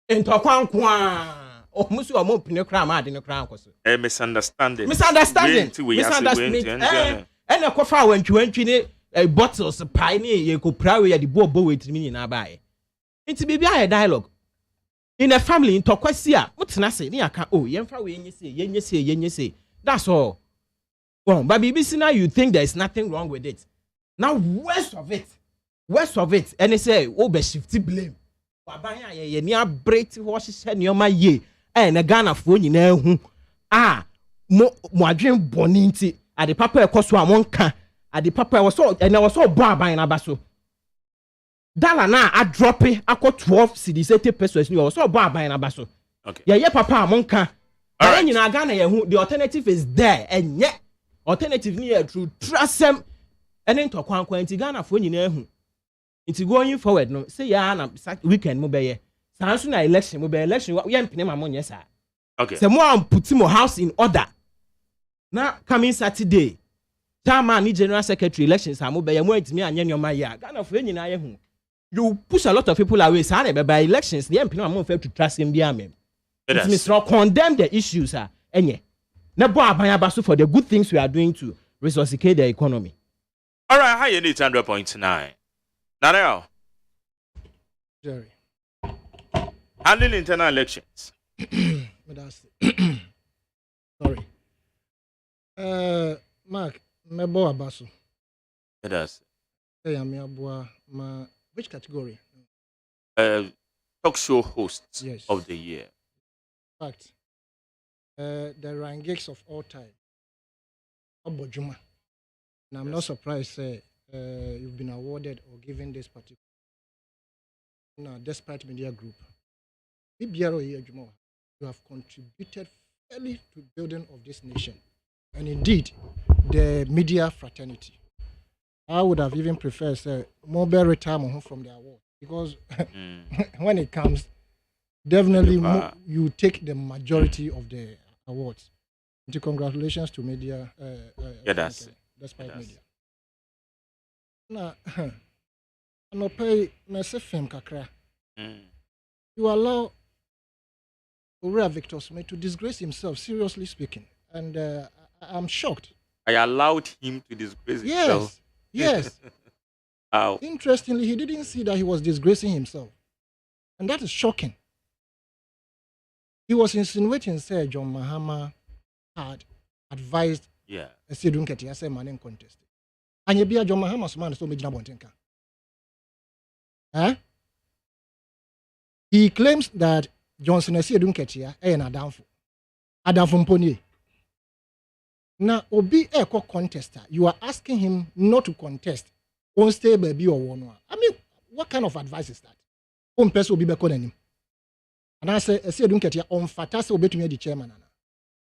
entokwankwa o musu o mo pine kra ma ade ne kra akoso misunderstanding ene ko fa wantwi ne bottles pie ne ye ko prawe ya de bobo wetimi ni na baaye nti bibia ya dialogue in a family ntokwasi a mutena se ne aka yemfa we yenye say that's all well but BBC now you think there is nothing wrong with it now worst of it and they say be shifty blame baban ya ye ni abrate ho hye ne oma ye na Ghana fo nyina hu mo adwen boni nti ade papa ekoso a monka ade papa was so bo aban na baso dollar na a drop akọ 12 cedis 80 pesos ni so bo aban na baso okay ye papa a monka ara nyina Ghana ye hu the alternative is there enye alternative ni true trusem ene ntokwankwa nti Ghana fo nyina hu It's going forward. No, say ya na weekend mo be ye. Sanso na election mo be election. We mpene ma mo nye sa. Okay. Say mo am put mo house in order. Now coming Saturday, chairman ni general secretary elections mo be ye mo etimi anye nyoma ya. Ghana for nyina ye hu. You push a lot of people away. Say na be by elections. The mpene ma mo fail to trust him bia mem. It's Mr. Condemn the issues enye. Na bo abanya baso for the good things we are doing to resuscitate the economy. All right, how you need 100.9. Now, Jerry. handling internal elections. Sorry. Mark, mebo abaso. It does. Which category? Talk show hosts Yes. of the year. In fact, the rangics of all time. Obojuma. And I'm not surprised you've been awarded or given this particular. Now, despite media group, you have contributed fairly to building of this nation, and indeed, the media fraternity. I would have even preferred more retirement from the award because when it comes, definitely you take the majority of the awards. So congratulations to media. Despite media. Now, no pay film kakra. You allow Ura Victor Smith to disgrace himself, seriously speaking. And I'm shocked. I allowed him to disgrace himself. Yes. How? Interestingly, he didn't see that he was disgracing himself. And that is shocking. He was insinuating, say, John Mahama had advised a Sidun Ketia, say, man in contest. And you be a John Mahama's man, so Major Bontenka. He claims that Johnson is Sidun Ketia, and Adamfo Pony. Now, Obi Eko contester, you are asking him not to contest. Won't stay baby or one. I mean, what kind of advice is that? One person will be back on him. And I say, Sidun Ketia, on Fatasa will be to me the chairman.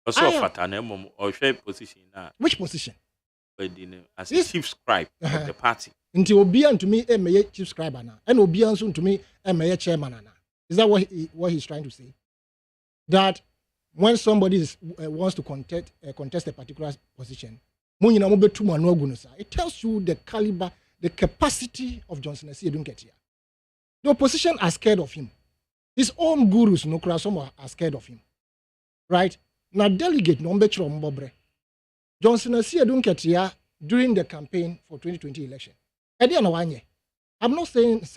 Also, Fatana, or share position now. Which position? As a chief scribe of the party. Until Obian to me, a chief scribe now, and Obian soon to me, a chairman now. Is that what he's trying to say? That when somebody wants to contest a particular position, it tells you the caliber, the capacity of Johnson Edun Ketia. The opposition are scared of him. His own gurus, some are scared of him. Right? Now, delegate Nombecho Mbobre. Johnson Edun Ketia during the campaign for 2020 election. I'm not saying,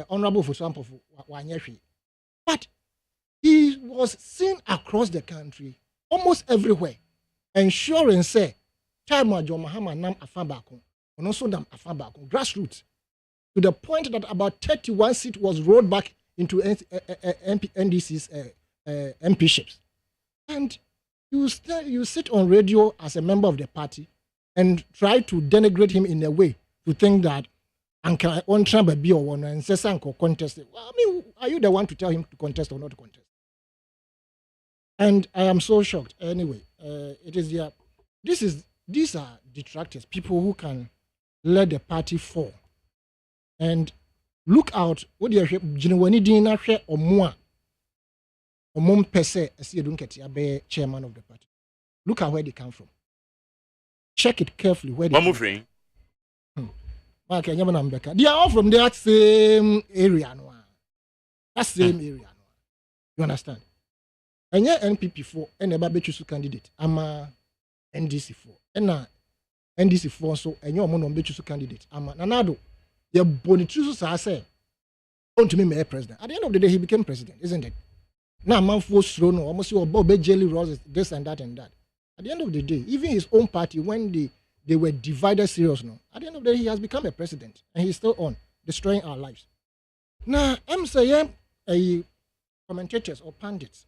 honorable for some of Wanyeshi, but he was seen across the country, almost everywhere, ensuring, time John Mahama Nam Afabako, and also Nam Afabako, grassroots, to the point that about 31 seats was rolled back into NDC's MPships. And you sit on radio as a member of the party and try to denigrate him in a way to think that Uncle on Trump be or one and says Uncle contest. Well, I mean, are you the one to tell him to contest or not to contest? And I am so shocked. Anyway, it is there. These are detractors, people who can let the party fall. And look out, what do you genuinely dinner share or more? Or mom per se, as you don't get a chairman of the party. Look at where they come from. Check it carefully where they come from. They are all from that same area. That same area. You understand? And yeah, NPP4 and a Babechusu candidate. I'm a NDC4. And NDC4 so and you're a Bechusu candidate. I'm a Nanado. Your Bonichusu I say, want to be president. At the end of the day, he became president, isn't it? Now, man, forced thrown almost your Bob jelly roses, this and that and that. At the end of the day, even his own party, when they were divided serious now, at the end of the day, he has become a president and he's still on, destroying our lives. Now, I'm saying commentators or pundits.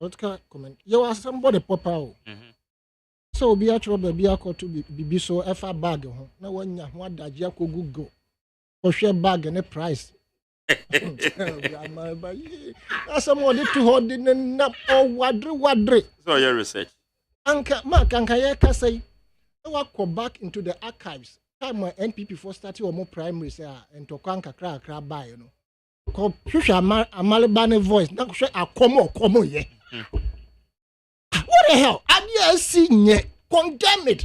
What can comment? You are somebody pop out. So be a trouble, be a call to be so FA bag. Now, when you want that, you could go for share bag and a price. That's someone to hold in a nap or wadre. So, your research. Mark Ankayaka say, I will go back into the archives. time when NPP for starting or more primary say and to kakra buy you know. Ko hwehwe amalebane voice na hwehwe akomo ye. What the hell? I see nye condemn it.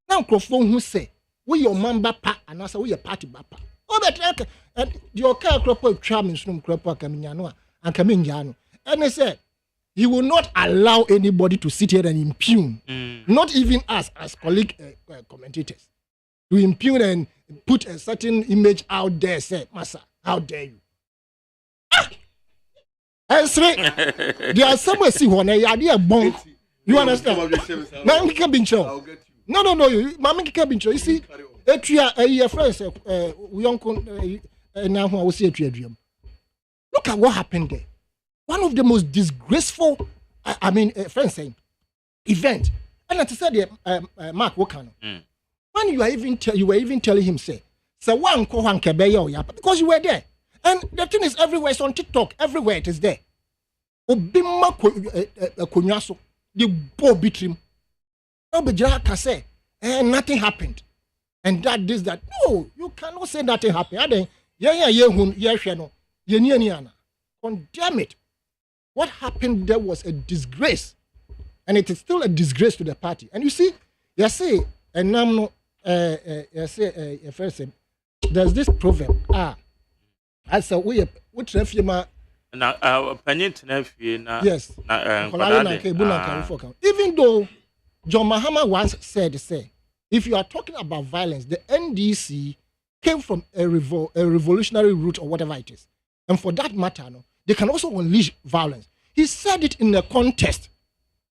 Now microphone who say we your member pa and answer we your party bapa. Oh but and your car crop tram in some crop kaminyano and kaminyano. And they said he will not allow anybody to sit here and impugn, not even us as colleague commentators, to impugn and put a certain image out there. Say, Massa, how dare you? And say, there are somewhere see one idea bomb. You understand? Mami Kabincho. No. Mami Kabincho. You see, your friends, we uncle now who will see a dream. Look at what happened there. One of the most disgraceful, friends saying, event. And as I said, Mark Wakano. When you were even telling him, say, so one kohan kebeyo because you were there. And the thing is everywhere, it's on TikTok, everywhere it is there. Obima konyaso, the bo bitrim. Obejara can say, nothing happened. And that. No, you cannot say nothing happened. Condemn it. What happened there was a disgrace. And it is still a disgrace to the party. And you see, you say, and now, first, there's this proverb. I said, we refuma. Yes. Even though John Mahama once said, if you are talking about violence, the NDC came from a revolutionary route or whatever it is. And for that matter, no, they can also unleash violence. He said it in a contest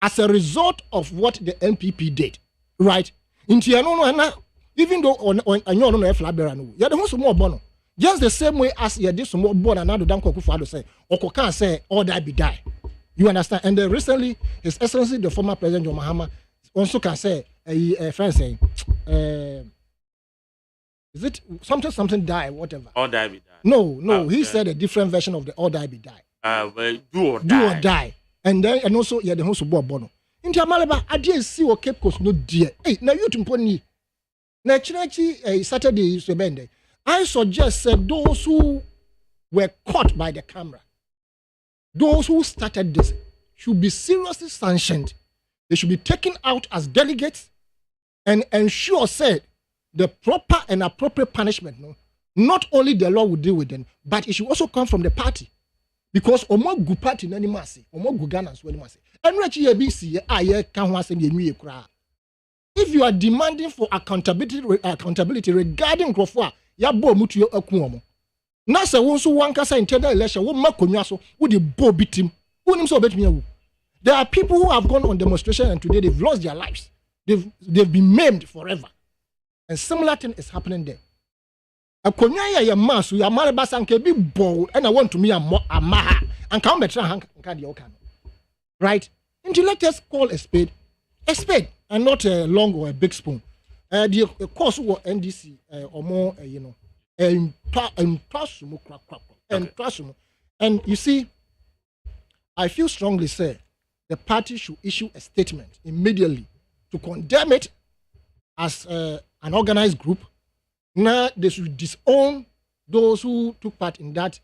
as a result of what the NPP did, right? Even though on you're the most more bono. Just the same way as you did some more born and now the Danko Kufado say, or can't say, all die be die. You understand? And then recently, His Excellency, the former President John Mahama, also can say, a friend saying, is it something die, whatever? All die be die. No, he said a different version of the all die be die. Do or die. And also, the host of Bono. In Tamalaba, I didn't see what Cape Coast no dear. Hey, now you to pony. Naturally, Saturday is the I suggest those who were caught by the camera, those who started this, should be seriously sanctioned. They should be taken out as delegates and ensure the proper and appropriate punishment. No, not only the law will deal with them, but it should also come from the party. Because omo gu party nani masi, omo gu Ghana so masi. Enrechi ABC aye kan ho asem ye kra. If you are demanding for accountability regarding Grofwa, ya bo mutu yo akuomo. Na se won so wan kasa internal election wo makonwa so wo de bo bitim. Wonim so betumi awu. There are people who have gone on demonstration and today they've lost their lives. They've been maimed forever. And similar thing is happening there. Akonya ya masu ya mare basanke be bold and I want to me amaha and come betra hanka de okano. Right? And let us call a spade and not a long or a big spoon. The course of NDC or more, and you see, I feel strongly say the party should issue a statement immediately to condemn it as an organized group. Now they should disown those who took part in that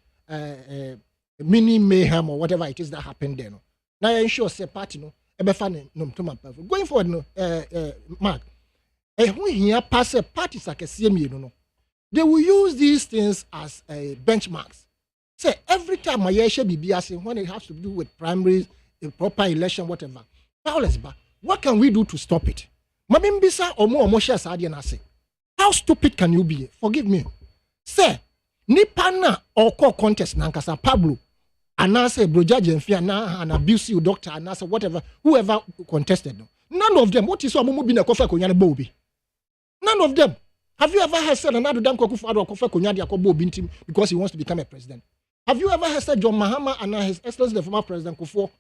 mini mayhem or whatever it is that happened there. No? Now I ensure say party no. Going forward, no, Mark. When here pass a parties like a CMU, they will use these things as benchmarks. Say every time I hear BBS when it has to do with primaries, a proper election, whatever. What can we do to stop it? Mabimbisa or more shares say. How stupid can you be? Forgive me. Say, Nipana or call contest Nankasa Pablo. And I say, Bro Judge and Fiana, and abuse you, doctor, and I say, whatever, whoever contested. None of them. What is so mumu bina kofa konyane bobi? None of them. Have you ever heard said another damn kofa konyane yakobo bintim because he wants to become a president? Have you ever heard said John Mahama and His Excellency the former president Kufo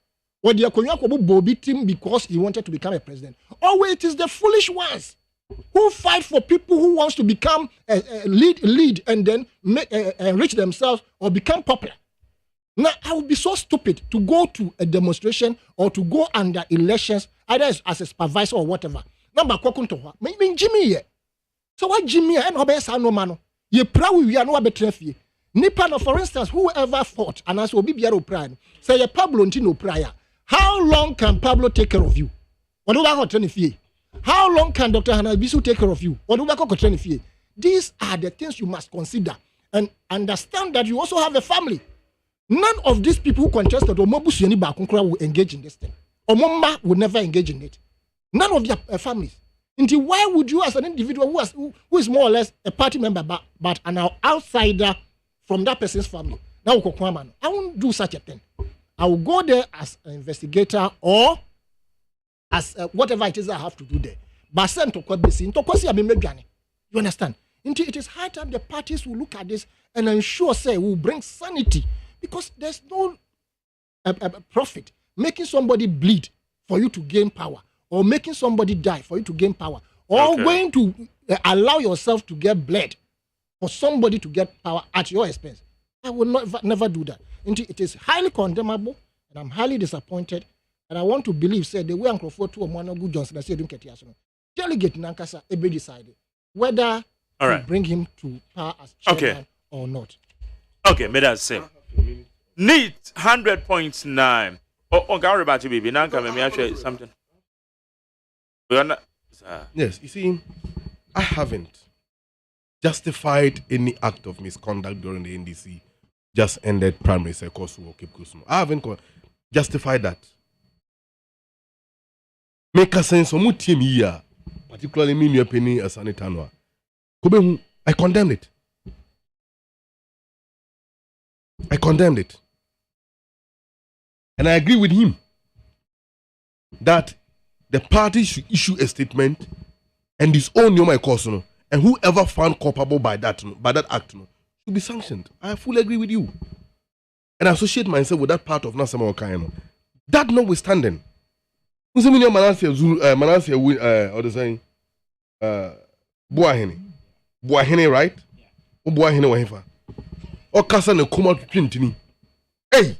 or the Konyakobo bobi team because he wanted to become a president? Oh, it is the foolish ones who fight for people who wants to become lead and then enrich themselves or become popular. Now, I would be so stupid to go to a demonstration or to go under elections, either as a supervisor or whatever. Number Kokuntoha, maybe Jimmy here. So what Jimmy and Obesa no mano? Ye proud we are no betrefie. Nipa no, for instance, whoever fought and as will be Biaro Prime, say a Pablo Ntino prior. How long can Pablo take care of you? What do I got fee? How long can Dr. Hanabisu take care of you? What do I got fee? These are the things you must consider and understand that you also have a family. None of these people who contested Omobusiani Bakunkra will engage in this thing. Omoma would never engage in it. None of their families. Until why would you, as an individual who is more or less a party member but an outsider from that person's family, now I won't do such a thing. I will go there as an investigator or as whatever it is I have to do there. But send to court, you understand? Until it is high time the parties will look at this and ensure, say, will bring sanity, because there's no profit making somebody bleed for you to gain power, or making somebody die for you to gain power, or going to allow yourself to get bled for somebody to get power at your expense. I will never do that. Until it is highly condemnable, and I'm highly disappointed. And I want to believe, say, the way Uncle Ford to Omanagu Johnson, I said, don't get yasono. Delegate Nankasa, be decided whether to bring him to power as chairman or not. Okay, may that say. Need 100.9. Oh, Gary Bati baby, now come me actually something. Yes, you see, I haven't justified any act of misconduct during the NDC. Just ended primary course or keep Kusum. I haven't justified that. Make a sense of team here, particularly me, your penny as Anitanwa. I condemned it. I condemned it. And I agree with him that the party should issue a statement and disown my cause, and whoever found culpable by that act should be sanctioned. I fully agree with you. And I associate myself with that part of Nasama Okaino. That notwithstanding, Manasseh, or the saying, Buahene, right? Buahene Wahifa. Or Kasa ne Kuma Pintini. Hey!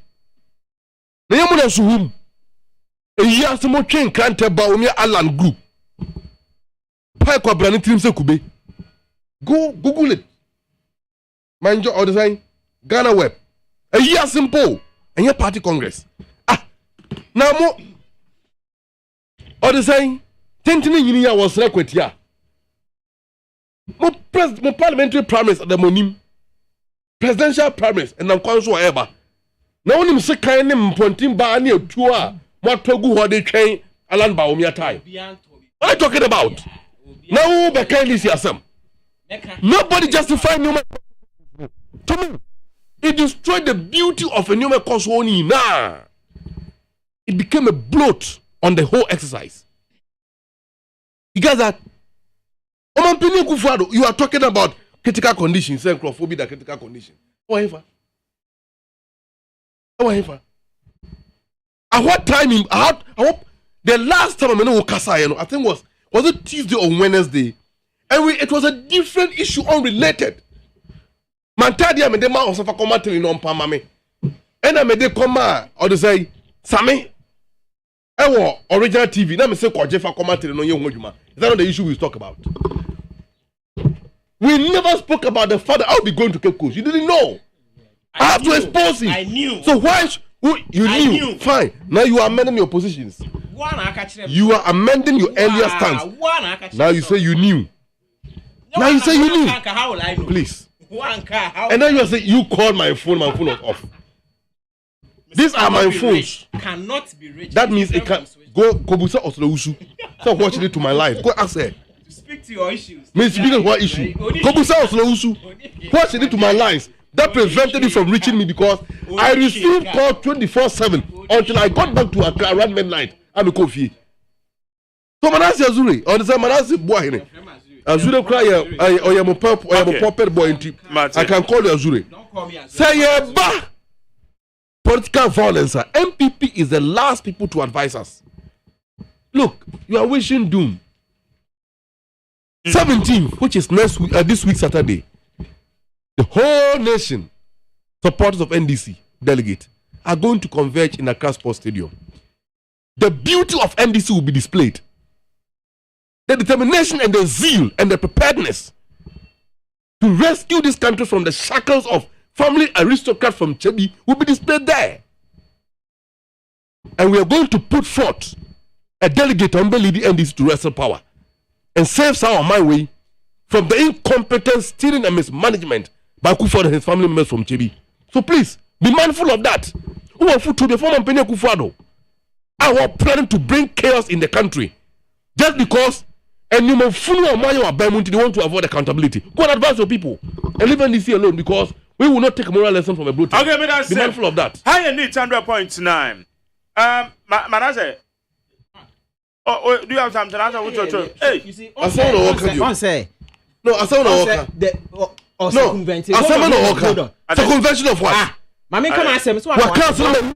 Nayamuna Suhum. A year some more train can't tell Baumia Alan Group. Paikwa Branitim Sekube. Go Google it. Mind your other saying, Ghana Web. A year simple. And your party congress. Now more. Other saying, Tentini Yinia was requet ya. More parliamentary primaries at the Monim. Presidential primaries and non-council ever. Now, him say kind of pointing by near tour. What Togu how they train Alan Baumia time. What are you talking about? Now, be kindly see some. Nobody justify Newman. To me, it destroyed the beauty of a Newman Koswoni. Nah, it became a bloat on the whole exercise. Because that, you are talking about critical conditions, xenophobia, critical condition. However, at what time? The last time I know Kasa, I think was it Tuesday or Wednesday, and it was a different issue, unrelated. Mantadia made them out of a commentary on Pamame, and I made them come or they say, Sammy, original TV. Let me say, Jeff commentary on your Is that not the issue we talk about? We never spoke about the father. I'll be going to Cape Coast. You didn't know. I have to expose him. I knew. So why? You knew. Fine. Now you are amending your positions. You are amending your earlier stance. Now you say you knew. Now you say you knew. Please. And then you say you called my phone was off. These are my phones. Cannot be reached. That means it can go Kobusa or Sloushu. Stop watching it to my life. Go ask her. Speak to your issues. Me speak of what issue? Kobusa or Sloushu. Watching it to my lines. That prevented it from reaching me because I received call 24/7 until I got back to Accra around midnight. I'm a coffee. So Manasseh Azure, or the same Manasseh Boahene. Azure cry or your puppet boy. I can call you Azure. Say ba political violence. MPP is the last people to advise us. Look, you are wishing doom. 17th, which is next week, this week Saturday. The whole nation, supporters of NDC, delegate, are going to converge in Accra Sports Stadium. The beauty of NDC will be displayed. the determination and the zeal and the preparedness to rescue this country from the shackles of family aristocrats from Chebi will be displayed there. And we are going to put forth a delegate on the leading NDC to wrestle power and save Sao my way from the incompetent stealing and mismanagement by Kufuor and his family members from Chebi. So please, be mindful of that. Who are to the former Penny Kufuor? Our planning to bring chaos in the country just because and you may fully they want to avoid accountability. Go and advise your people and leave NDC alone because we will not take a moral lesson from a brutal. Okay, but be mindful of that. High and need 100.9. Manasseh. Oh, do you have something? Hey, you see, I saw no say. No, I saw no No, I saw no it's a convention of what? Ah, Mami, come and say, so what council?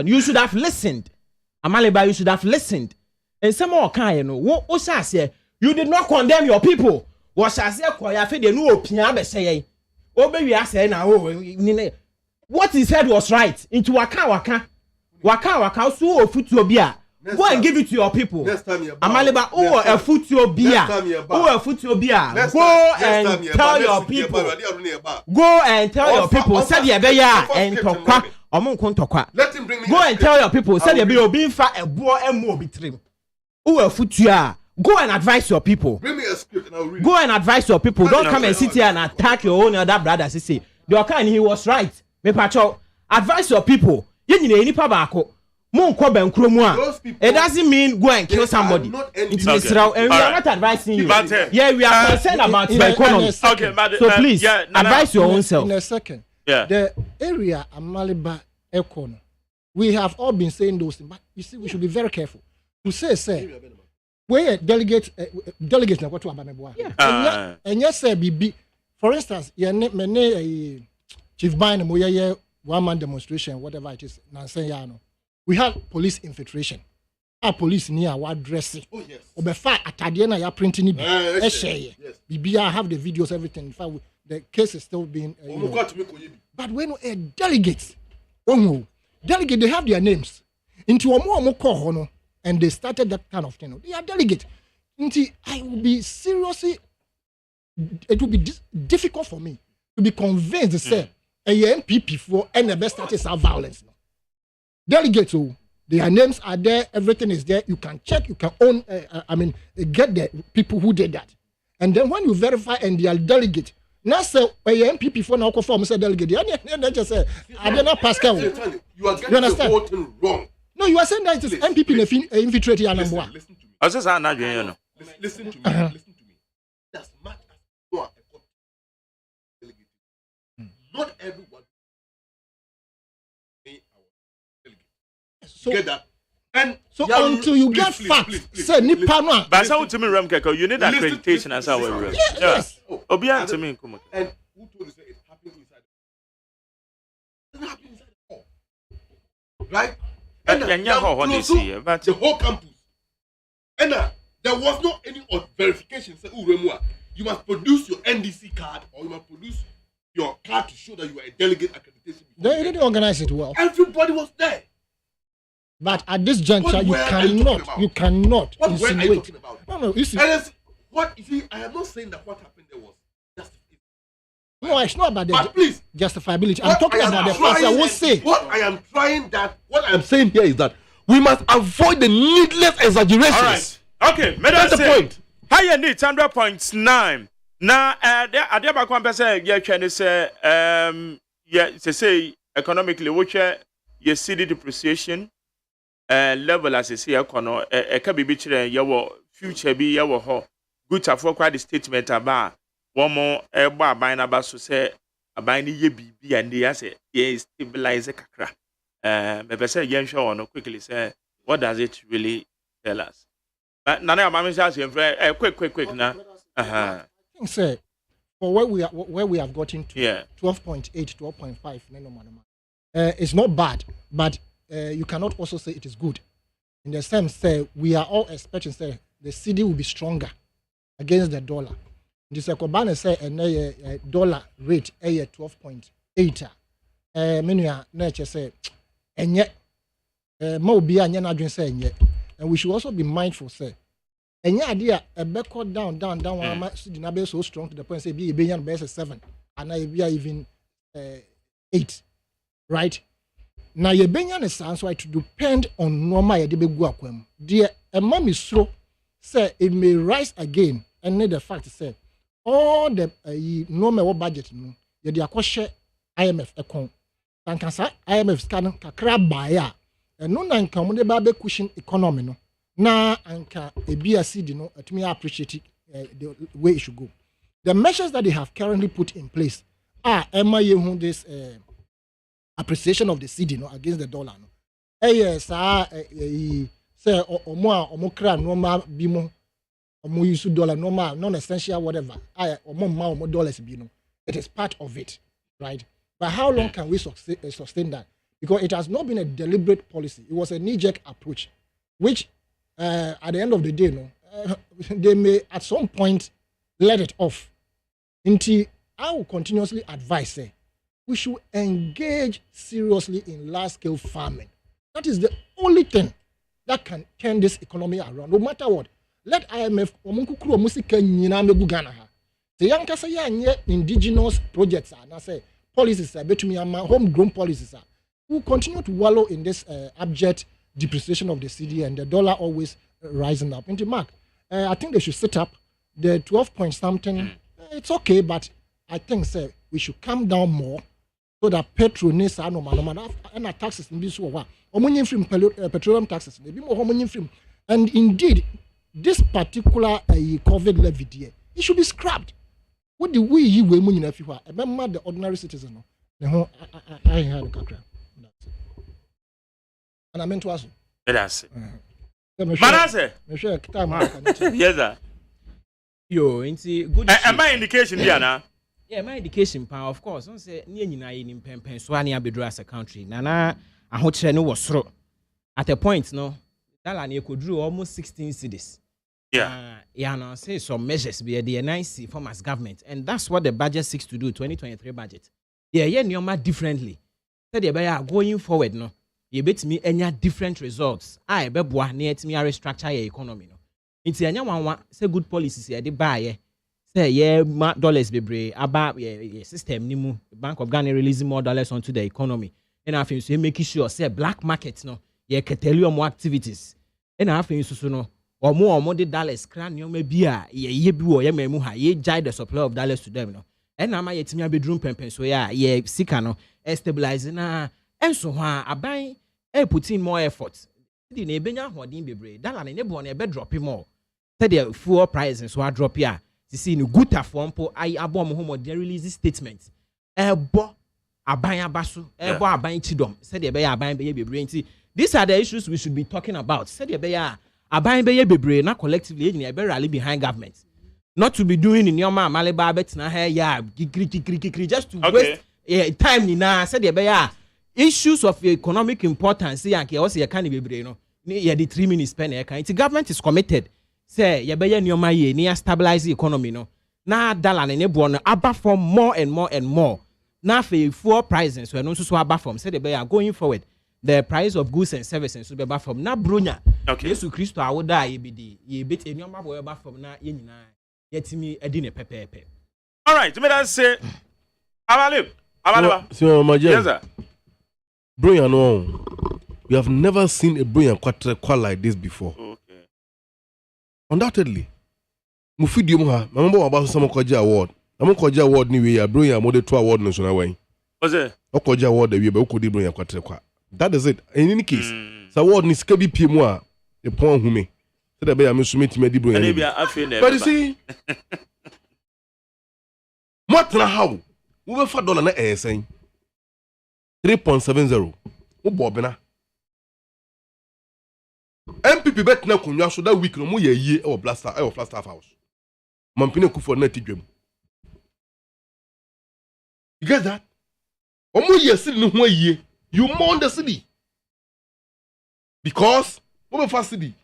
You should have listened. Amaliba, you should have listened. And some more kind, you know, what I say, you did not condemn your people. What I say, I feel the new opinion, say, oh, baby, I say now, what he said was right. Into waka, so foot to beer. Go and give it to your people. Amaliba, oh, a foot to beer. Oh, a foot to beer. Go and tell your people. Go and tell your people. Said ye be ya and tokwa. Omon kon tokwa. Go and tell your people. Said ye be obi fa ebo emo obi trim. Oh, a foot to go and advise your people. Bring me a script and I'll read. Go and advise your people. Don't come and sit here and attack your own other brothers. Say the Okan he was right. Me pacho advise your people. Ye nyine nipa baako. It doesn't mean go and kill somebody. It's Israel, and we are not advising you. Yeah, we are concerned about your economy. Okay, so please advise your own self. In a second, the area Amaliba Econo, we have all been saying those things, but you see, we should be very careful to say, where delegate na what to Abameboa. And yes, sir, BB. For instance, Chief Bine Moya 1 man demonstration, whatever it is, Nansayano. We had police infiltration. Our police near our dressing. Oh, yes. Obefa atadiena ya printing it. Yes. I have the videos, everything. In fact, the case is still being. But when a delegate, delegate, they have their names. Into a more hono, and they started that kind of thing. They are delegate. I will be seriously. It will be difficult for me to be convinced to say a MPP for and the best started some violence. Delegates, their names are there, everything is there. You can check, you can own, get the people who did that. And then when you verify and they are delegate, now say, MPP for now conform, say delegate. I just say, I don't know, Pascal. You are getting the whole thing wrong. No, you are saying that it is MPP infiltrated Anambra. Listen to me. I was just saying that, Listen to me. Listen to me. That's much as you are a delegate. Not everyone. So, get that. And so until you get facts, say Nipana. But I want to me, Ramkeko, you need accreditation as our yes. Obian to me, come on. And who told you say it's happening inside? It doesn't happen inside the hall. Right? And the whole campus. And there was not any verification. Say, you must produce your NDC card or you must produce your card to show that you are a delegate accreditation. They didn't organize it well. Everybody was there. But at this juncture, you cannot what insinuate. Are you talking about? No, you see. What you see, I am not saying that what happened there was justifiable. No, it's not about the please, justifiability. I'm talking about the facts. I will say. What I am saying here is that we must avoid the needless exaggerations. All right. Okay, that's the point. How you need 100.9. Now, I did back one person. Yeah, can say, say economically, which you see the depreciation. Level as I say, econo, can be between your future be your ho. Good to for quite the statement about one more buying about so say a buying ye be and the asset, ye stabilize a kakra. Maybe say young show no quickly say, what does it really tell us? But none of my messages quick now. think say for where we have gotten to 12.8, 12.5, it's not bad, but you cannot also say it is good. In the sense say we are all expecting say the cedi will be stronger against the dollar. This Kobane say a dollar rate 12.8. Menua nature say and yet mo be an adwin say yet. And we should also be mindful say and yeah idea a backward down one cedi be so strong to the point say be a billion base 7 and I be even 8, right? Now your benyan is so to depend on normal ye de begu akwam. Dear a mommy slow say it may rise again and need the fact say all the normal budget no ye de akoshe IMF ekon. Tankasa IMF scan kakra baya and no nan kan mo de ba be cushion economy no. Na anka ebia cedi no atumi appreciate the way it should go. The measures that they have currently put in place are this appreciation of the cedi no against the dollar no. Yes, say omo kra normal bi mo omo use dollar normal non-essential whatever. Omo dollars bi no. It is part of it, right? But how long can we sustain that? Because it has not been a deliberate policy. It was a knee-jerk approach, which at the end of the day, no, they may at some point let it off. Until I will continuously advise, say, we should engage seriously in large-scale farming. That is the only thing that can turn this economy around. No matter what, let IMF omunkukuru musika nyina megu Ghana ha. The young kasa ya nye indigenous projects and I say policies are between homegrown policies are. We will continue to wallow in this abject depreciation of the cedi and the dollar always rising up. Into Mark, I think they should set up the 12 point something. It's okay, but I think say we should come down more so that petrol needs and taxes in this war. Petroleum taxes, maybe more and indeed, this particular COVID levy here, it should be scrapped. What do we money if you are? Remember the ordinary citizen. No, I had a background. And I meant to ask. Yes, sir. Yes, sir. Yo, into good. My indication, Diana. Yeah, my education power, of course. Don't say near in Pempen, Swani Abidra as a country. Nana, I hope no was through. At a point, no, that could draw almost 16 cities. Yeah. Yeah, no, say some measures be the NIC form as government, and that's what the budget seeks to do. 2023 budget. Yeah, Nyoma differently. Said you better going forward, no. You bet me any different results. I be boa near to me restructure your economy, no. It's any one say good policies here. They buy say yeah, dollars be brave about yeah system nimu. Bank of Ghana releasing more dollars onto the economy, and I think so making sure say black market no yeah can tell you more activities, and I think so no. Or more the dollars cranium may be a ye be or ye memuha ye jai the supply of dollars to them no and now my yet me bedroom pempen so yeah ye sikano stabilizing and so I buy put in more effort the nebenya hodin bebre dollar ne bo na be drop more said the fuel prices so drop here to see no good form po I abom homo they release statement ebo aban abaso ebo aban chidom said the be aban be bebre. These are the issues we should be talking about said the be Aban be bebre na collectively you be rally behind government. Not to be doing in your man Malaba bet na hair ya just to waste time ni na said the be issues of economic importance ya ke also ya can bebre no. Ya the 3 minutes spend e kan. The government is committed. Say ya be ya your man ye near stabilize the economy no. Na dollar ne bo no aba from more and more and more. Na for fuel prices so no so aba from said the be going forward. The price of goods and services should be back from na bronya. Okay. Yesu Christo awoda yebidi. Ye bit enyoma boy back from na ye nyina. Yetimi edine pepepe. All right, me that say Abalib. So my yes sir. Bronya no. We have never seen a Bronya quite like this before. Okay. Undoubtedly. Mufidi mu ha, mambo about some Koja award. Am Koja award ni we ya Bronya mo de 2 award no so na wen. Was it? Okoja award we be okodi Bronya kwa. That is it. In any case, so what needs to be PMO, the point who me. So that I am submitting me the brain. But you see, what now? How? We will $4 na saying 3.70. Who Bobina? MPP bet na kunya so that week no mo ye or blaster or flaster house. Mampine Kufo Neti Dream. You get that? Omo ye city no ho ye. You mourn the city. Because what the first city?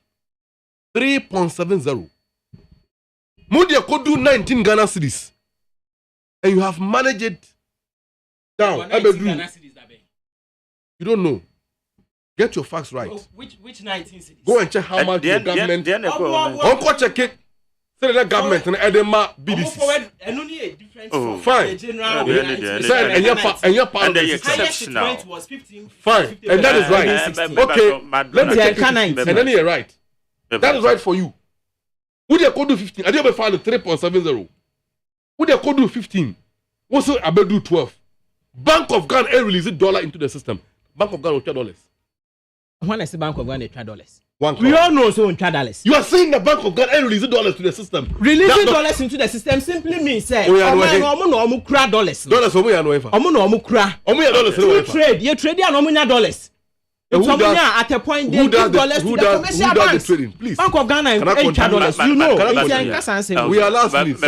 3.70. Modia could do 19 Ghana cities. And you have managed it down. You don't know. Get your facts right. Oh, which 19 cities? Go and check how much your government. Uncle check it. Say that government and Edema BDC. Fine. And your part of the exceptional was 15. Fine. And that is right. Okay. Let me take it. And then you're right. That is right for you. Would you go do 15? I didn't find 3.70. Would you go do 15? What's I better do 12? Bank of Ghana release $1 into the system. Bank of Ghana will $2. When I say Bank of Ghana, $2. We all know so $2. You are saying the Bank of Ghana release $1 to the system. Releasing dollars into the system simply means say, dollars. Dollars, trade, you trade dollars. At a point, they give dollars to the commercial banks. Please. Bank of Ghana $8. You know, we are last minute.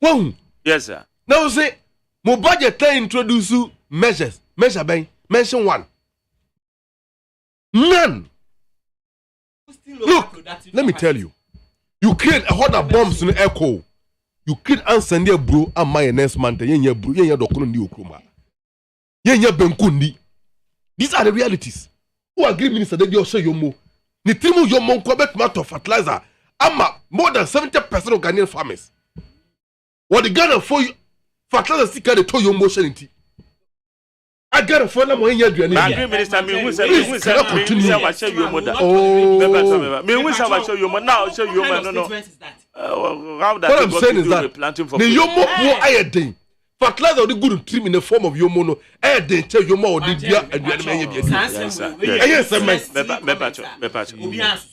So yes, sir. Now say, my budget can introduce measures. Measure bang. Mention one. None. Look, let me tell you. You create a hot bombs in the echo. You create answer near bro and my next month. Yenya bro, yenya dokuno ni okroma. Yenya benkundi. These are the realities. Who agree, Minister? They also yomo. Ni trimu yomo kwabet matter fertilizer. Ama more than 70% of Ghanaian farmers. What the Ghana for fertilizer stick at the to yomo shanity. I got a phone number in your dream. I agree, Minister. Me who said I show you mother. Oh, me who said I show you mother. Now show you mother. No. How that? What I'm saying is that the yomo poor ayedin. Fertilizer the good trim in the form of yomo no. Ayedin tell yomo or the dia and the enemy. Yes, sir.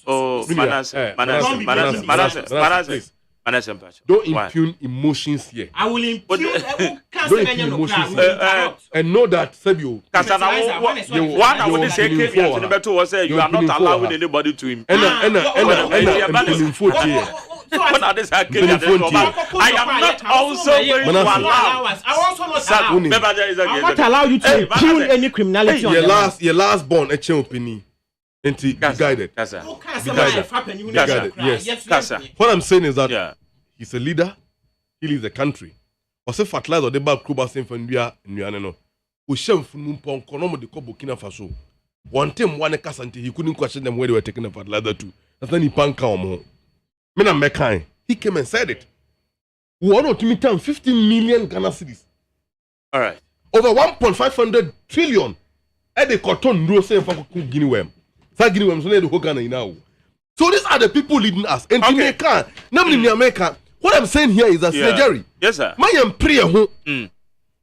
Oh, manas. Don't impugn emotions here. I will impugn emotions here. And know that Sebio. One I would say you are not allowing anybody to impugn. When I am not also going to allow. I won't allow you to impugn any criminality. Your last born a champion. Guided. Yes. What I'm saying is that he's a leader. He leads the country. Ose fertilizer the bag Kuba Symphony no. Ushem Funumpo Konomo de Burkina Faso. One time one Casanti, he couldn't question them where they were taking the fertilizer to. That's then he panka omo. Mena Mekai. He came and said it. We want to meet 15 million Ghana cedis. All right. Over 1.5 trillion. And the cotton no say for Guinea worm. So these are the people leading us. And in America, namely America, what I'm saying here is that Jerry. Yes, sir. My prayer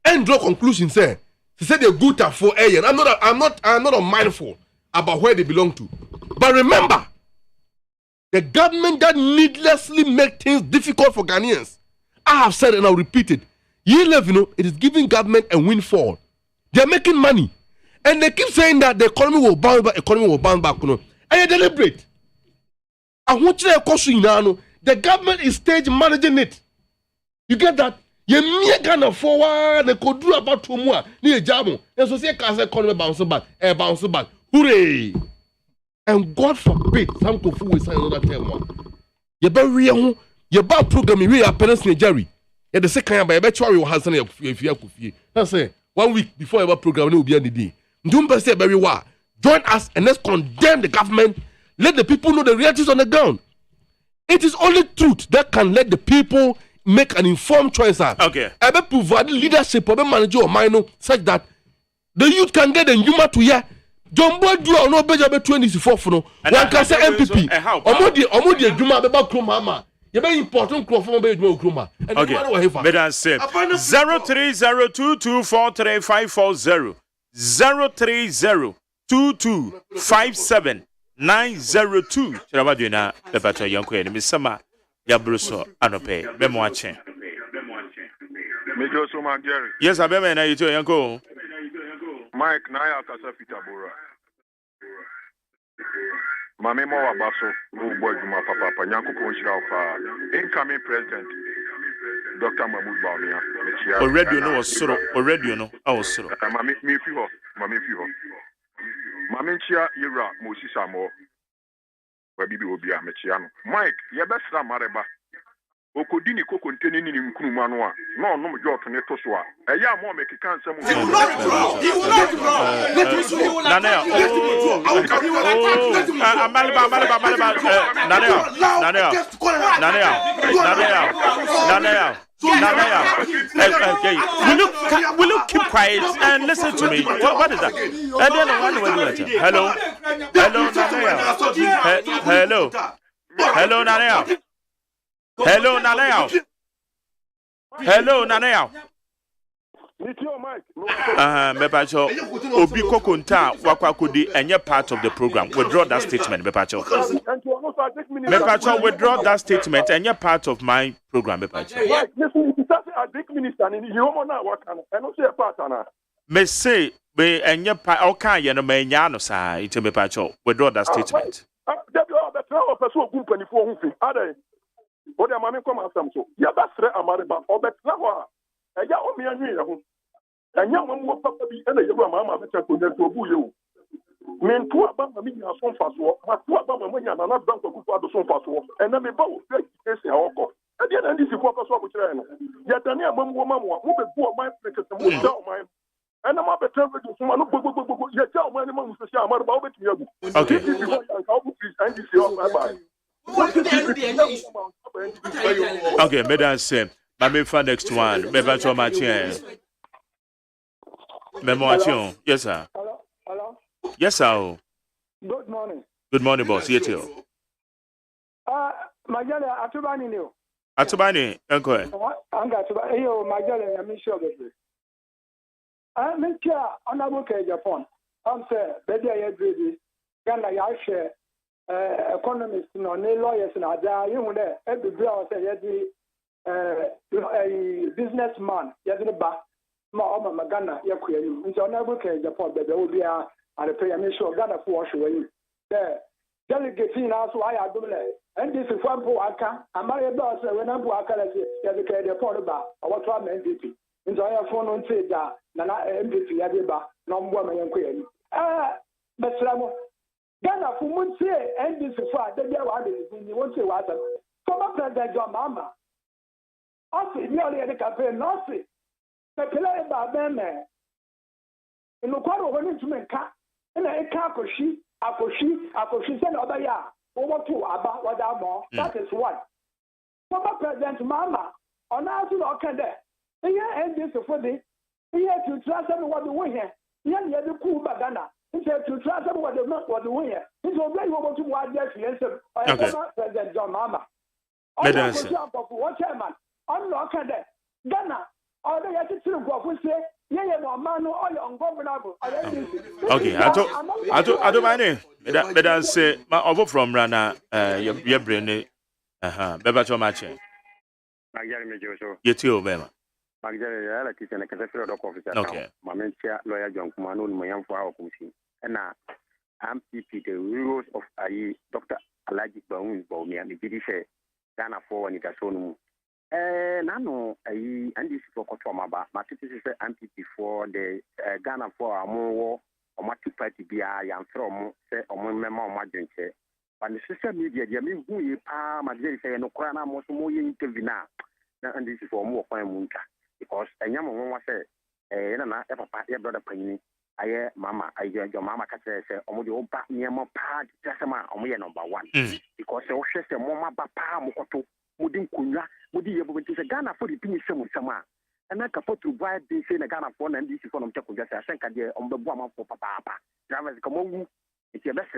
and draw conclusion say. He said they're good at 4 a.m. I'm not unmindful about where they belong to. But remember, the government that needlessly make things difficult for Ghanaians. I have said and I'll repeat it. It is giving government a windfall. They're making money. And they keep saying that the economy will bounce back, And you deliberate. I want you to question now. The government is stage managing it. You get that? You mere Ghana forward, they could do about 2 more. Near Jamu. And so say economy bounce back. Hooray! And God forbid, some Kofu will sign another term. You better real, you better program me real parents Jerry. And the second by a better you have something if you have. That's it. 1 week before our program, will be on the day. Join us and let's condemn the government. Let the people know the realities on the ground. It is only truth that can let the people make an informed choice. Okay. I will provide leadership or manager or minor such that the youth can get the human to hear. John Boy do or no better 24 for no. One can say MPP. Omodi Juma about Kromama. You very important crop from Bedmo Kroma. Okay. Better say 0302243540. 030225790 Chirabadina Lebato Yanko and Miss Sama Yabruso Anope Memoache. Major Soma Jerry. Yes, I remember you to Yanko. Mike Naya Casa Peterborough. Mame mo abaso no boy juma papa nyanko ko nshira fa incoming president Dr. Mahmoud Bawumia. Already no was soro. Already no. I was soro. Mame me fi ho. Mame nchia yira Moses Amo. Wa bibi obi a mechia no. Mike, ye besra mareba. Okodini ko konteni ni nkruma no a. No no mjo to ne to so a. Eya mo mekika nsem. He will not withdraw. He will not withdraw. Let me show you. Nanea. Amaliba. Will you keep quiet and listen to me? What is that? Hello, Nanea. Mepacho, Obi Kokunta, Wakwakudi, and you're part of the program. Withdraw that statement, Mepacho. Mepacho, withdraw that statement, and you're part of my program, Mepacho. Me say, be and you're part, okay, you know, me nyano sa, it's Mepacho. Withdraw that statement. What am I come after? So, Yabasre Amariba, or Betrawa, a young man, and young one papa be and a young mamma better to them to you. Men to about me, a son fast walk, but to about my money and another bank of the son fast walk, and then we both face a hawk. And then this is what I saw with Reno. Yet, the near woman who be poor my place and move down mine. And I'm up at travel to someone who yet tell my mom to say, I'm about you. Okay. And this is my bye. Okay, madam say, my for next one. Maybe to my chair. Memoation. Yes, sir. Hello. Yes, sir. Good morning. Good morning, boss. Yes, you. Majale, Atubani new. Atubani, uncle. Anga Atubani. Yo, Majale, I'm sure of it. I'm in here on a book in Japan. I'm saying, Betty, I agree. Ganda, I share. Economists, no lawyers, and other, you know, every blow say, a businessman, yes, in the back, Mama Magana, Yaku, and so never came Japan, but there will be a pay a mission of Ghana for washing. There, delegates in us, why I do it. And this is one Puaka, and my boss, when I'm Puaka, there's a carrier for the bar, or what one MVP. And so I have phone on say that, Nana MVP, Yadiba, no woman and queen. But Ghana for months and this is why they won't say what former President John Mama. Also, nearly at the campaign, nothing. The pillar about them. In the quarter of an instrument car, and a car for she, send over ya, over to about what I'm more. That is one. Former President Mama, on our to look at that. And this is for the here to trust everyone the way here. Young, you the cool Bagana. To trust what the way. It's already over to what President John Mama. Madam, what chairman? I'm not that. Ghana, all the other two go say, yeah, man, all ungovernable. Okay, I don't mind. Madam say, my over from Rana, your brain, Beba Chomache. You too, Bema. Okay. Mamentia lawyer John Kumano, my young for our commission. And MPP, the rules of Dr. Alaji Bawumia, and the British Ghana for and it has shown. Nano, and this for Kotoma, my sister MPP for the Ghana for a more or my two party be I am from, say, or my memo, my drink. But the social media, Jamie, who you are, my dear, say, no crana, most more intervene. And this is for more fine winter. Because a young woman was said, a brother penny. I mama, I your mama can say, Omodio back near my pad, Tasama, or number one. Because I was just a mama, papa, Mokoto, Mudin Kuna, Mudi, but it's a Ghana for the Pinish Sama. And I can put to buy this in a Ghana phone and this is from Chaco, just a second year on the woman for papa. Drivers come on, it's your best,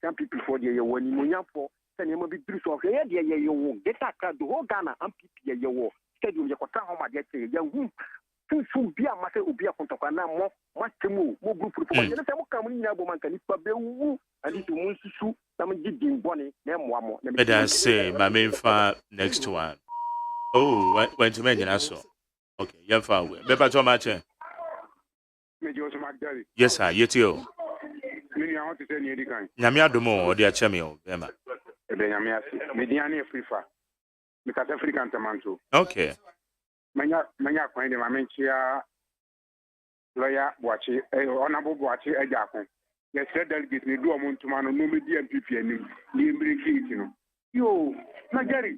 some people for the year when you for, send him a bit through so here, you won't get that the whole Ghana and people your war. Schedule your Kotama, get say, you won't be a master who be a Kontokana more, much more group for the same coming in Aboman can you and it won't shoot some giving bonnie, name one more. Let us say, my main far next one. Oh, went to mention us so. Okay, you're far away. Beba Tomache. Yes, sir, you too. want to say near the kind. Nyame adomo o de ache me o bema. Ebe nyame ase. Mediane frifa. Because African tamanto. Okay. Manya kwan de mamenchia lawyer Boachi honorable Boachi Ejakon. Yes, delegate ni do omontuma no me di MPP anim. Ni mbiriki no. Yo, na Jerry.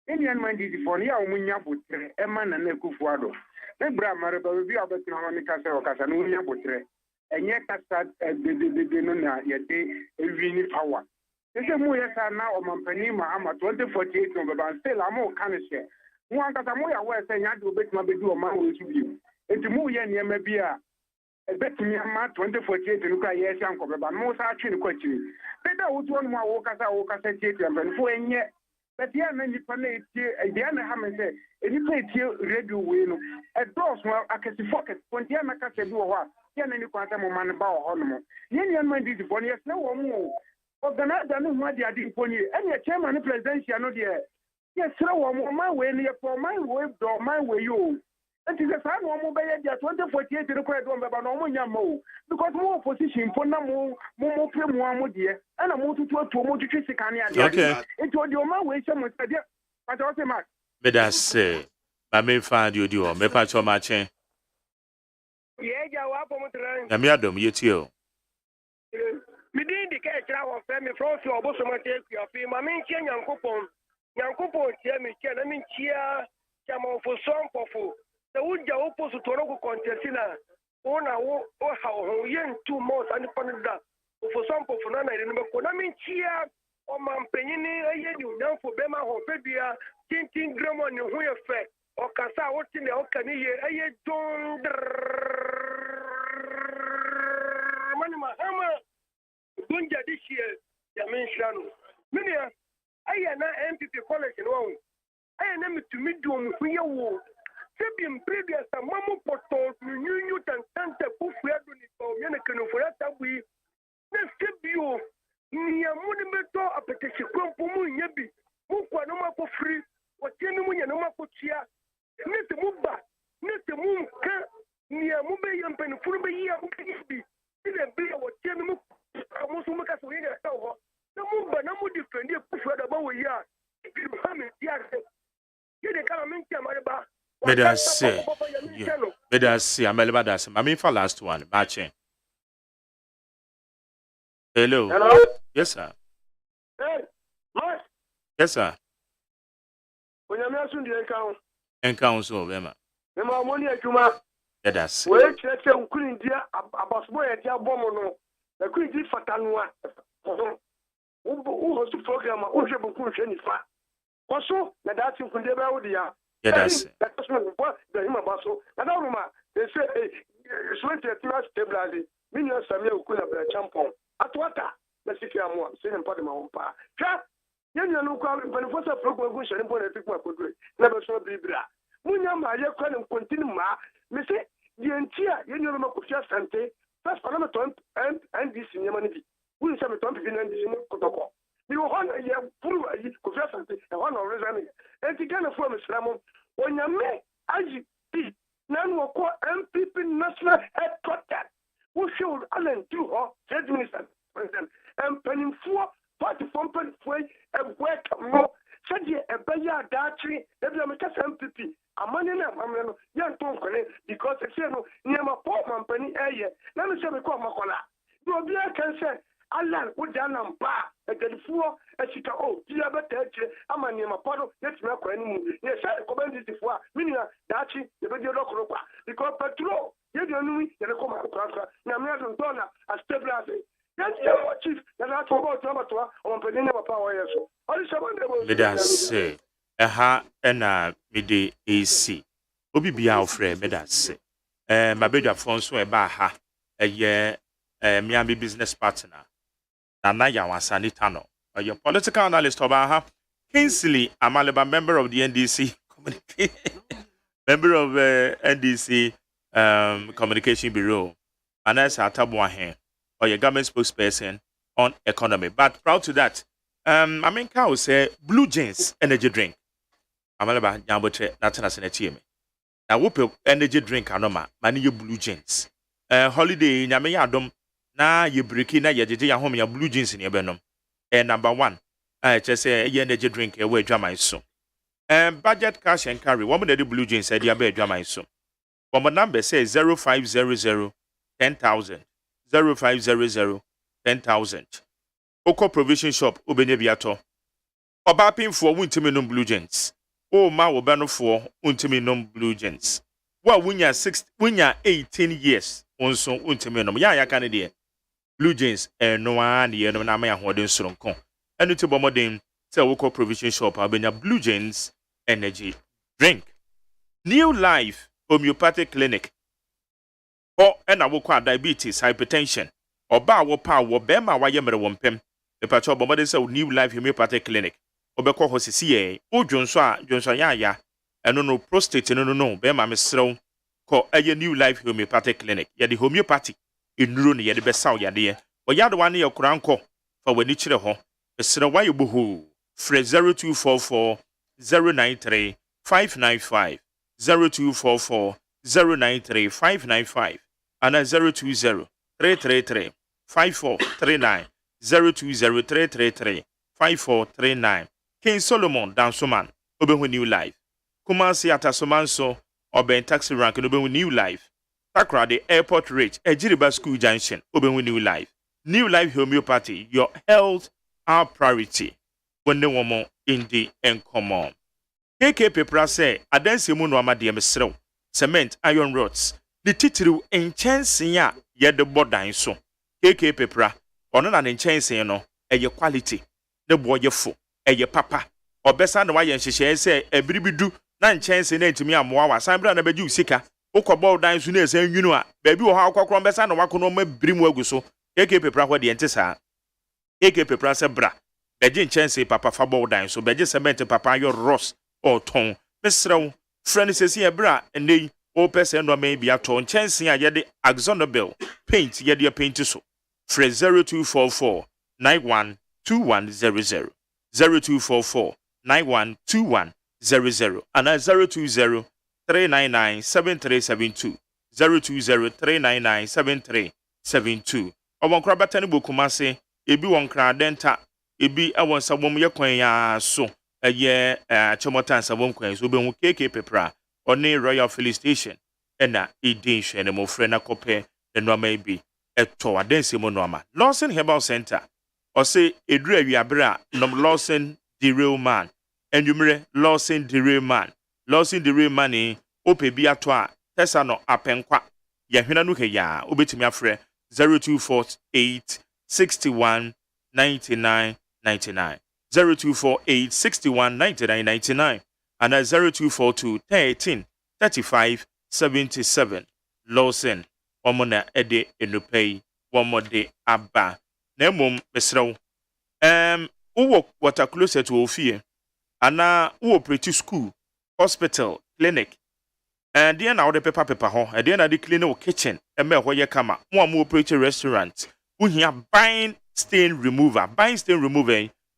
Indian man di for ya omunya botre e ma na Akufo Addo. Ebra mare ba bi abetina ma nika se okasa no omunya botre. Enye kasa de no na ye de ewi ni power. Ese mu yesa na omampani ma ama 2048 no ba still amo kan she. Mu ankasa mu ya we se nya de obetima be di o ma wo su bi. Enti mu ye niema bi a ebetimi ama 2048 no ka ye se anko be ba mu sa atwe ni kwachiri. Beda wo tuo no ma wo kasa tie amfani fo enye. But yeah, many panel, Diana Hammond said, and you play radio win. A dose, well, I can see focus. When Diana can do a while, Diana, you can't tell man about Honor. Union man did for yes, no one more. Organize the new Madia did for you. And your chairman, presidential, no dear. Yes, so one my way near for my way, or my way, you. That is a sign one more by 2048 to the credit one, but no more. Because more opposition for no more film one dear, and a more to more to kiss the canyon. Okay. It was your man way someone said, but I was a match. But that's say, my main fan you do, me patch on my chain. Yeah, Nyame adom yetio. Me din di ka kira wo fe me from so oboso ma take your fee ma me nchia nyankopon tie me kia na me nchia chama fo son pofo the uja oposu toro ko contestina ona wo o ha ho yen 2 months ani panida fo son pofo na ire no ko na me nchia o ma mpanyini aye di unamfo be ma ho febia tintin gramo ni hu ye fe o kasa wo ti ne o kani ye aye don mani ma ama dunja this year ya mention minia aye na MPP college no aye na mitumi do mu hu ye wo Sebim previous mamu poto nyunyu tantante kufu ya duni kwa miene kenufo ya tabui ne sebio niya muni meto apetesi kwampu mu nyebi mukwa numa ko free wateni mu nya numa ko tia nete muba nete mumka niya mube yampeni furu be ya mbi ile bia wateni mu amusu muka so yega tawo na muba na mu defend kufu ya dabawo ya ibi hame diase yede kama minti amareba. Medase, Amelibadase. I mean, for last one, matching. Hello. Hello. Yes, sir. Hey, Mike. Yes, sir. When you're mentioning the account, and council, Emma. the money at Juma. That's wait, let's say, we couldn't dear about boy at your bomb. The queen did Fatanua. Who was the program? Who should be pushing it? Also, that's you could never would ya. Yes, that's what the him about so. And now, they say, it's 20 years stability. Minion Samuel could have a champion. At what? Let's see, I'm one, saying part of my own power. You know, when the first program goes and put a pick my good, never so be bra. Munya, my dear, can continue, ma. Me say, the entire, you know, Makusia Sante, first Parliament and this in Yamani. We have a topic in this in Kotoko. You want a year, prove a Kusia Sante, and one of resigning. And to get a form of Islam, when you may, IGP, none will call MPP National Headquarters, who showed Allen to her, said Minister, President, and penning 4.44 and work more. Said ye a better datry, the MPP, a man in a young Tom because I said no, near my poor company, let me say, call Macola. You will be a cancer. Alan would down and bar at the four as she can. Oh, you have a touch. I'm a name of Pado. Let's make any move. Yes, I commented before. Meaning that she, the video local because patrol, you don't know me, and I come out of Praga. Now, me as a donor, a stabilizer. Yes, chief, and I talk about Tomato on Penina Power. All is a let us say, and midday AC. Obi be our friend, let us say. My baby Afonso Ebaha, a year, Miami business partner. Nana Yawansani Tano, your political analyst Obaha, Kingsley Amaleba, member of the NDC member of NDC Communication Bureau, and as Atabuahe, or your government spokesperson on economy. But proud to that, I mean, cow say blue jeans energy drink. Amaleba Yambotre, Natana Senatime. Now, whoop energy drink, Anoma, many blue jeans. Holiday, Yame Yadom. na ye breaki na ye jeje ya home ya blue jeans ni ebenom. Number 1, I just say ye energy drink e we adwaman so. Budget cash and carry. Woman the blue jeans e dia be adwaman so. But number say 0500 10,000. 0500 10,000. Oko provision shop obenye biato. Oba pinfo wuntimi no blue jeans. O ma wo be no fo wuntimi no blue jeans. Wa wunya 18 years onso wuntimi no. Ya ka ne de. Blue jeans no an ye no na ma ya hoden soronko. Enu ti bomodin say oko provision shop abenya blue jeans energy drink. New Life Homeopathic Clinic. Ena wo kwa diabetes, hypertension. Oba wo pa wo be ma wa ye mere wo mpem. Me pa cho bomodin say New Life Homeopathic Clinic. Obekọ hosisi ye odwonso ya eno no prostate no be ma mesrew ko eye New Life Homeopathic Clinic ye de homeopathy enuro ne ye de besaw yade ye oyade wane ye koranko fa wani kire ho mesrew wa ye boho fre 0244 093 595 0244 093 595 ana 020 333 5439 020 333 5439 King Solomon Dansoman Obenhu New Life Kumasi Atasomanso Oben Taxi Rank Obenhu New Life Takra the Airport Ridge Ejiriba School Junction Obenhu New Life New Life Homeopathy your health our priority when the woman in the common KK Pepra say adansi mu no amade mesrew cement iron rods the titiri enchansen ya ye de bodan so KK Pepra ono na enchansen no eye quality the boy fo eye papa obesa na waye nhyehyɛ sɛ ebiribidu na nchense na ntimi amoa wa sanbra na beji usika ukɔbɔ dan so na esan nwunu a baabi wɔ ha akɔkɔrɔ besa na wakono ma birimu agu so eke pepra hɔ de ente saa eke pepra sɛ bra beji nchense papa fa bɔ dan so beji cement papa ayɔ ross ɔtɔn mesrɛw frɛ ne sesi ebra ene o pese no ma bi atɔ nchense a yɛde axonobel paint yɛde paint so frɛ 0244 912100 0244 912100 and 020 399 7372 020 399 7372 Obonkra batani bokumase ebi wonkra denta ebi awon sabom ye kwan ya so eye chomotan sabom kwan so be hu KK Pepra oni Royal Filling Station ena edin hwe ne mo frɛ na kopɛ enoma bi eto adansi mo noma Lawson Herbal Center ose edru awiabra nom Lawson the real man enumere Lawson the real man ni ope bi ato a tesa no apenkwa ye hwena no heya obetimi afrɛ 0248 61 99 99 0248 61 99 99 and 0242 13 35 77 Lawson omona ede enupei womode aba na mum mesrew uwo water closer to ofie ana uwo pretty school hospital clinic and then na wo de pepa ho and then na de clean wo kitchen eme ho ye kama mo pretty restaurant wo hia buying stain remover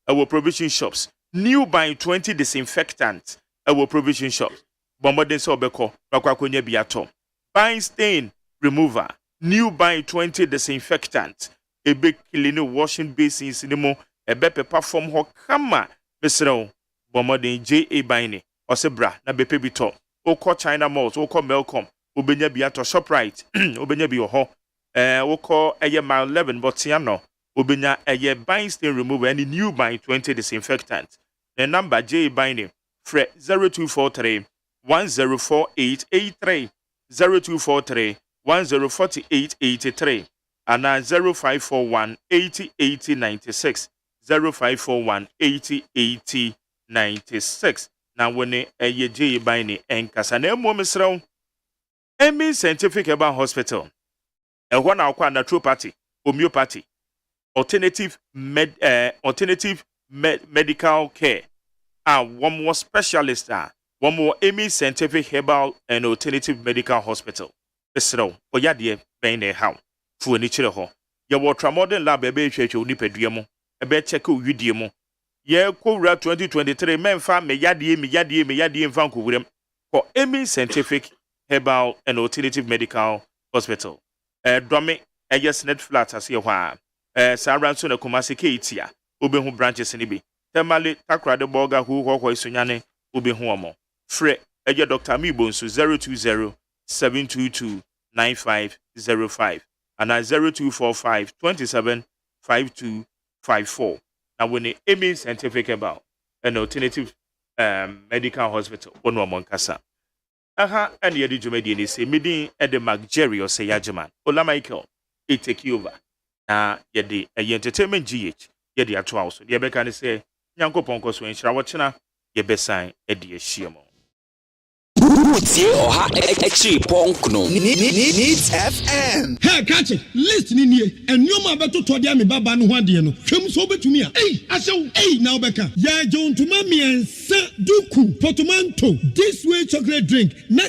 our provision shops new buying 20 disinfectant our provision shops bombarden so obeko akwakonya bi ato buying stain remover new buying 20 disinfectant ebe clean washing basins ni mo ebe pepa from ho kama besrew bombarden JA buying osebra na bepe bito oko China malls oko Melcom obenya bi ato Shoprite obenya bi ho oko eye mile 11 botiano obenya eye buying stain remover and new buying 20 disinfectant the number JA buying fre 0243 104883 0243 104883 and 0541 808096 0541 808096 na wone eye JA buying enkasa na emo mesrew Emi Scientific Herbal Hospital ehwo na akwa naturopathy homeopathy alternative medical care one more specialist one more Emi Scientific Herbal and Alternative Medical Hospital esrew oyade ben na how fu ani kire ho ye wo tramodern lab ebe hwehwe onipadua mu ebe check owidie mu ye kowura 2023 memfa me yade mfa nkowurem for Emi Scientific Herbal and Alternative Medical Hospital. Dome ɛyɛ Sned Flat aseɛ hɔ a saa ara nso na Kumasi Keitia wobɛhu branches ne bi Temale Takrade Bolga Hu Hɔhɔ Isunyane wobɛhu ɔmo frɛ ɛyɛ Dr. Mibo nso 020-722-9505 and 0245-275254 na when the Amy Scientific about an alternative medical hospital ono ɔmo nkasa aha and yɛde dwumadi ne sɛ medin ɛde Mark Jerry or say AGYEMAN Ola Michael it take over na yɛde entertainment GH yɛde ato awo so deɛ bɛka ne sɛ nyankopɔn kɔ so nhyira wɔkyena yɛbɛsan ɛde ahyia mo Utie oha echi ponkno Needs FM. Hey, catch it. Listen in here. And you ma beto to dia me baba no ho ade no. Hwem so betumi a. Asew. Now beka. Ya John to mami ensa duku potomanto. This way chocolate drink. Na